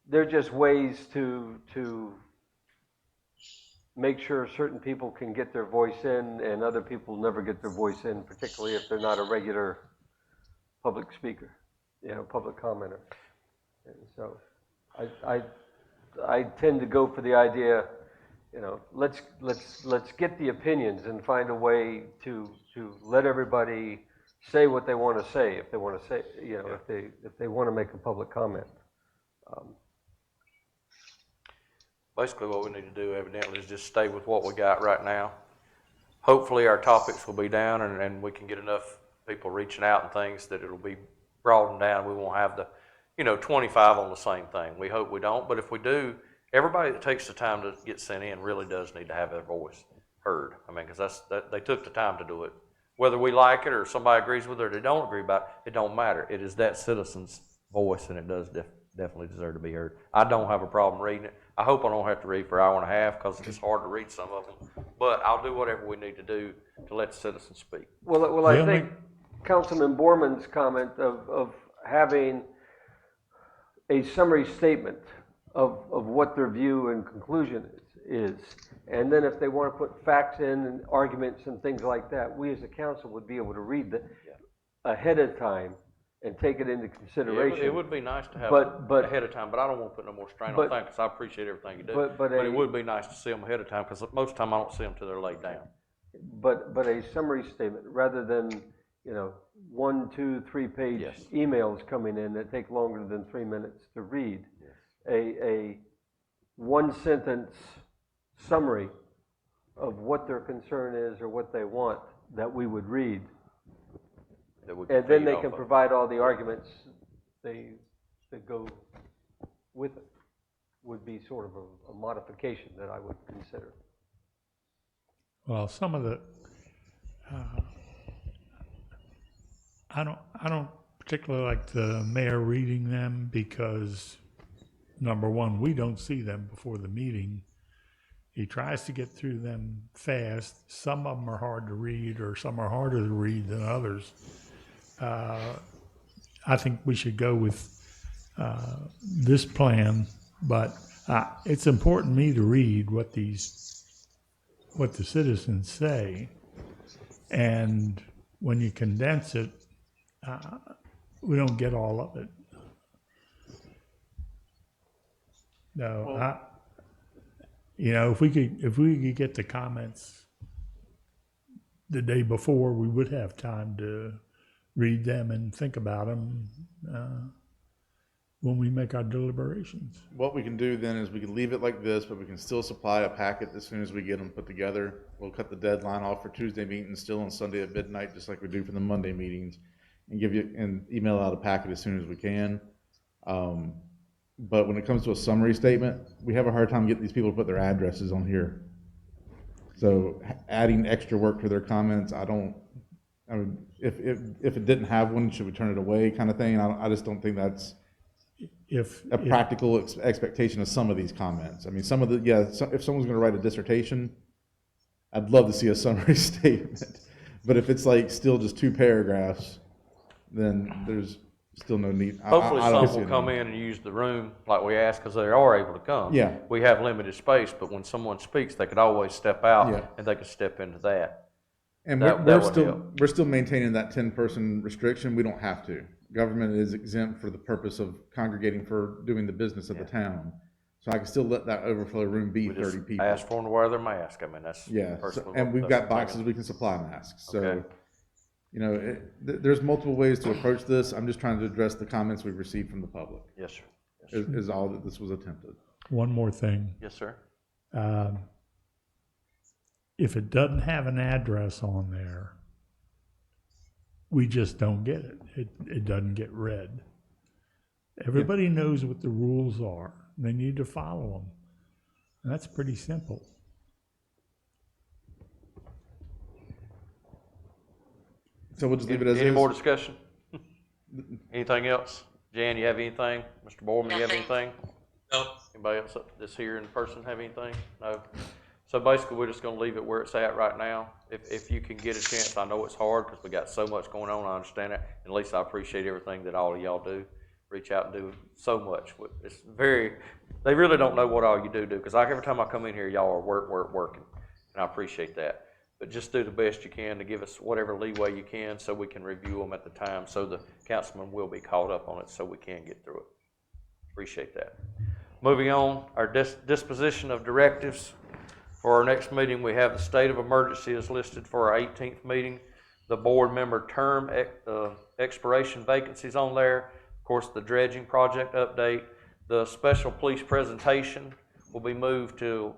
they're just ways to make sure certain people can get their voice in and other people never get their voice in, particularly if they're not a regular public speaker, public commenter. And so I tend to go for the idea, let's get the opinions and find a way to let everybody say what they want to say, if they want to say, if they want to make a public comment. Basically, what we need to do evidently is just stay with what we got right now. Hopefully our topics will be down and we can get enough people reaching out and things that it'll be broadened down. We won't have the 25 on the same thing. We hope we don't, but if we do, everybody that takes the time to get sent in really does need to have their voice heard. Because they took the time to do it. Whether we like it or somebody agrees with it or they don't agree about it, it don't matter. It is that citizen's voice, and it does definitely deserve to be heard. I don't have a problem reading it. I hope I don't have to read for an hour and a half because it's hard to read some of them. But I'll do whatever we need to do to let the citizens speak. Well, I think Councilman Borman's comment of having a summary statement of what their view and conclusion is. And then if they want to put facts in and arguments and things like that, we as a council would be able to read that ahead of time and take it into consideration. It would be nice to have But ahead of time, but I don't want to put no more strain on but- things, because I appreciate everything you do. but But it would be nice to see them ahead of time, because most of the time I don't see them till they're laid down. But a summary statement, rather than, 1, 2, 3-page Yes. emails coming in that take longer than 3 minutes to read. A one-sentence summary of what their concern is or what they want that we would read. That we And then feed they off can of. provide all the arguments that go with it, would be sort of a modification that I would consider. Well, some of the, I don't particularly like the mayor reading them because, number one, we don't see them before the meeting. He tries to get through them fast. Some of them are hard to read, or some are harder to read than others. I think we should go with this plan, but it's important to me to read what the citizens say, and when you condense it, we don't get all of it. No, if we could get the comments the day before, we would have time to read them and think about them when we make our deliberations. What we can do then is we can leave it like this, but we can still supply a packet as soon as we get them put together. We'll cut the deadline off for Tuesday meetings still on Sunday at midnight, just like we do for the Monday meetings, and email out a packet as soon as we can. But when it comes to a summary statement, we have a hard time getting these people to put their addresses on here. So adding extra work to their comments, if it didn't have one, should we turn it away kind of thing? I just don't think that's a practical expectation of some of these comments. I mean, if someone's going to write a dissertation, I'd love to see a summary statement. But if it's like still just 2 paragraphs, then there's still no need. Hopefully I don't some see will a come need. in and use the room like we asked, because they are able to come. Yeah. We have limited space, but when someone speaks, they could always step out Yeah. and they could step into that. And That we're would help. still maintaining that 10-person restriction. We don't have to. Government is exempt for the purpose of congregating for doing the business of the town. So I can still let that overflow room be We 30 just people. ask for them to wear their mask. I mean, that's personally. And we've that's got what I'm boxes thinking. we can supply masks. So, Okay. there's multiple ways to approach this. I'm just trying to address the comments we've received from the public. Yes, sir. Yes, sir. Is all that this was attempted. One more thing. Yes, sir. If it doesn't have an address on there, we just don't get it. It doesn't get read. Everybody knows what the rules are. They need to follow them. And that's pretty simple. So we'll just leave it as Any is. more discussion? Anything else? Jan, you have anything? Mr. Borman, you have Nothing. anything? No, Anybody else that's here in person have anything? No? So basically, we're just gonna leave it where it's at right now. If you can get a chance, I know it's hard because we got so much going on, I understand that. And Lisa, I appreciate everything that all of y'all do. Reach out and do so much. It's they really don't know what all you do, because every time I come in here, y'all are working. And I appreciate that. But just do the best you can to give us whatever leeway you can so we can review them at the time, so the councilman will be caught up on it so we can get through it. Appreciate that. Moving on, our disposition of directives. For our next meeting, we have the state of emergency is listed for our 18th meeting. The board member term expiration vacancies on there. Of course, the dredging project update. The special police presentation will be moved to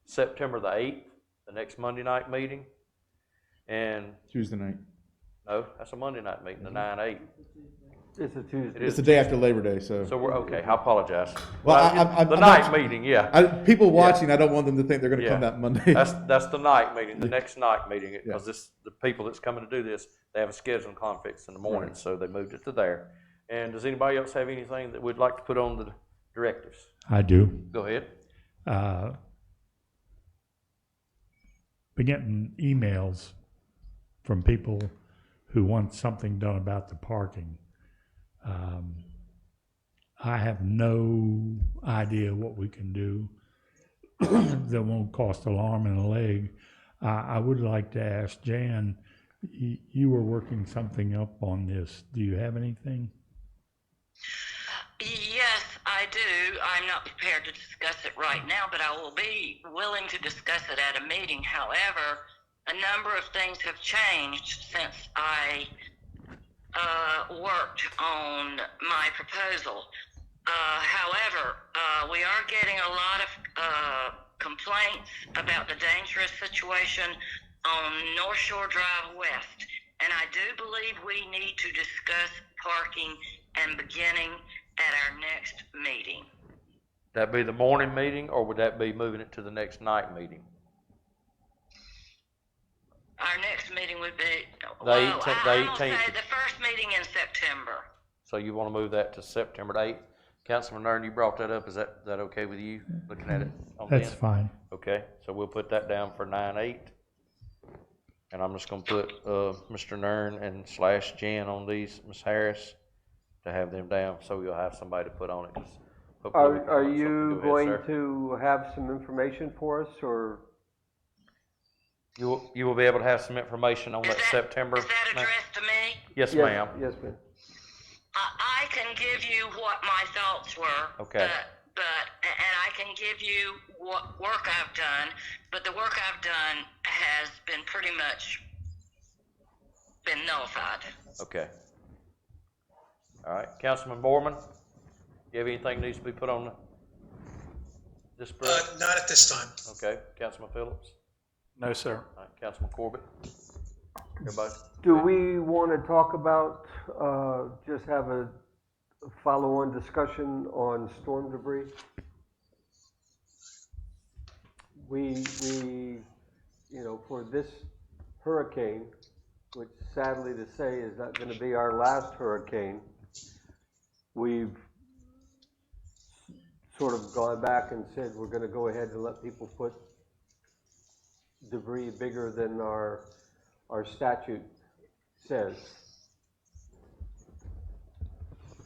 September the 8th, the next Monday night meeting. And Tuesday night. no, that's a Monday night meeting, the 9/8. It's a Tuesday. It's the day after Labor Day, so. So we're okay. I apologize. Well, The night meeting, yeah. People watching, I don't want them to think they're going to come Yeah. that Monday. That's the night meeting, the next night meeting, because the people that's coming to do this, they have a scheduling conflicts in the morning, Right. so they moved it to there. And does anybody else have anything that we'd like to put on the directives? I do. Go ahead. Been getting emails from people who want something done about the parking. I have no idea what we can do. that won't cost an arm and a leg. I would like to ask Jan, you were working something up on this. Do you have anything? Yes, I do. I'm not prepared to discuss it right now, but I will be willing to discuss it at a meeting. However, a number of things have changed since I worked on my proposal. However, we are getting a lot of complaints about the dangerous situation on North Shore Drive West, and I do believe we need to discuss parking and beginning at our next meeting. That be the morning meeting, or would that be moving it to the next night meeting? Our next meeting would be, The 18th. I'm gonna say the first meeting in September. So you want to move that to September 8th? Councilman Nern, you brought that up. Is that okay with you, looking at it on That's then? fine. Okay, so we'll put that down for 9/8. And I'm just gonna put, Mr. Nern and / Jan on these, Ms. Harris, to have them down, so we'll have somebody to put on it. 'Cause hopefully we can Are learn something. you Go going ahead, sir. to have some information for us, or? You will be able to have some information on that September. Is that ma'am? addressed to me? Yes, ma'am. Yes, ma'am. I can give you what my thoughts were. Okay. And I can give you what work I've done, but the work I've done has been pretty much been nullified. Okay. All right, Councilman Borman, you have anything that needs to be put on this spread? Not at this time. Okay, Councilman Phillips? No, sir. All right, Councilman Corbett? Everybody? Do we want to talk about, just have a follow-on discussion on storm debris? We, for this hurricane, which sadly to say is not going to be our last hurricane, we've sort of gone back and said we're going to go ahead and let people put debris bigger than our statute says.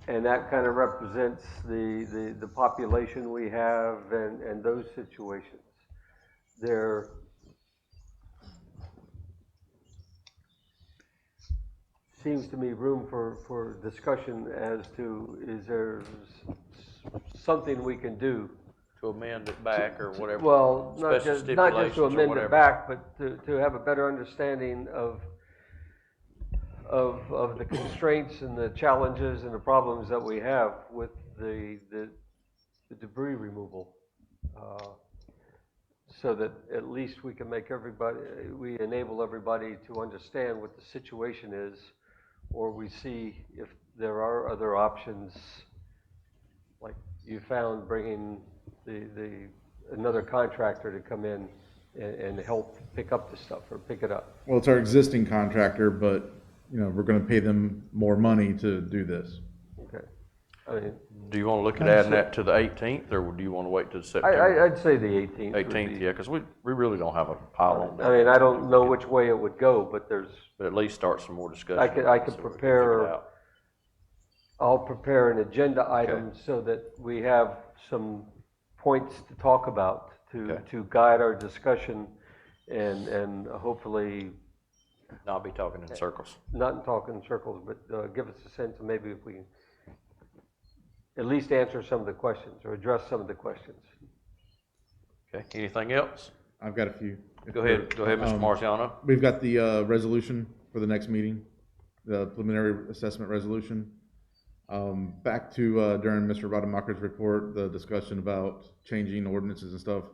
And that kind of represents the population we have and those situations. There seems to me room for discussion as to, is there something we can do To amend it back or whatever? well, not Special just to stipulations or amend whatever. it back, but to have a better understanding of the constraints and the challenges and the problems that we have with the debris removal. So that at least we can we enable everybody to understand what the situation is, or we see if there are other options, like you found bringing another contractor to come in and help pick up the stuff or pick it up. Well, it's our existing contractor, but, we're gonna pay them more money to do this. Okay. I mean, Do you want to look at adding that to the 18th, or do you want to wait till September? I'd say the 18th. would 18th, be- yeah, because we really don't have a pile on that. I mean, I don't know which way it would go, but But at least start some more discussion. I could so we can figure it prepare, out. I'll prepare an agenda item so that we have some points to talk about to guide our discussion and hopefully Not be talking in circles. not talk in circles, but give us a sense of maybe if we can at least answer some of the questions or address some of the questions. Okay, anything else? I've got a few. Go ahead, Mr. Marciano. We've got the resolution for the next meeting, the preliminary assessment resolution. Back to during Mr. Rademacher's report, the discussion about changing ordinances and stuff.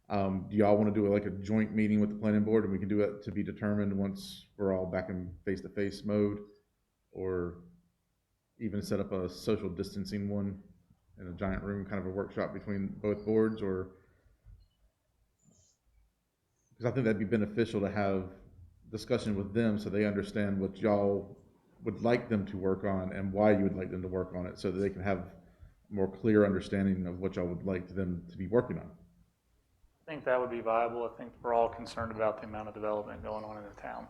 Do y'all want to do like a joint meeting with the planning board, and we can do it to be determined once we're all back in face-to-face mode, or even set up a social distancing one in a giant room, kind of a workshop between both boards, or? Because I think that'd be beneficial to have discussion with them so they understand what y'all would like them to work on and why you would like them to work on it, so that they can have a more clear understanding of what y'all would like them to be working on. I think that would be viable. I think we're all concerned about the amount of development going on in the town.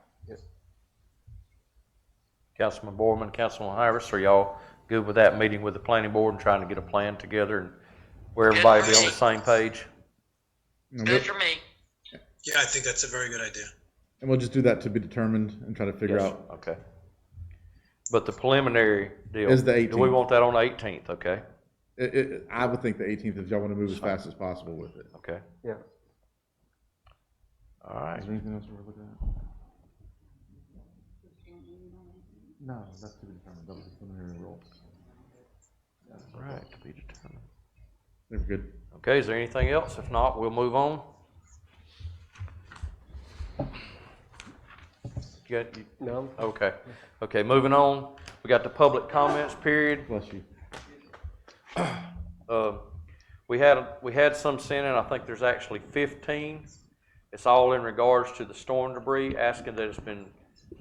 Councilman Borman, Councilman Harris, are y'all good with that meeting with the planning board and trying to get a plan together and where everybody be on the same page? Good for me. Yeah, I think that's a very good idea. And we'll just do that to be determined and try to figure Yes, out. okay. But the preliminary deal. Is the Do we 18th. want that on the 18th, okay? I would think the 18th if y'all want to move as fast as possible with it. Okay, Yeah. all right. Is there anything else we're looking at? No, that's to be determined. That was a preliminary rule. All right, to be determined. They're good. Okay, is there anything else? If not, we'll move on. No? Okay, okay, moving on. We got the public comments period. Bless you. We had some sent in. I think there's actually 15. It's all in regards to the storm debris, asking that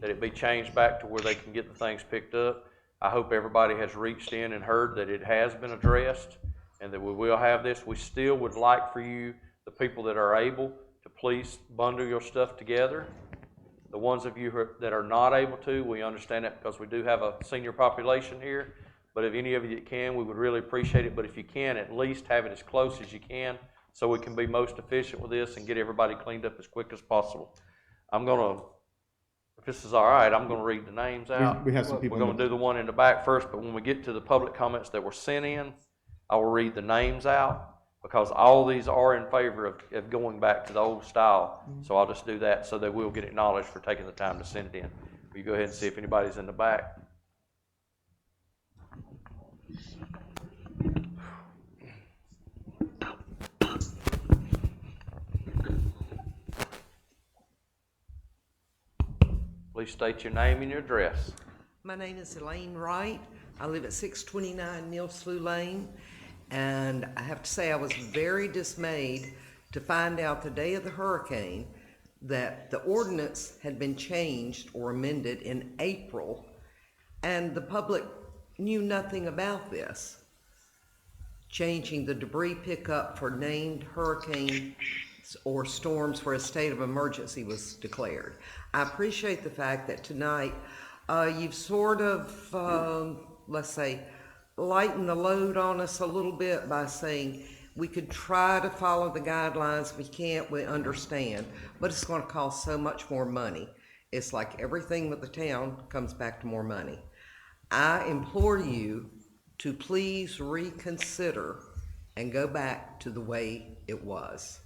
it be changed back to where they can get the things picked up. I hope everybody has reached in and heard that it has been addressed and that we will have this. We still would like for you, the people that are able, to please bundle your stuff together. The ones of you that are not able to, we understand that because we do have a senior population here. But if any of you that can, we would really appreciate it. But if you can, at least have it as close as you can so we can be most efficient with this and get everybody cleaned up as quick as possible. If this is all right, I'm going to read the names out. We have some people. We're going to do the one in the back first, but when we get to the public comments that were sent in, I will read the names out because all these are in favor of going back to the old style. So I'll just do that so that we'll get acknowledged for taking the time to send it in. Will you go ahead and see if anybody's in the back? Please state your name and your address. My name is Elaine Wright. I live at 629 Mill Slough Lane. And I have to say I was very dismayed to find out the day of the hurricane that the ordinance had been changed or amended in April, and the public knew nothing about this. Changing the debris pickup for named hurricanes or storms where a state of emergency was declared. I appreciate the fact that tonight you've sort of, let's say, lighten the load on us a little bit by saying we could try to follow the guidelines. If we can't, we understand, but it's going to cost so much more money. It's like everything with the town comes back to more money. I implore you to please reconsider and go back to the way it was.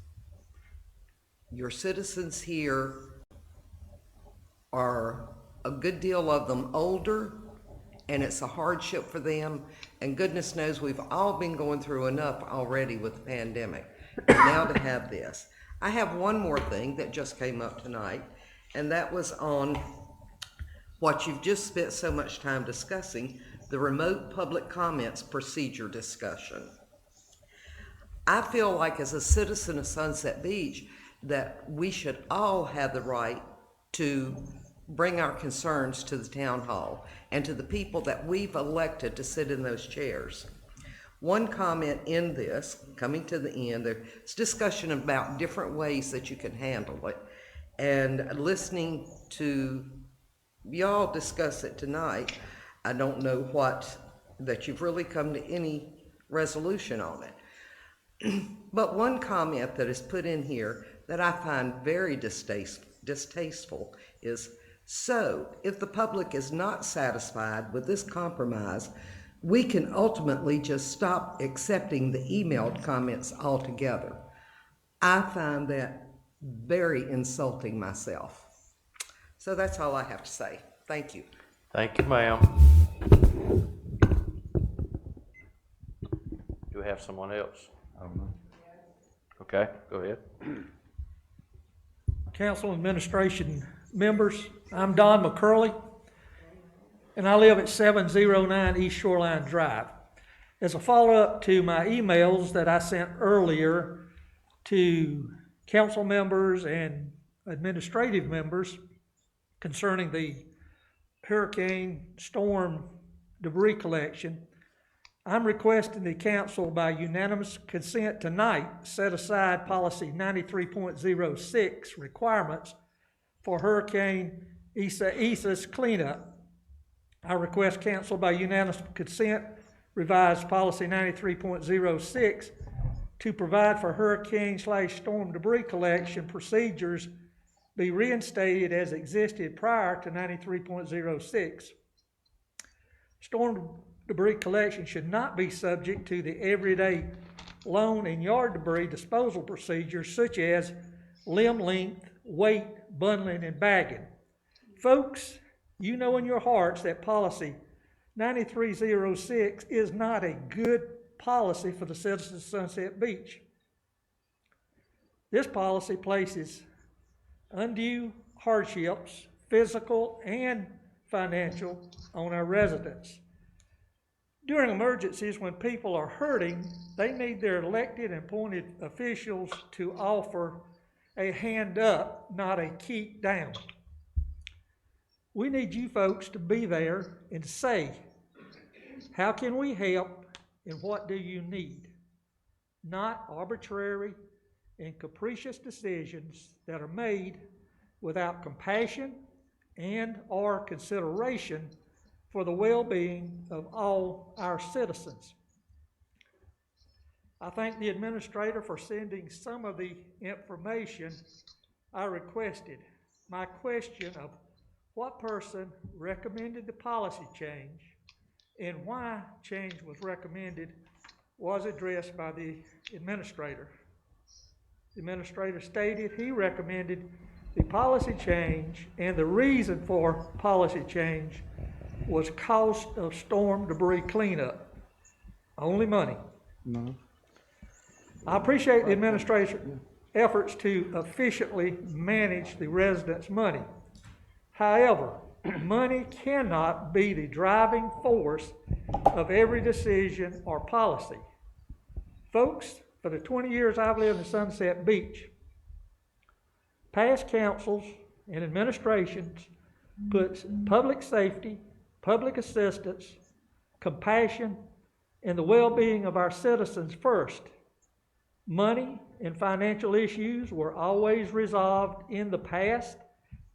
Your citizens here are, a good deal of them, older, and it's a hardship for them, and goodness knows we've all been going through enough already with the pandemic. Now to have this. I have one more thing that just came up tonight, and that was on what you've just spent so much time discussing, the remote public comments procedure discussion. I feel like as a citizen of Sunset Beach that we should all have the right to bring our concerns to the town hall and to the people that we've elected to sit in those chairs. One comment in this, coming to the end, there's discussion about different ways that you can handle it. And listening to y'all discuss it tonight, I don't know that you've really come to any resolution on it. But one comment that is put in here that I find very distasteful is, so if the public is not satisfied with this compromise, we can ultimately just stop accepting the emailed comments altogether. I find that very insulting myself. So that's all I have to say. Thank you. Thank you, ma'am. Do we have someone else? I don't know. Okay, go ahead. Council and administration members, I'm Don McCurley, and I live at 709 East Shoreline Drive. As a follow-up to my emails that I sent earlier to council members and administrative members concerning the hurricane storm debris collection, I'm requesting the council by unanimous consent tonight set aside policy 93.06 requirements for Hurricane Issa's cleanup. I request council by unanimous consent revise policy 93.06 to provide for hurricane/storm debris collection procedures be reinstated as existed prior to 93.06. Storm debris collection should not be subject to the everyday lawn and yard debris disposal procedures such as limb length, weight, bundling, and bagging. Folks, you know in your hearts that policy 9306 is not a good policy for the citizens of Sunset Beach. This policy places undue hardships, physical and financial, on our residents. During emergencies, when people are hurting, they need their elected and appointed officials to offer a hand up, not a keep down. We need you folks to be there and say, how can we help and what do you need? Not arbitrary and capricious decisions that are made without compassion and or consideration for the well-being of all our citizens. I thank the administrator for sending some of the information I requested. My question of what person recommended the policy change and why change was recommended was addressed by the administrator. The administrator stated he recommended the policy change, and the reason for policy change was cost of storm debris cleanup. Only money. No. I appreciate the administration's efforts to efficiently manage the residents' money. However, money cannot be the driving force of every decision or policy. Folks, for the 20 years I've lived in Sunset Beach, past councils and administrations puts public safety, public assistance, compassion, and the well-being of our citizens first. Money and financial issues were always resolved in the past,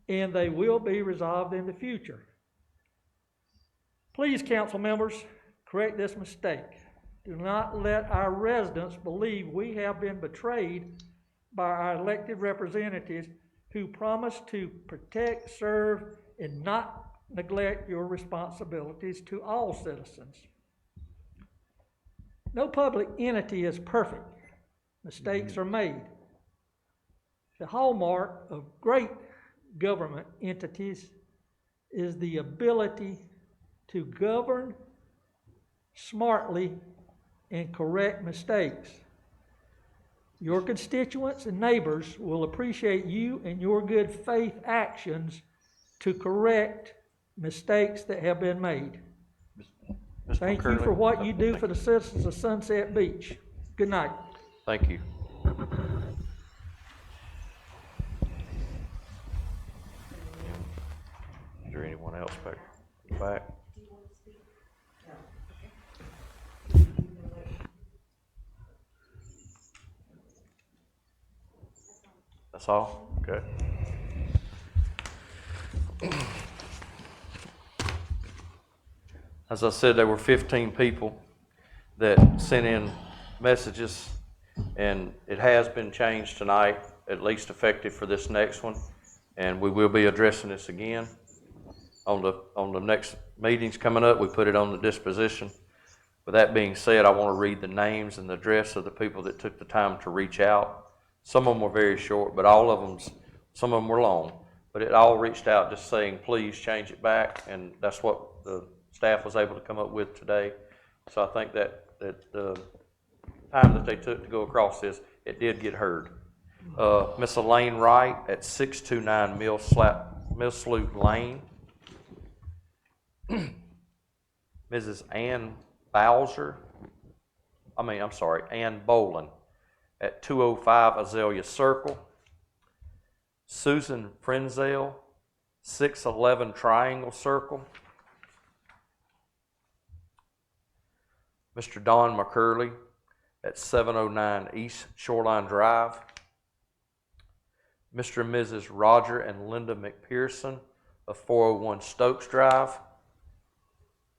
and they will be resolved in the future. Please, council members, correct this mistake. Do not let our residents believe we have been betrayed by our elected representatives who promise to protect, serve, and not neglect your responsibilities to all citizens. No public entity is perfect. Mistakes are made. The hallmark of great government entities is the ability to govern smartly and correct mistakes. Your constituents and neighbors will appreciate you and your good faith actions to correct mistakes that have been made. Thank you for what you do for the citizens of Sunset Beach. Good night. Thank you. Is there anyone else back? That's all? Okay. As I said, there were 15 people that sent in messages, and it has been changed tonight, at least effective for this next one, and we will be addressing this again on the next meetings coming up. We put it on the disposition. With that being said, I want to read the names and the address of the people that took the time to reach out. Some of them were very short, but some of them were long. But it all reached out just saying, please change it back, and that's what the staff was able to come up with today. So I think that the time that they took to go across this, it did get heard. Miss Elaine Wright at 629 Mill Sloot Lane. Mrs. Ann Bolin at 205 Azalea Circle. Susan Frenzel, 611 Triangle Circle. Mr. Don McCurley at 709 East Shoreline Drive. Mr. and Mrs. Roger and Linda McPherson of 401 Stokes Drive.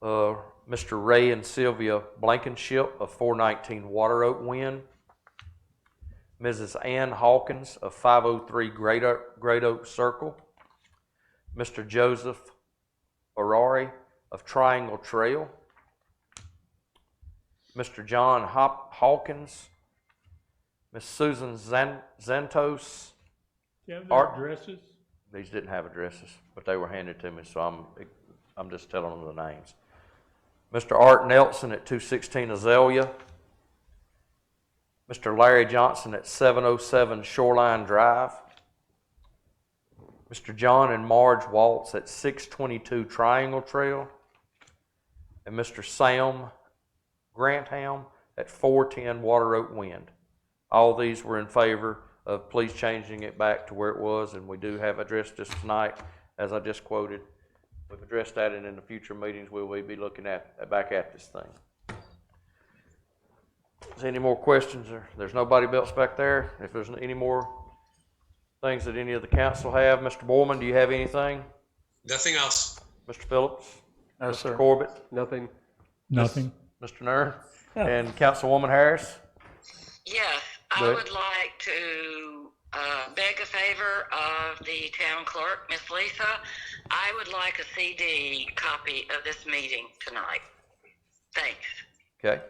Mr. Ray and Sylvia Blankenship of 419 Water Oak Wind. Mrs. Ann Hawkins of 503 Great Oak Circle, Mr. Joseph Orari of Triangle Trail, Mr. John Hawkins, Miss Susan Zantos. Do you have their Art- addresses? These didn't have addresses, but they were handed to me, so I'm just telling them the names. Mr. Art Nelson at 216 Azalea, Mr. Larry Johnson at 707 Shoreline Drive, Mr. John and Marge Waltz at 622 Triangle Trail, and Mr. Sam Grantham at 410 Water Oak Wind. All these were in favor of please changing it back to where it was, and we do have addressed this tonight, as I just quoted. We've addressed that, and in the future meetings, we will be looking back at this thing. Is there any more questions? Or there's nobody else back there? If there's any more things that any of the council have, Mr. Borman, do you have anything? Nothing else. Mr. Phillips? No, Mr. sir. Corbett? Nothing. Nothing. Mr. Nair? And Councilwoman Harris? Yes, I Good. would like to beg a favor of the town clerk, Miss Lisa. I would like a CD copy of this meeting tonight. Thanks. Okay.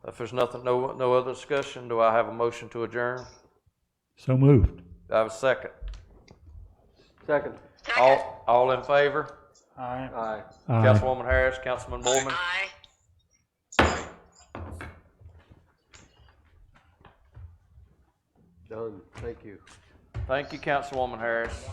If there's nothing, no other discussion, do I have a motion to adjourn? So moved. Do I have a second? Second. Second. All in favor? Aye. Aye. Aye. Councilwoman Harris, Councilman Borman? Aye. Done. Thank you. Thank you, Councilwoman Harris.